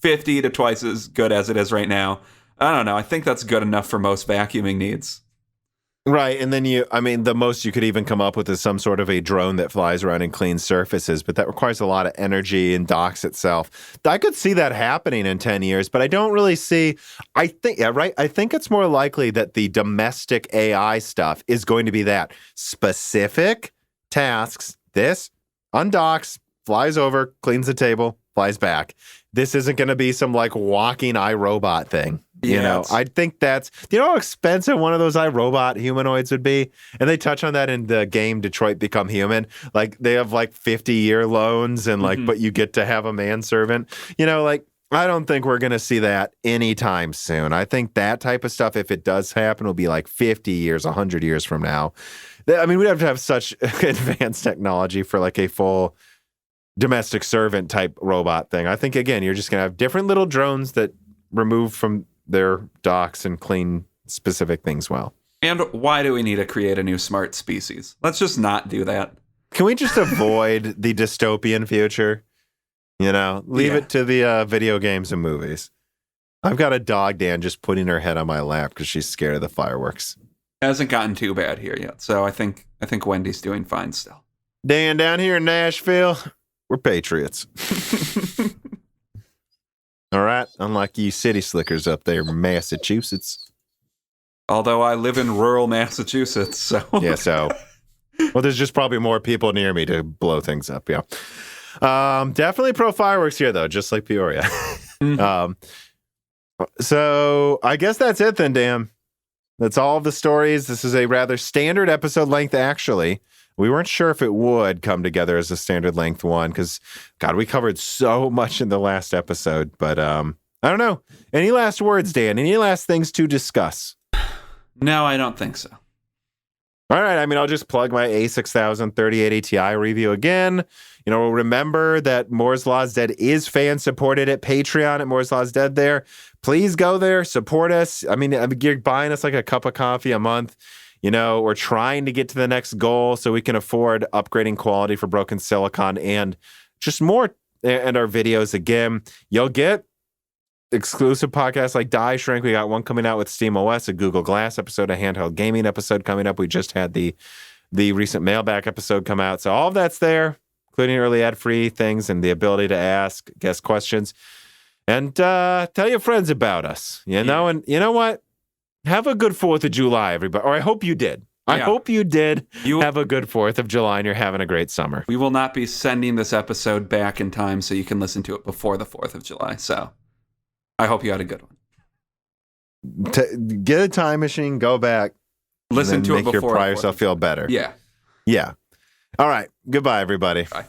50 to twice as good as it is right now, I don't know. I think that's good enough for most vacuuming needs. Right. And then the most you could even come up with is some sort of a drone that flies around and cleans surfaces, but that requires a lot of energy and docks itself. I could see that happening in 10 years, but I don't really see, I think it's more likely that the domestic AI stuff is going to be that specific tasks. This undocks, flies over, cleans the table, flies back. This isn't going to be some like walking iRobot thing. I think that's, how expensive one of those iRobot humanoids would be? And they touch on that in the game Detroit Become Human. Like, they have like 50-year loans and but you get to have a manservant. I don't think we're going to see that anytime soon. I think that type of stuff, if it does happen, will be like 50 years, 100 years from now. I mean, we'd have to have such advanced technology for like a full domestic servant type robot thing. I think, again, you're just going to have different little drones that remove from their docks and clean specific things well. And why do we need to create a new smart species? Let's just not do that. Can we just avoid the dystopian future? Leave it to the video games and movies. I've got a dog, Dan, just putting her head on my lap because she's scared of the fireworks. It hasn't gotten too bad here yet, so I think Wendy's doing fine still. Dan, down here in Nashville, we're patriots. All right, unlike you city slickers up there in Massachusetts. Although I live in rural Massachusetts, so... Yeah, so... Well, there's just probably more people near me to blow things up, yeah. Definitely pro fireworks here, though, just like Peoria. So I guess that's it then, Dan. That's all of the stories. This is a rather standard episode length, actually. We weren't sure if it would come together as a standard length one because, God, we covered so much in the last episode. But I don't know. Any last words, Dan? Any last things to discuss? No, I don't think so. All right. I mean, I'll just plug my A6000 3080 Ti review again. Remember that Moore's Law is Dead is fan supported at Patreon at Moore's Law is Dead there. Please go there, support us. I mean, you're buying us like a cup of coffee a month. We're trying to get to the next goal so we can afford upgrading quality for Broken Silicon and just more and our videos. Again, you'll get exclusive podcasts like Die Shrink. We got one coming out with SteamOS, a Google Glass episode, a handheld gaming episode coming up. We just had the recent mailback episode come out. So all of that's there, including early ad-free things and the ability to ask guest questions. And tell your friends about us, and you know what? Have a good 4th of July, everybody. Or I hope you did. I hope you did have a good 4th of July and you're having a great summer. We will not be sending this episode back in time so you can listen to it before the 4th of July. So I hope you had a good one. Get a time machine, go back, listen to it before. Make your prior self feel better. Yeah. All right. Goodbye, everybody. Bye.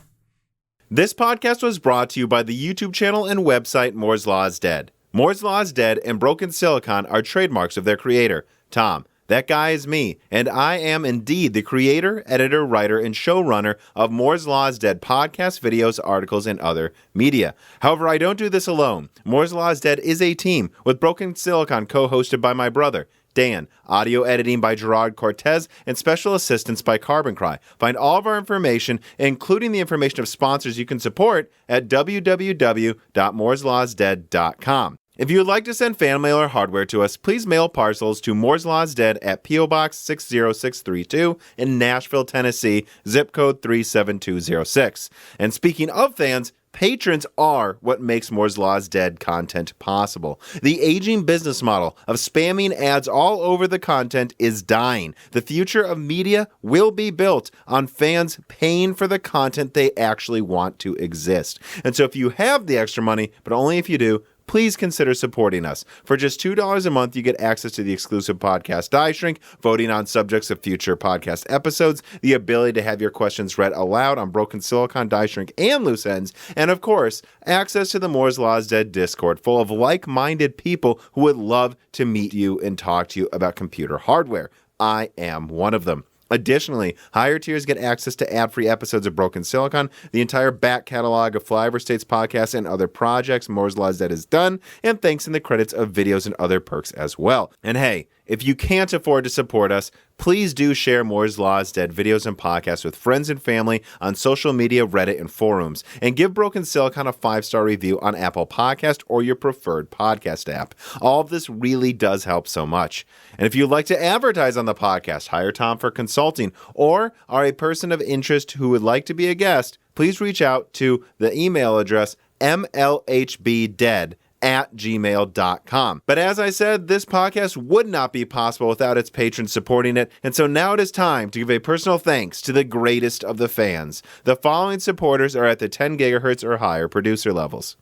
This podcast was brought to you by the YouTube channel and website Moore's Law is Dead. Moore's Law is Dead and Broken Silicon are trademarks of their creator, Tom. That guy is me, and I am indeed the creator, editor, writer, and showrunner of Moore's Law is Dead podcasts, videos, articles, and other media. However, I don't do this alone. Moore's Law is Dead is a team, with Broken Silicon co-hosted by my brother, Dan, audio editing by Gerard Cortez, and special assistance by Carbon Cry. Find all of our information, including the information of sponsors you can support, at www.mooreslawsdead.com. If you would like to send fan mail or hardware to us, please mail parcels to Moore's Law is Dead at P.O. Box 60632 in Nashville, Tennessee, zip code 37206. And speaking of fans, patrons are what makes Moore's Law is Dead content possible. The aging business model of spamming ads all over the content is dying. The future of media will be built on fans paying for the content they actually want to exist. And so if you have the extra money, but only if you do, please consider supporting us. For just $2 a month, you get access to the exclusive podcast Die Shrink, voting on subjects of future podcast episodes, the ability to have your questions read aloud on Broken Silicon, Die Shrink, and Loose Ends, and of course, access to the Moore's Law is Dead Discord full of like-minded people who would love to meet you and talk to you about computer hardware. I am one of them. Additionally, higher tiers get access to ad-free episodes of Broken Silicon, the entire back catalog of Flyover States podcasts and other projects Moore's Law is Dead has done, and thanks in the credits of videos and other perks as well. And hey, if you can't afford to support us, please do share Moore's Law is Dead videos and podcasts with friends and family on social media, Reddit, and forums. And give Broken Silicon a 5-star review on Apple Podcast or your preferred podcast app. All of this really does help so much. And if you'd like to advertise on the podcast, hire Tom for consulting, or are a person of interest who would like to be a guest, please reach out to the email address mlhbdead@gmail.com. But as I said, this podcast would not be possible without its patrons supporting it, and so now it is time to give a personal thanks to the greatest of the fans. The following supporters are at the 10 gigahertz or higher producer levels: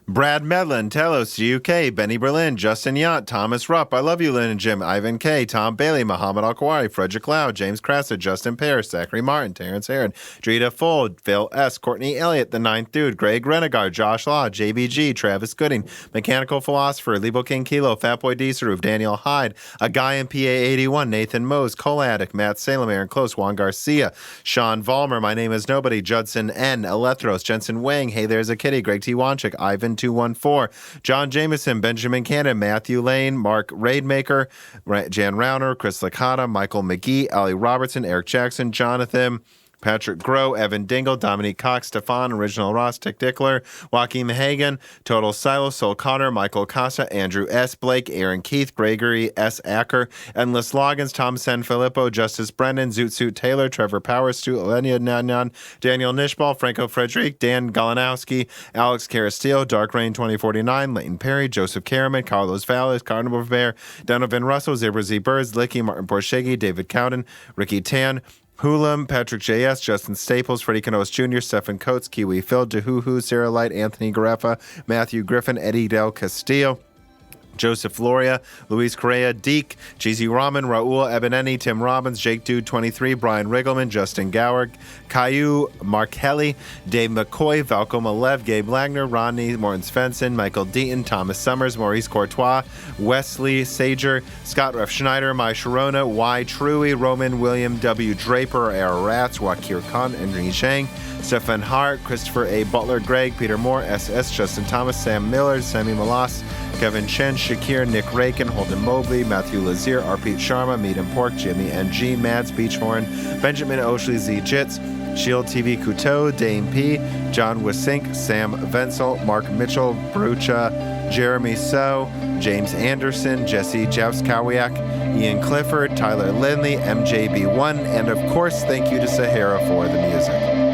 Brad Medlin, Telos UK, Benny Berlin, Justin Yant, Thomas Rupp, I Love You, Lynn and Jim, Ivan K, Tom Bailey, Muhammad Al-Kawari, Frederick Lau, James Krasa, Justin Parrish, Zachary Martin, Terrence Heron, Drita Fold, Phil S, Courtney Elliott, The Ninth Dude, Greg Renegard, Josh Law, JBG, Travis Gooding, Mechanical Philosopher, Lebo King Kilo, Fatboy Dieseroof, Daniel Hyde, A Guy in PA81, Nathan Mose, Cole Addict, Matt Salem, Aaron Close, Juan Garcia, Sean Vollmer, My Name is Nobody, Judson N, Elethros, Jensen Wang, Hey There's a Kitty, Greg T. Wanchik, Ivan 214, John Jameson, Benjamin Cannon, Matthew Lane, Mark Raidmaker, Jan Rauner, Chris Licata, Michael McGee, Ali Robertson, Eric Jackson, Jonathan, Patrick Groh, Evan Dingle, Dominique Cox, Stefan, Original Ross, Tick Dickler, Joaquin Hagan, Total Silo, Sol Connor, Michael Costa, Andrew S. Blake, Aaron Keith, Gregory S. Acker, Endless Loggins, Tom Sanfilippo, Justice Brendan, Zoot Suit Taylor, Trevor Powers, Stu Elenia Nanyan, Daniel Nishbal, Franco Frederic, Dan Galanowski, Alex Carastillo, Dark Rain 2049, Leighton Perry, Joseph Karaman, Carlos Valles, Carnival Bear, Donovan Russell, Zebra Z Birds, Licky, Martin Borshegi, David Cowden, Ricky Tan, Hulam, Patrick J.S., Justin Staples, Freddie Canoas Jr., Stephen Coates, Kiwi Phil, Dehuhu, Sarah Light, Anthony Gareffa, Matthew Griffin, Eddie Del Castillo, Joseph Loria, Luis Correa, Deke, Cheesy Ramen, Raul Ebeneni, Tim Robbins, Jake Dude 23, Brian Riggleman, Justin Gower, Caillou Markelli, Dave McCoy, Valco Malev, Gabe Langner, Rodney, Morton Svensson, Michael Deaton, Thomas Summers, Maurice Courtois, Wesley Sager, Scott Ref Schneider, Mai Sharona, Y Truey, Roman William W. Draper, Air Rats, Wakir Khan, Andrew Shang, Stefan Hart, Christopher A. Butler, Greg, Peter Moore, SS, Justin Thomas, Sam Miller, Sammy Malas, Kevin Chen, Shakir, Nick Rakin, Holden Mobley, Matthew Lazier, R. Pete Sharma, Meat and Pork, Jimmy NG, Mads Beachhorn, Benjamin Oshley, Z Jits, Shield TV Couteau, Dame P, John Wisink, Sam Venzel, Mark Mitchell, Brucha, Jeremy So, James Anderson, Jesse Jauskawiak, Ian Clifford, Tyler Lindley, MJB1, and of course, thank you to Sahara for the music.